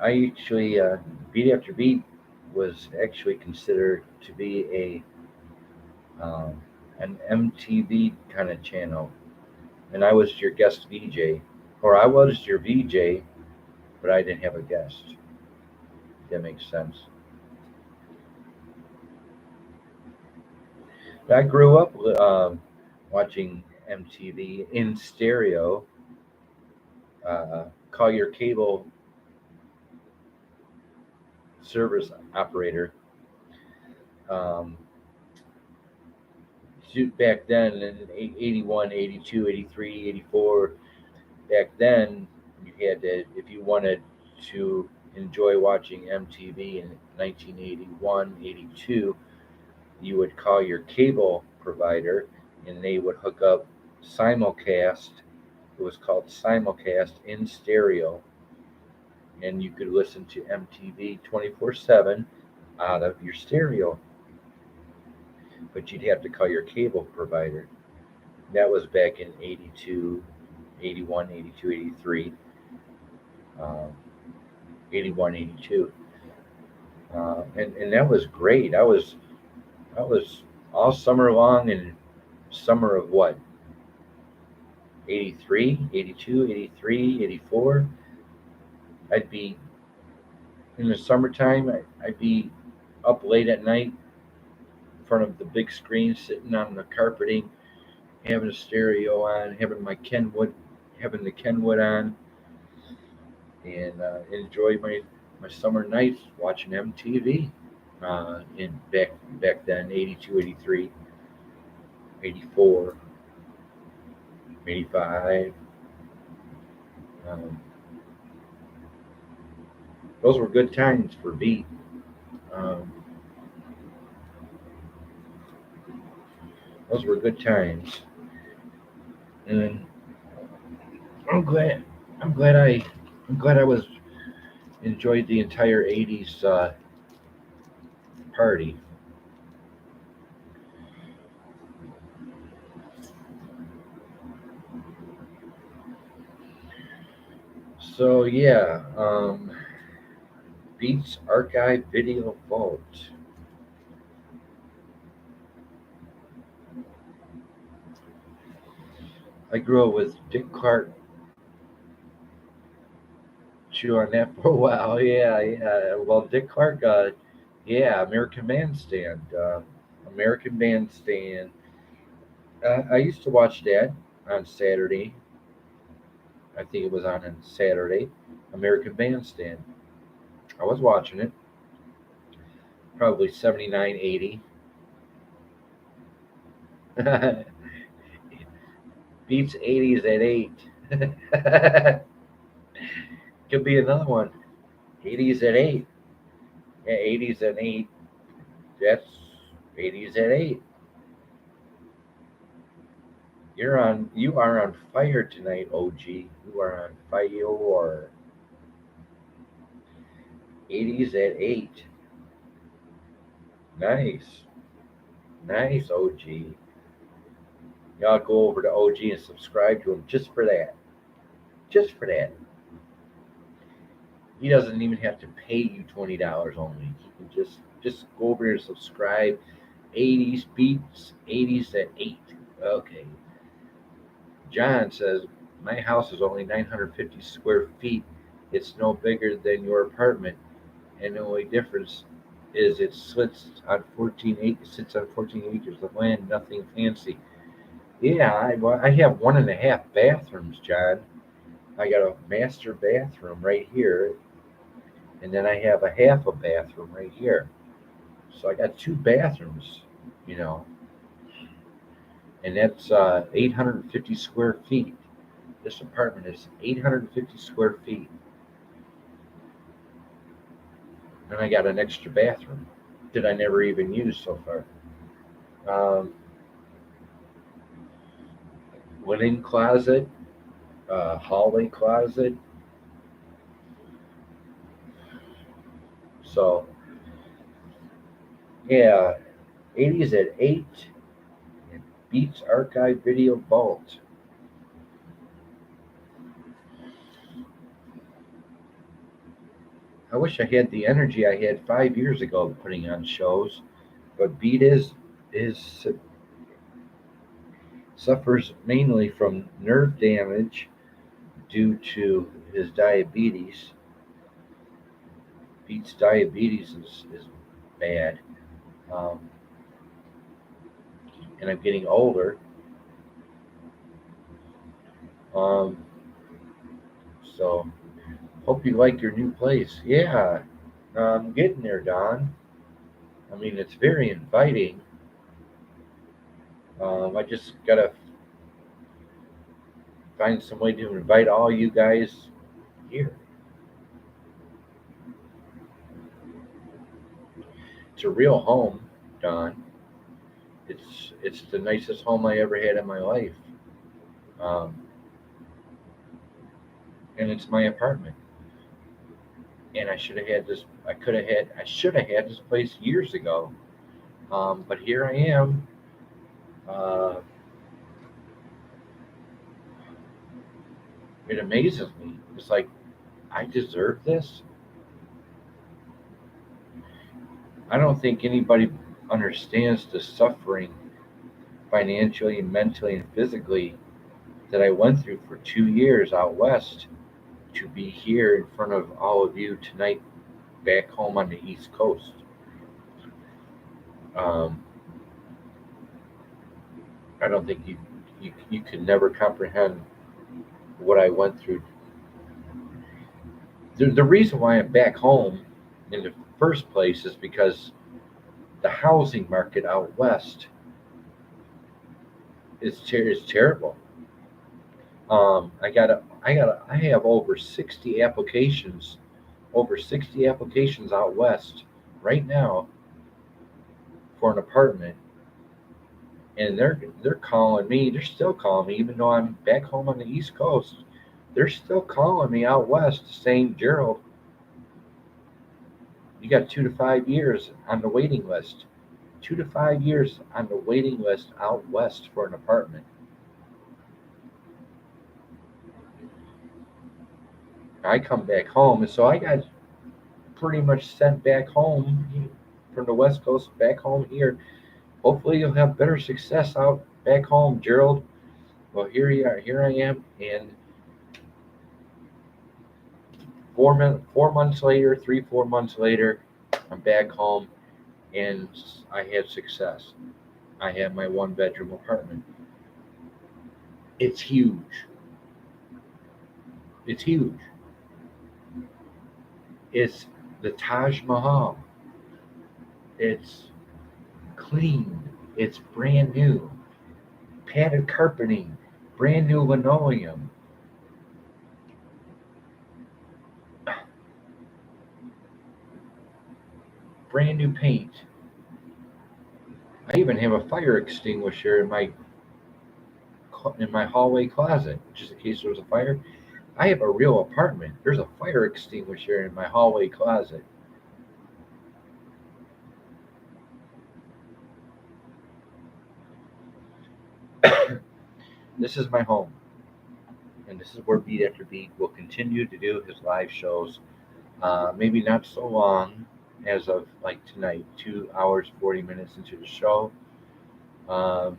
I actually Beat After Beat was actually considered to be an MTV kind of channel, and I was your guest VJ, or I was your VJ, but I didn't have a guest. If that makes sense. But I grew up watching MTV in stereo. Call your cable service operator. Um, Back then in 81, 82, 83, 84. Back then you had to, if you wanted to enjoy watching MTV in 1981, 82, you would call your cable provider and they would hook up simulcast. It was called simulcast in stereo, and you could listen to MTV 24/7 out of your stereo, but you'd have to call your cable provider. That was back in 82, 81, 82, 83, um, 81, 82. And that was great. I was all summer long in summer of what, 83, 82, 83, 84. I'd be in the summertime, I'd be up late at night in front of the big screen, sitting on the carpeting, having a stereo on, having the Kenwood on, and enjoy my summer nights watching MTV. In back then, 82, 83, 84, 85. Um, those were good times for Beat. Um, those were good times, and I'm glad. I'm glad I. I'm glad I was enjoyed the entire '80s party. So yeah, Beats Archive Video Vault. I grew up with Dick Clark. Chew on that for a while. Yeah, yeah. Well, Dick Clark. Yeah, American Bandstand. American Bandstand. I used to watch that on Saturday. I think it was on Saturday. American Bandstand. I was watching it. Probably 79, 80. Beats 80s at 8. Could be another one. 80s at 8. Yeah, 80s at 8. That's 80s at 8. You are on fire tonight, OG. You are on fire. 80s at 8. Nice. Nice, OG. Y'all go over to OG and subscribe to him just for that. Just for that. He doesn't even have to pay you $20 only. He can just go over here and subscribe. 80s beats, 80s at 8. Okay. John says, my house is only 950 square feet. It's no bigger than your apartment, and the only difference is it sits on 14 acres of land, nothing fancy. Yeah, well, I have 1.5 bathrooms, John. I got a master bathroom right here, and then I have a half a bathroom right here. So I got two bathrooms, you know, and that's 850 square feet. This apartment is 850 square feet, and I got an extra bathroom that I never even used so far. Um, Linen closet, hallway closet. So yeah, 80s at 8. And Beats Archive Video Vault. I wish I had the energy I had 5 years ago putting on shows, but Beat is suffers mainly from nerve damage due to his diabetes. Beat's diabetes is bad, um, and I'm getting older. Um, so hope you like your new place. Yeah, I'm getting there, Don. I mean, it's very inviting. I just gotta find some way to invite all you guys here. It's a real home, Don. It's the nicest home I ever had in my life, um, and it's my apartment. And I should have had this. I should have had this place years ago. But here I am. Uh, it amazes me. It's like I deserve this. I don't think anybody understands the suffering financially, mentally, and physically that I went through for 2 years out west to be here in front of all of you tonight back home on the East Coast. Um, I don't think you can never comprehend what I went through. The reason why I'm back home in the first place is because the housing market out west is terrible. I have over 60 applications out west right now for an apartment, and they're calling me. They're still calling me, even though I'm back home on the East Coast. They're still calling me out west, saying, Gerald, you got 2 to 5 years on the waiting list. 2 to 5 years on the waiting list out west for an apartment. I come back home, and so I got pretty much sent back home from the West Coast back home here. Hopefully, you'll have better success out back home, Gerald. Well, here you are. Here I am, and 4 months later, 4 months later, I'm back home, and I had success. I have my one-bedroom apartment. It's huge. It's huge. It's the Taj Mahal. It's clean. It's brand new. Padded carpeting. Brand new linoleum. Brand new paint. I even have a fire extinguisher in my hallway closet, just in case there was a fire. I have a real apartment. There's a fire extinguisher in my hallway closet. This is my home, and this is where Beat After Beat will continue to do his live shows. Maybe not so long as of like tonight, 2 hours 40 minutes into the show. Um,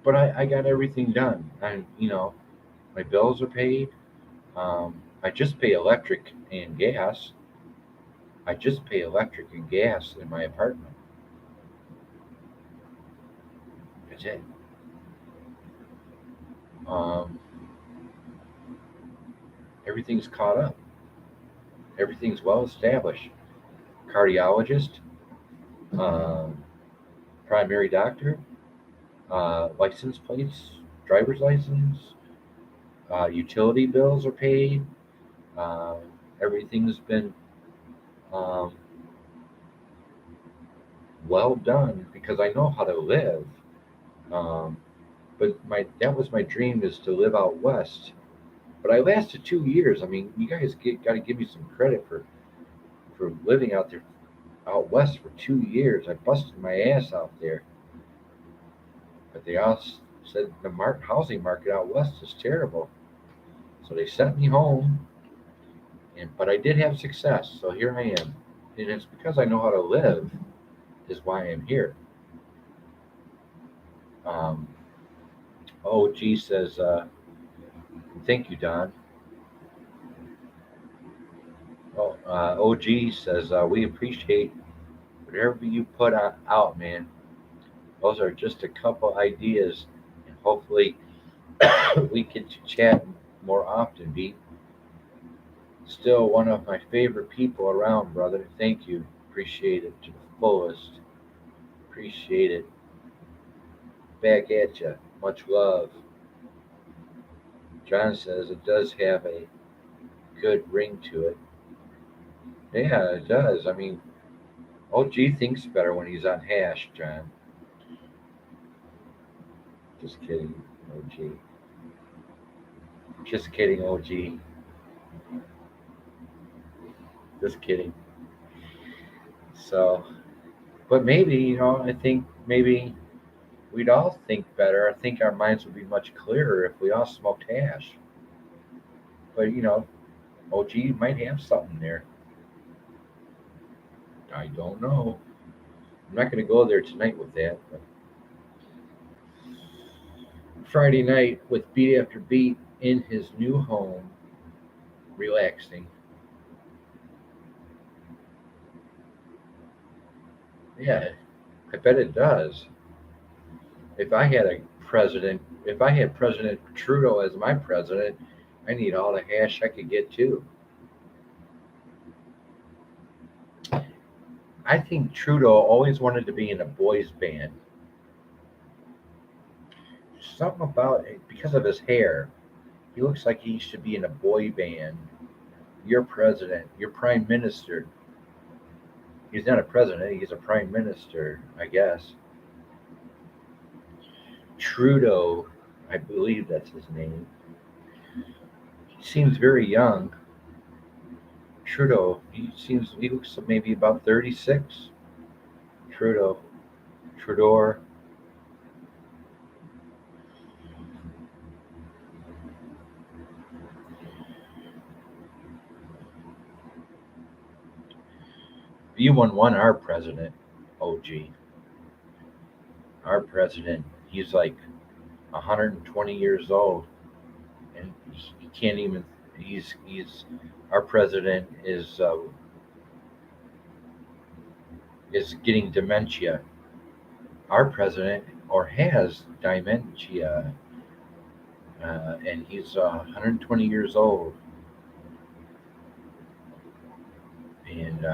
but I got everything done. My bills are paid. I just pay electric and gas. I just pay electric and gas in my apartment. That's it. Um, Everything's caught up. Everything's well established. Cardiologist, um, primary doctor, license plates, driver's license, utility bills are paid. Uh, Everything's been um, well done because I know how to live. Um, but that was my dream, is to live out west. But I lasted 2 years. I mean, you guys got to give me some credit for living out there out west for 2 years. I busted my ass out there, but they all said the housing market out west is terrible. So they sent me home, but I did have success. So here I am, and it's because I know how to live is why I'm here. Um, OG says, "Thank you, Don." Oh, OG says, "We appreciate whatever you put out, man. Those are just a couple ideas, and hopefully we get to chat more often, Beat. Still one of my favorite people around, brother. Thank you. Appreciate it to the fullest. Appreciate it. Back at you. Much love." John says it does have a good ring to it. Yeah, it does. I mean, OG thinks better when he's on hash, John. Just kidding, OG. Just kidding, OG. Just kidding. So, but maybe, I think maybe we'd all think better. I think our minds would be much clearer if we all smoked hash. But, OG might have something there. I don't know. I'm not going to go there tonight with that. But Friday night with Beat After Beat in his new home, relaxing. Yeah, I bet it does. If I had a if I had President Trudeau as my president, I need all the hash I could get too. I think Trudeau always wanted to be in a boys' band. Something about it, because of his hair. He looks like he should be in a boy band. Your president, your prime minister. He's not a president, he's a prime minister, I guess. Trudeau, I believe that's his name. He seems very young. Trudeau, he looks maybe about 36. Trudeau, Trudeau. V11, our president, OG, our president, he's like 120 years old, and he can't even. He's our president is getting dementia. Our president or has dementia, and he's 120 years old, and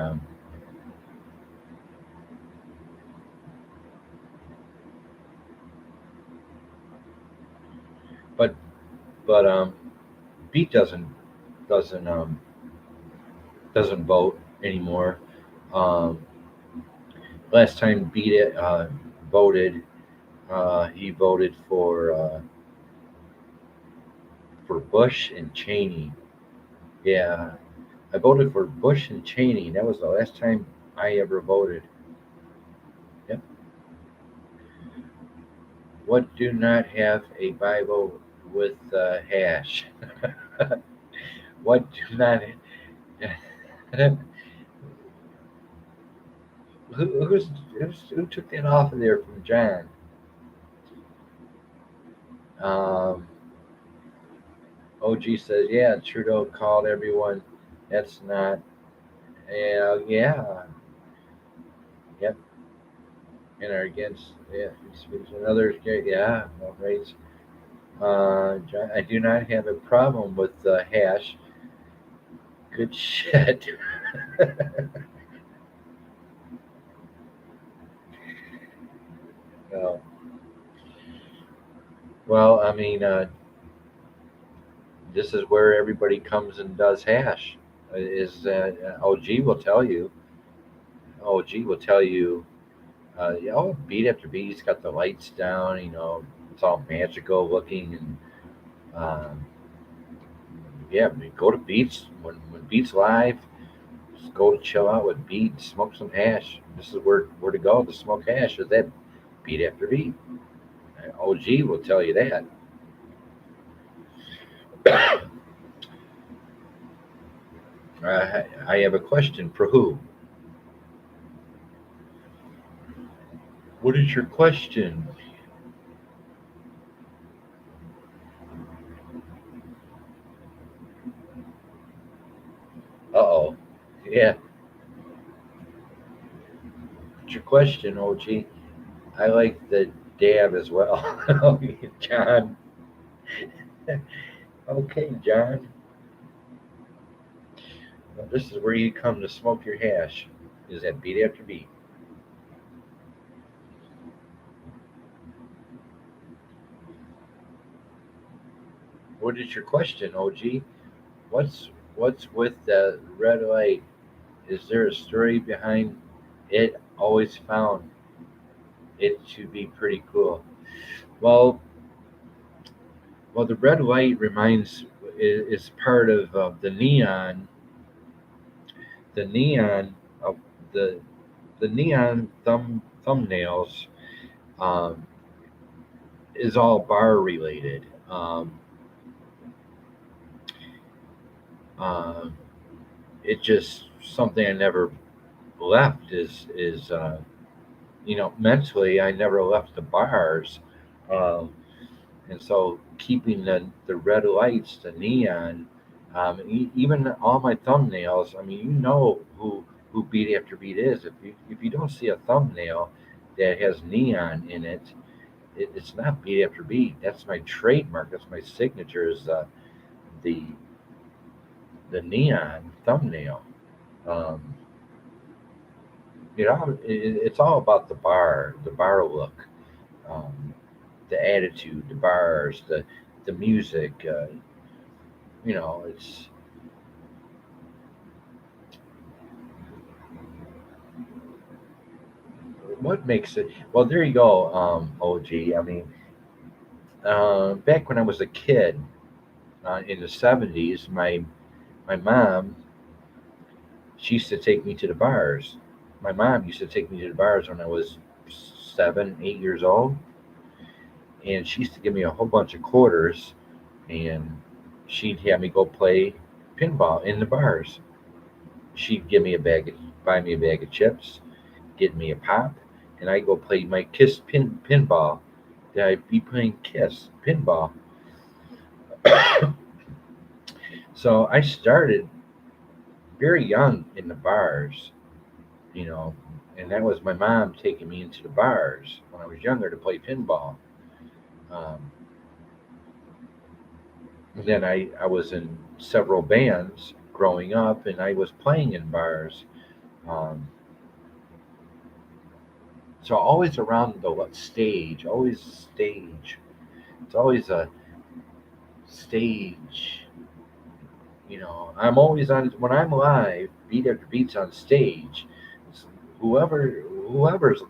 but Pete doesn't doesn't vote anymore. Um, Last time Beat voted, he voted for Bush and Cheney. Yeah, I voted for Bush and Cheney. That was the last time I ever voted. Yep. What do not have a Bible with hash? What do not? who, who took that off of there from John? Um, OG says, yeah, Trudeau called everyone. That's not. Yeah, yeah, yep. And are against. Yeah, another. Yeah, well, right. John, I do not have a problem with hash. Good shit. uh, well, I mean, this is where everybody comes and does hash. Is OG will tell you. OG will tell you. Beat after beat, he's got the lights down. It's all magical looking, and um, yeah, I mean, go to beats when beats live. Just go to chill out with beat, smoke some hash. This is where to go to smoke hash. Is that beat after beat? OG will tell you that. I have a question for who? What is your question? Uh oh. Yeah. What's your question, OG? I like the dab as well. John. Okay, John. Well, this is where you come to smoke your hash. Is that beat after beat? What is your question, OG? What's with the red light? Is there a story behind it? Always found it to be pretty cool. Well, well, the red light reminds is part of the neon of the the neon thumbnails um, is all bar related. Um, it just something I never left is mentally I never left the bars, um, and so keeping the red lights, the neon, even all my thumbnails. I mean, who beat after beat is. If you don't see a thumbnail that has neon in it, it's not beat after beat. That's my trademark. That's my signature. Is the the neon thumbnail. Um, it's all about the bar look, um, the attitude, the bars, the music. It's what makes it. Well, there you go, OG. I mean, back when I was a kid in the '70s, my mom she used to take me to the bars. My mom used to take me to the bars when I was 7, 8 years old, and she used to give me a whole bunch of quarters, and she'd have me go play pinball in the bars. She'd buy me a bag of chips, get me a pop, and I go play my Kiss pinball. That I'd be playing Kiss pinball. So I started very young in the bars, you know, and that was my mom taking me into the bars when I was younger to play pinball. Um, then I was in several bands growing up, and I was playing in bars. Um, so always around the stage, always stage. It's always a stage. I'm always on when I'm live. Beat after beats on stage. It's whoever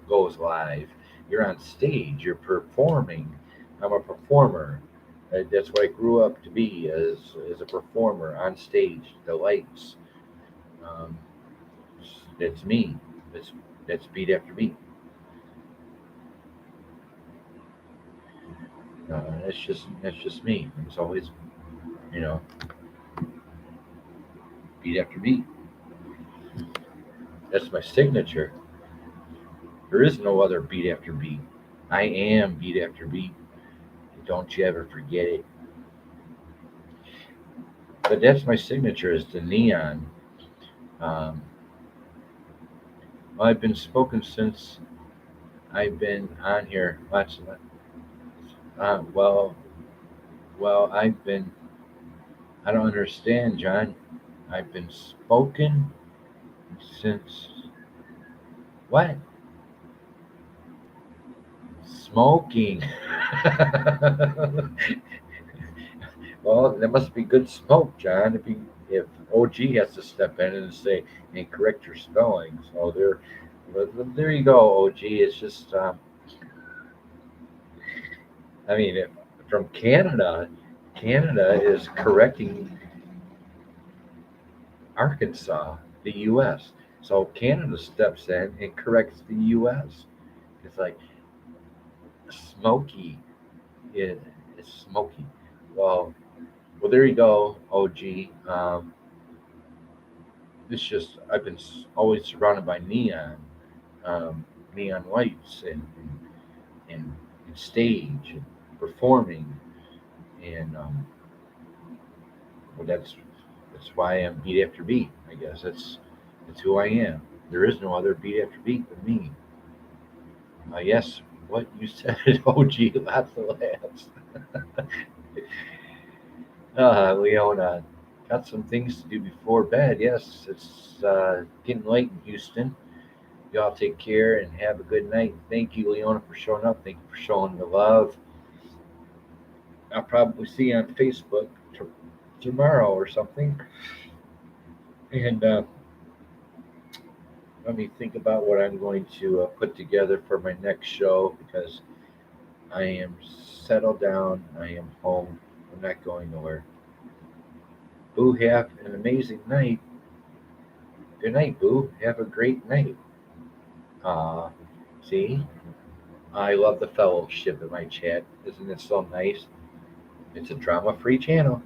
goes live, you're on stage. You're performing. I'm a performer. That's what I grew up to be as a performer on stage. The lights. Um, that's me. That's that's beat after beat. That's just me. It's always, you know, beat after beat. That's my signature. There is no other beat after beat. I am beat after beat. Don't you ever forget it. But that's my signature is the neon. Um, well, I've been spoken since I've been on here. Lots of, well, I've been. I don't understand, John. I've been spoken since what? Smoking. Well, there must be good smoke, John. If OG has to step in and say and correct your spelling, so there you go, OG. It's just, I mean, from Canada, Canada is correcting Arkansas, the U.S. So Canada steps in and corrects the U.S. It's like smoky. It's smoky. Well, there you go, OG. It's just I've been always surrounded by um, neon lights and, and stage and performing, and well, that's why I'm beat after beat. I guess that's who I am. There is no other beat after beat than me. Yes, what you said, OG, lots of laughs. Leona, got some things to do before bed. Yes, it's getting late in Houston. Y'all take care and have a good night. Thank you, Leona, for showing up. Thank you for showing the love. I'll probably see you on Facebook tomorrow or something. And let me think about what I'm going to put together for my next show because I am settled down. I am home. I'm not going nowhere. Boo, have an amazing night. Good night, Boo. Have a great night. Uh, see, I love the fellowship in my chat. Isn't it so nice? It's a drama-free channel.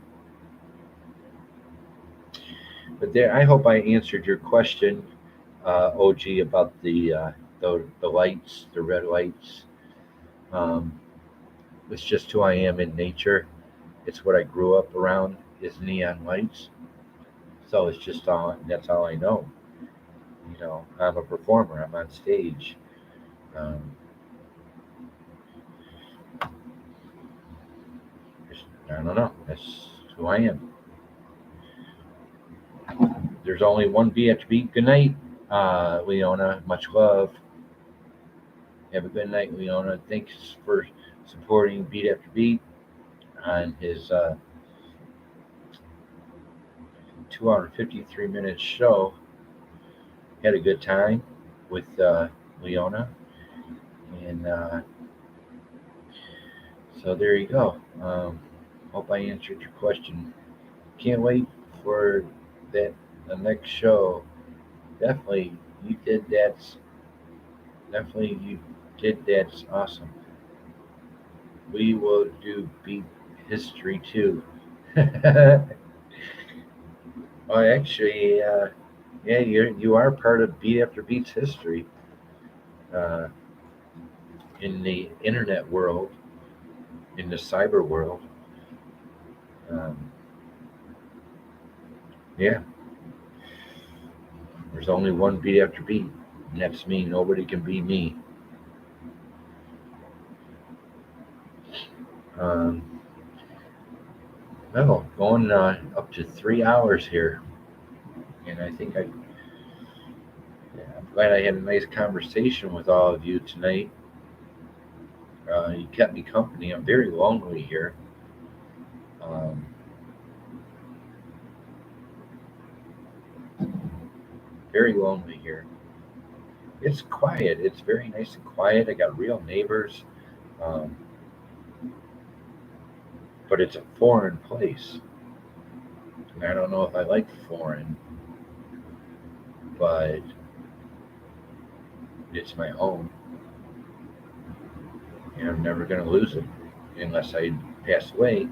But there, I hope I answered your question, OG, about the lights, the red lights. Um, it's just who I am in nature. It's what I grew up around is neon lights. So it's just all that's all I know. I'm a performer. I'm on stage. Um, I don't know. That's who I am. There's only one BHB. Good night, Leona. Much love. Have a good night, Leona. Thanks for supporting Beat After Beat on his 2 hour 53 minute show. Had a good time with Leona, and so there you go. Hope I answered your question. Can't wait for that the next show. Definitely, you did that. Definitely, you did that. Awesome. We will do beat history too. Well, actually, yeah, you are part of Beat After Beats history uh, in the internet world, in the cyber world. Um, yeah, there's only one Beat After Beat, and that's me. Nobody can be me. Um, no, going up to 3 hours here, and I think I'm glad I had a nice conversation with all of you tonight. You kept me company. I'm very lonely here. Um, very lonely here. It's quiet. It's very nice and quiet. I got real neighbors, um, but it's a foreign place. And I don't know if I like foreign, but it's my home, and I'm never going to lose it. unless I pass away.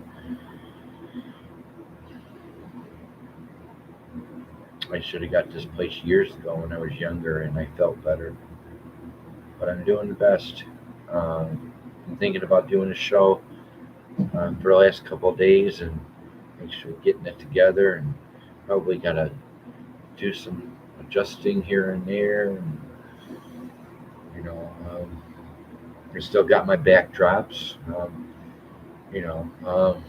I should have got this place years ago when I was younger and I felt better. But I'm doing the best. I'm thinking about doing a show for the last couple of days and actually getting it together, and probably gotta do some adjusting here and there. And you know, I still got my backdrops. You know,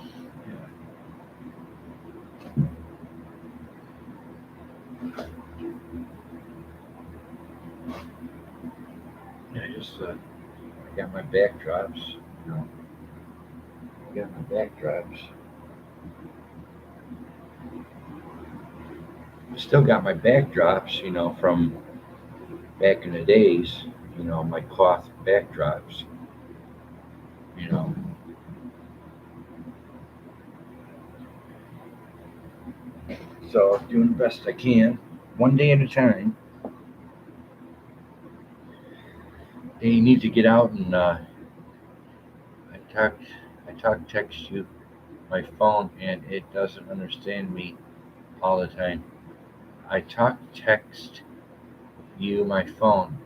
I just got my backdrops. You know, got my backdrops. Still got my backdrops. You know, from back in the days. You know, my cloth backdrops. You know, so doing the best I can, one day at a time. They need to get out and I talk, text you my phone, and it doesn't understand me all the time. I talk, text you my phone.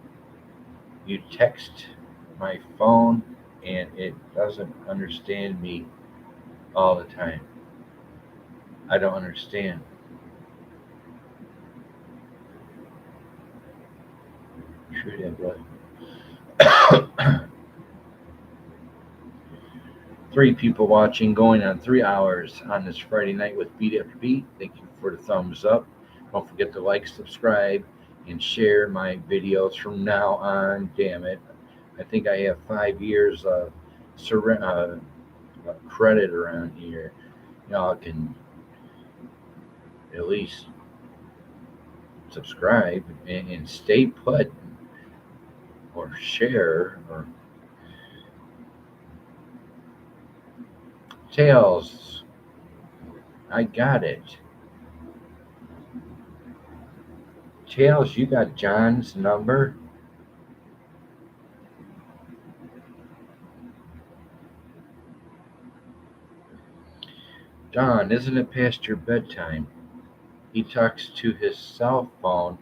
You text my phone, and it doesn't understand me all the time. I don't understand. True that, brother. Three people watching, going on 3 hours on this Friday night with Beat After Beat. Thank you for the thumbs up. Don't forget to like, subscribe, and share my videos from now on. Damn it. I think I have 5 years of credit around here. Y'all can at least subscribe and stay put or share or Tails. I got it. Tails, you got John's number? Don, isn't it past your bedtime? He talks to his cell phone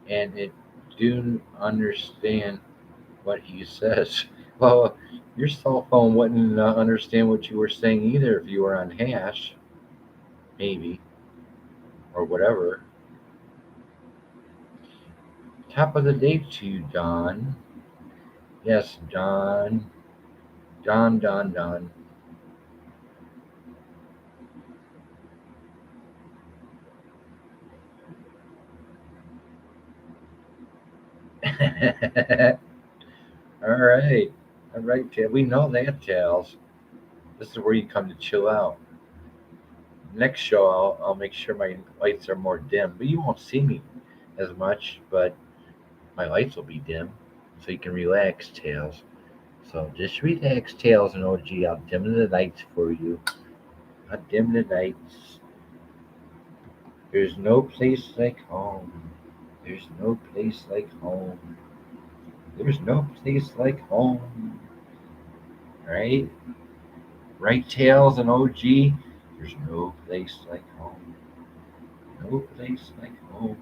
and it do understand what he says. Well, your cell phone wouldn't understand what you were saying either if you were on hash, maybe, or whatever. Top of the day to you, Don. Yes, Don. Don, Don, Don. All right. All right, Tails. We know that, Tails. This is where you come to chill out. Next show, I'll make sure my lights are more dim, but you won't see me as much, but my lights will be dim, so you can relax, Tails. So just relax, Tails and OG. I'll dim the lights for you. I'll dim the lights. There's no place like home. There's no place like home. There's no place like home. Right? Right, Tails and OG? There's no place like home. No place like home.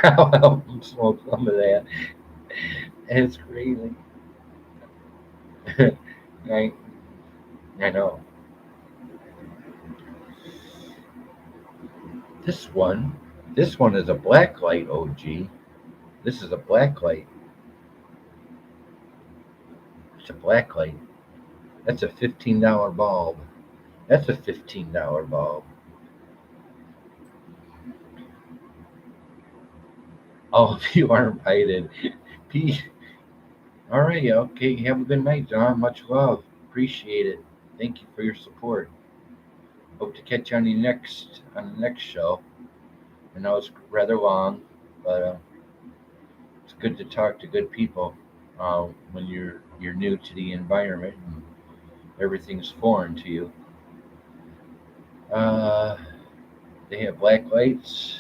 I'll help them smoke some of that. It's crazy. I, I know. This one is a black light, OG. This is a black light. It's a black light. That's a $15 bulb. That's a $15 bulb. All of you are invited. Peace. All right, okay. Have a good night, John. Much love. Appreciate it. Thank you for your support. Hope to catch you on the next show. I know it's rather long, but it's good to talk to good people when you're new to the environment and everything's foreign to you. Uh, they have black lights.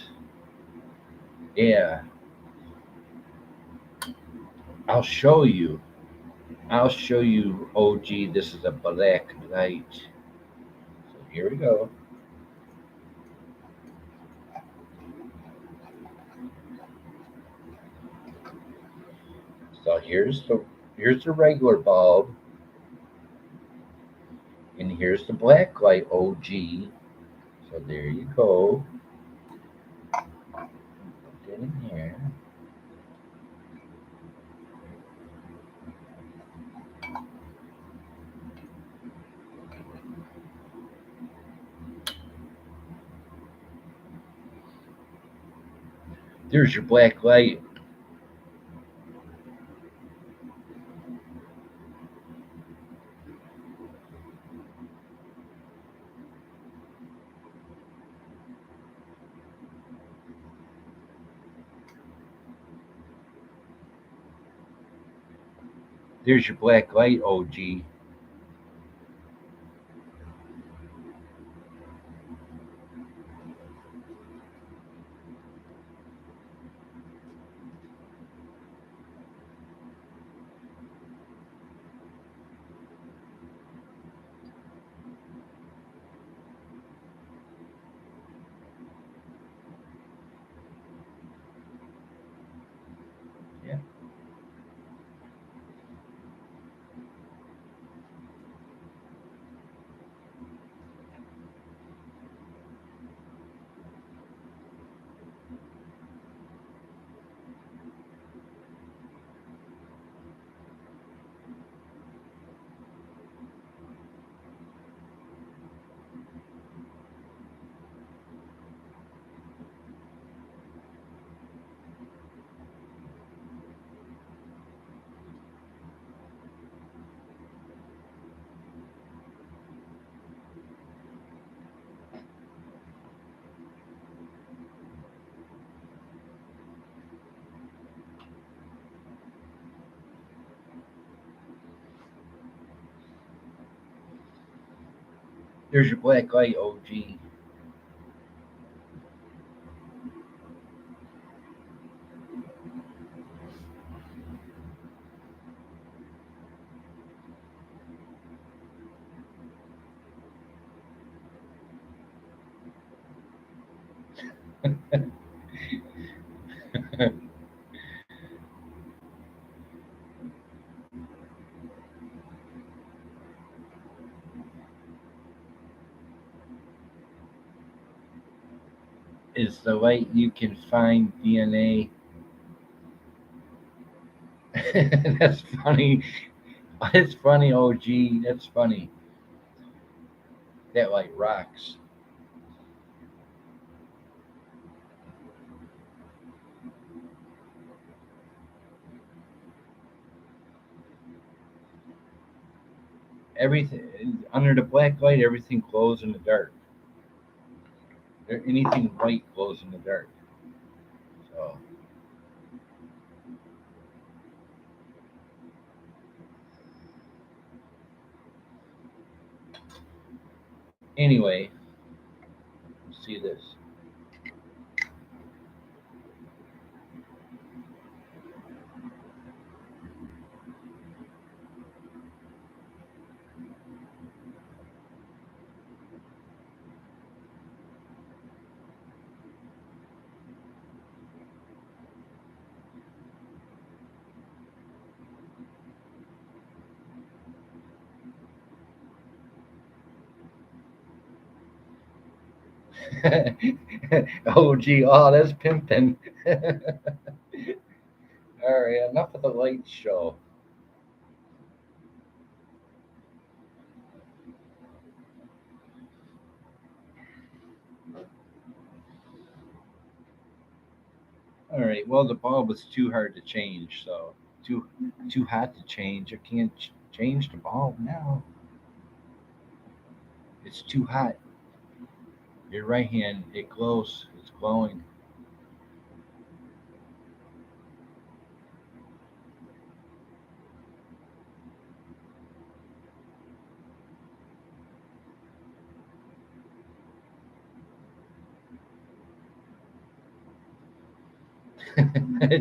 Yeah. I'll show you. I'll show you, OG. This is a black light. So here we go. So here's the regular bulb, and here's the black light, OG. So there you go. Put it in here. There's your black light. There's your black light, OG. Yeah. There's your black light, OG. Is the light you can find DNA. That's funny. It's funny, OG. That's funny. That light rocks. Everything under the black light, everything glows in the dark. Anything white glows in the dark. So anyway, see this. OG, oh, that's pimping. All right, enough of the light show. All right, well, the bulb was too hard to change, so too too hot to change. I can't change the bulb now. It's too hot. Your right hand, it glows. It's glowing.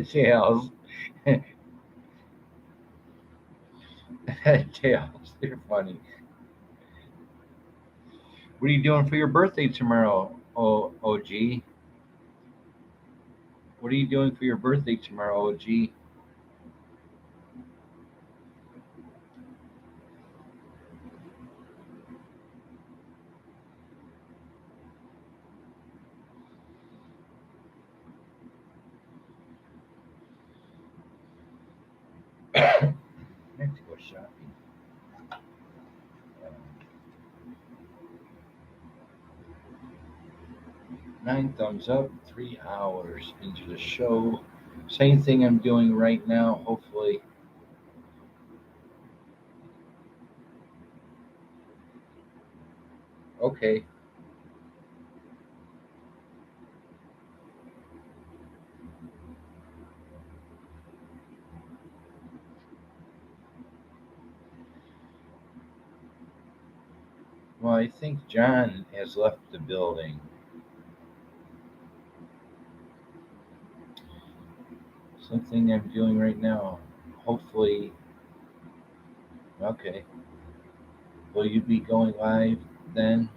Jails. Tails, you're funny. What are you doing for your birthday tomorrow, OG? What are you doing for your birthday tomorrow, OG? I have to go shopping. Um, 9 thumbs up, 3 hours into the show. Same thing I'm doing right now. Hopefully, okay. Well, I think John has left the building. Something I'm doing right now. Hopefully, okay. Will you be going live then?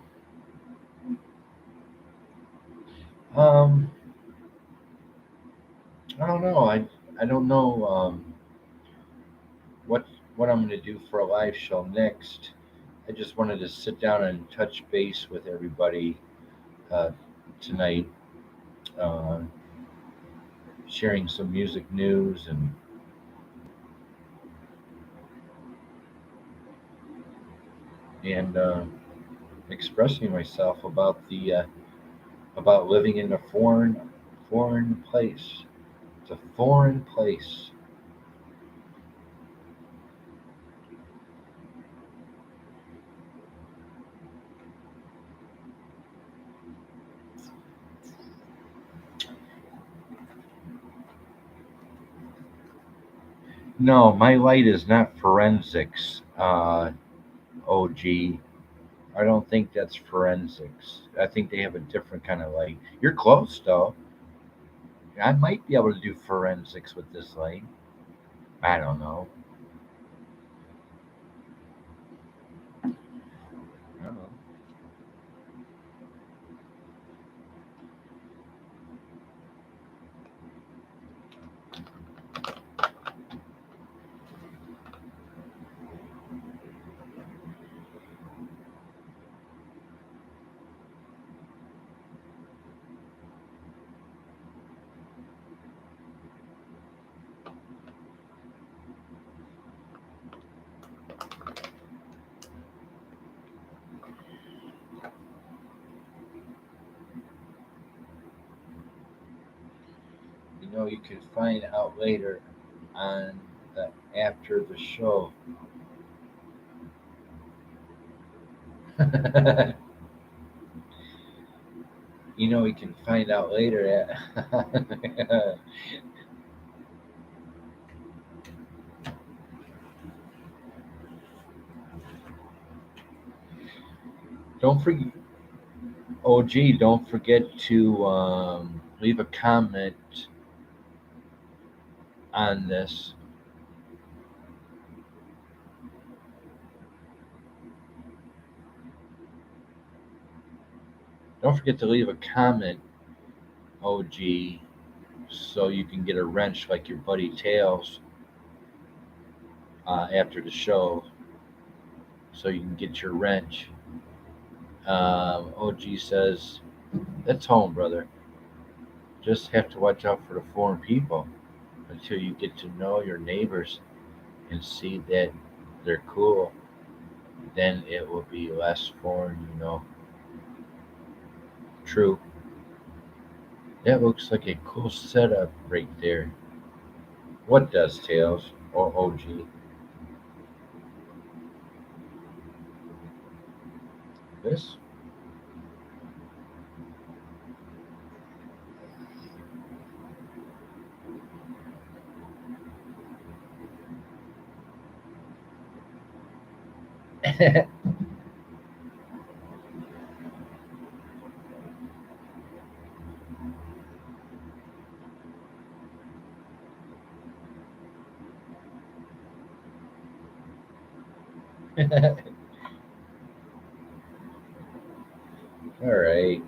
Um, I don't know. I don't know what what I'm going to do for a live show next. I just wanted to sit down and touch base with everybody uh, tonight, uh, sharing some music news and expressing myself about living in a foreign place. It's a foreign place. No, my light is not forensics. OG. I don't think that's forensics. I think they have a different kind of light. You're close though. I might be able to do forensics with this light. I don't know. I don't know. You can find out later on the after the show. You can find out later at don't forget OG, don't forget to leave a comment on this. Don't forget to leave a comment, OG, so you can get a wrench like your buddy Tails after the show, so you can get your wrench. OG says, "That's home, brother. Just have to watch out for the foreign people until you get to know your neighbors and see that they're cool. Then it will be less foreign. True. That looks like a cool setup right there. What does, Tails? Or OG? This? All right.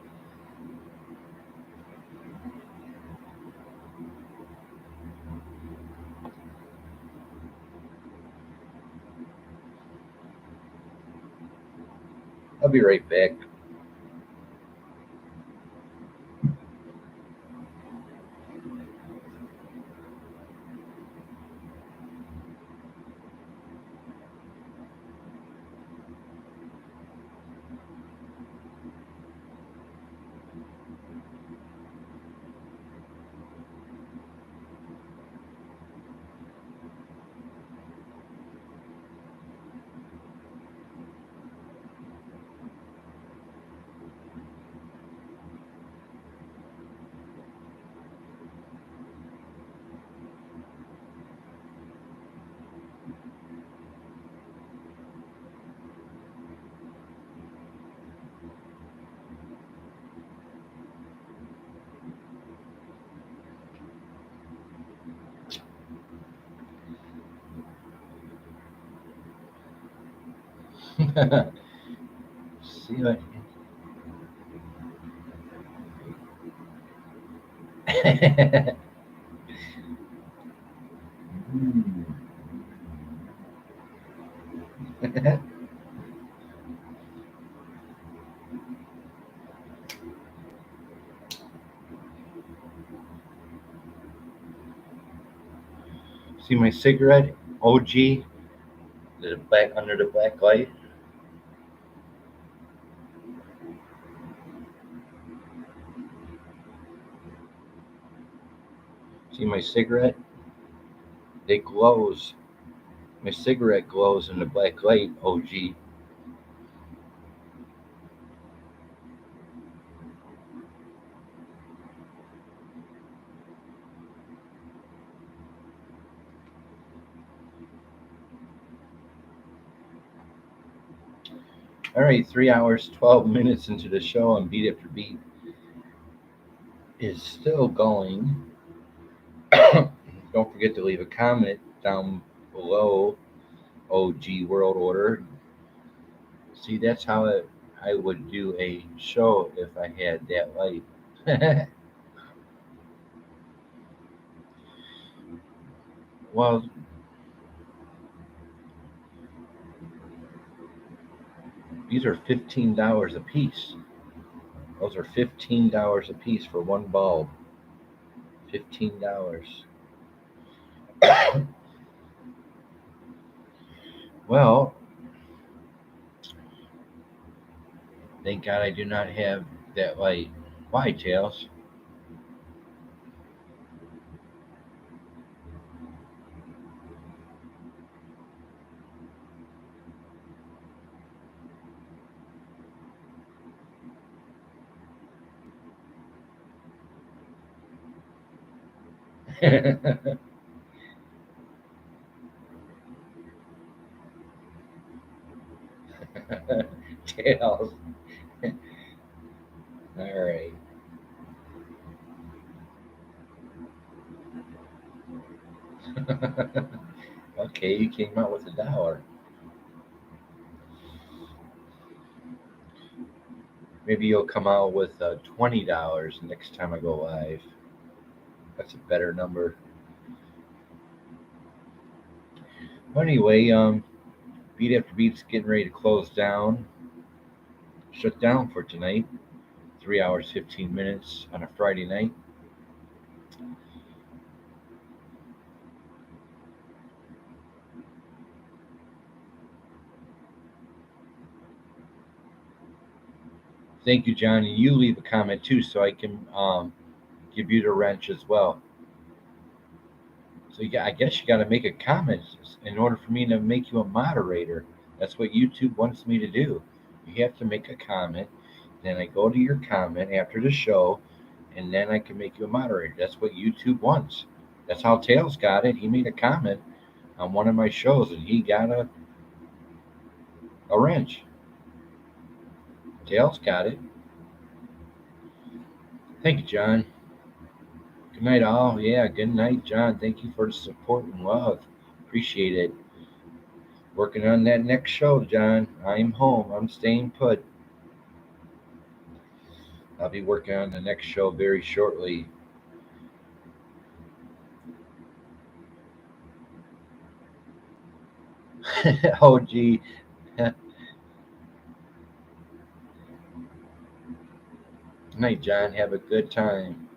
I'll be right back. See what? Mm. See my cigarette? OG, the black under the black light. See my cigarette? It glows. My cigarette glows in the black light. OG. All right, 3 hours, 12 minutes into the show, and beat after beat is still going. Don't forget to leave a comment down below. OG World Order. See, that's how I would do a show if I had that light. Well, these are $15 a piece. Those are $15 a piece for one bulb. $15. Well, thank God I do not have that light. Why, Tails? Tails. All right. Okay, you came out with $1. Maybe you'll come out with $20 next time I go live. That's a better number. Well, anyway, Beat After Beat's getting ready to close down, shut down for tonight. 3 hours, 15 minutes on a Friday night. Thank you, John. And you leave a comment too so I can give you the wrench as well. So I guess you got to make a comment in order for me to make you a moderator. That's what YouTube wants me to do. You have to make a comment. Then I go to your comment after the show, and then I can make you a moderator. That's what YouTube wants. That's how Tails got it. He made a comment on one of my shows, and he got a wrench. Tails got it. Thank you, John. Good night, all. Yeah, good night, John. Thank you for the support and love. Appreciate it. Working on that next show, John. I'm home. I'm staying put. I'll be working on the next show very shortly. Oh, gee. Night, John. Have a good time.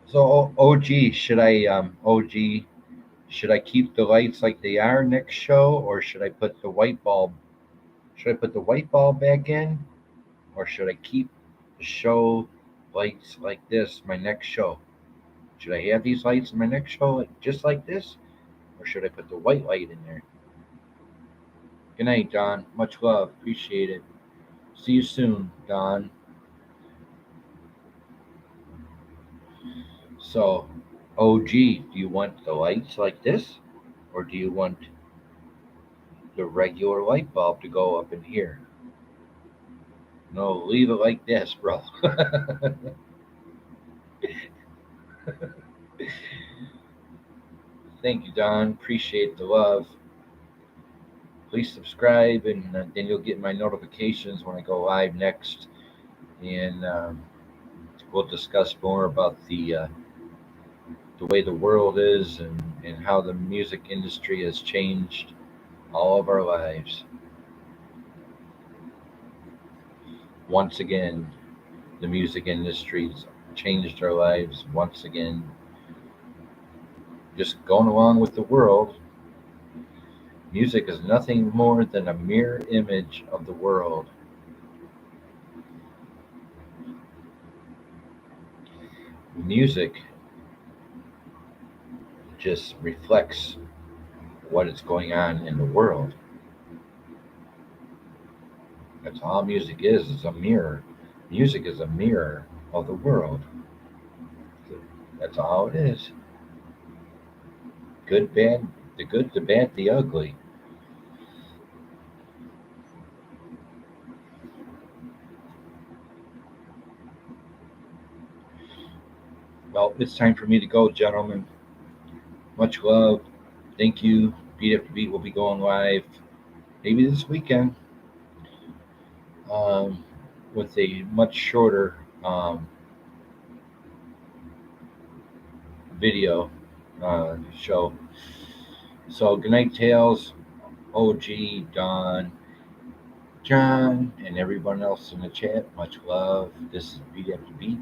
So, OG, should I keep the lights like they are next show, or should I put the white bulb? Should I put the white bulb back in, or should I keep the show lights like this my next show? Should I have these lights in my next show just like this, or should I put the white light in there? Good night, Don. Much love. Appreciate it. See you soon, Don. So, OG, do you want the lights like this, or do you want the regular light bulb to go up in here? No, leave it like this, bro. Thank you, Don. Appreciate the love. Please subscribe, and then you'll get my notifications when I go live next. And we'll discuss more about the way the world is, and how the music industry has changed all of our lives. Once again, the music industry's changed our lives once again. Just going along with the world, music is nothing more than a mirror image of the world. Music just reflects what is going on in the world. That's all music is a mirror. Music is a mirror of the world. That's all it is. Good, bad, the good, the bad, the ugly. Well, it's time for me to go, gentlemen. Much love. Thank you. Beat After Beat will be going live maybe this weekend, um, with a much shorter video show. So, good night, Tails, OG, Don, John, and everyone else in the chat. Much love. This is Beat After Beat,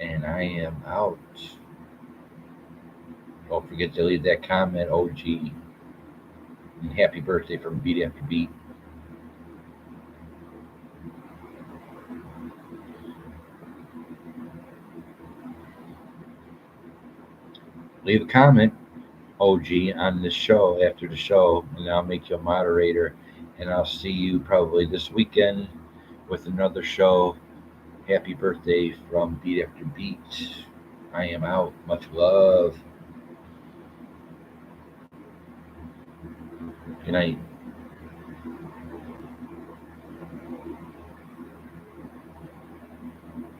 and I am out. Don't forget to leave that comment, OG. And happy birthday from Beat After Beat. Leave a comment, OG, on this show after the show, and I'll make you a moderator. And I'll see you probably this weekend with another show. Happy birthday from Beat After Beat. I am out. Much love. Good night.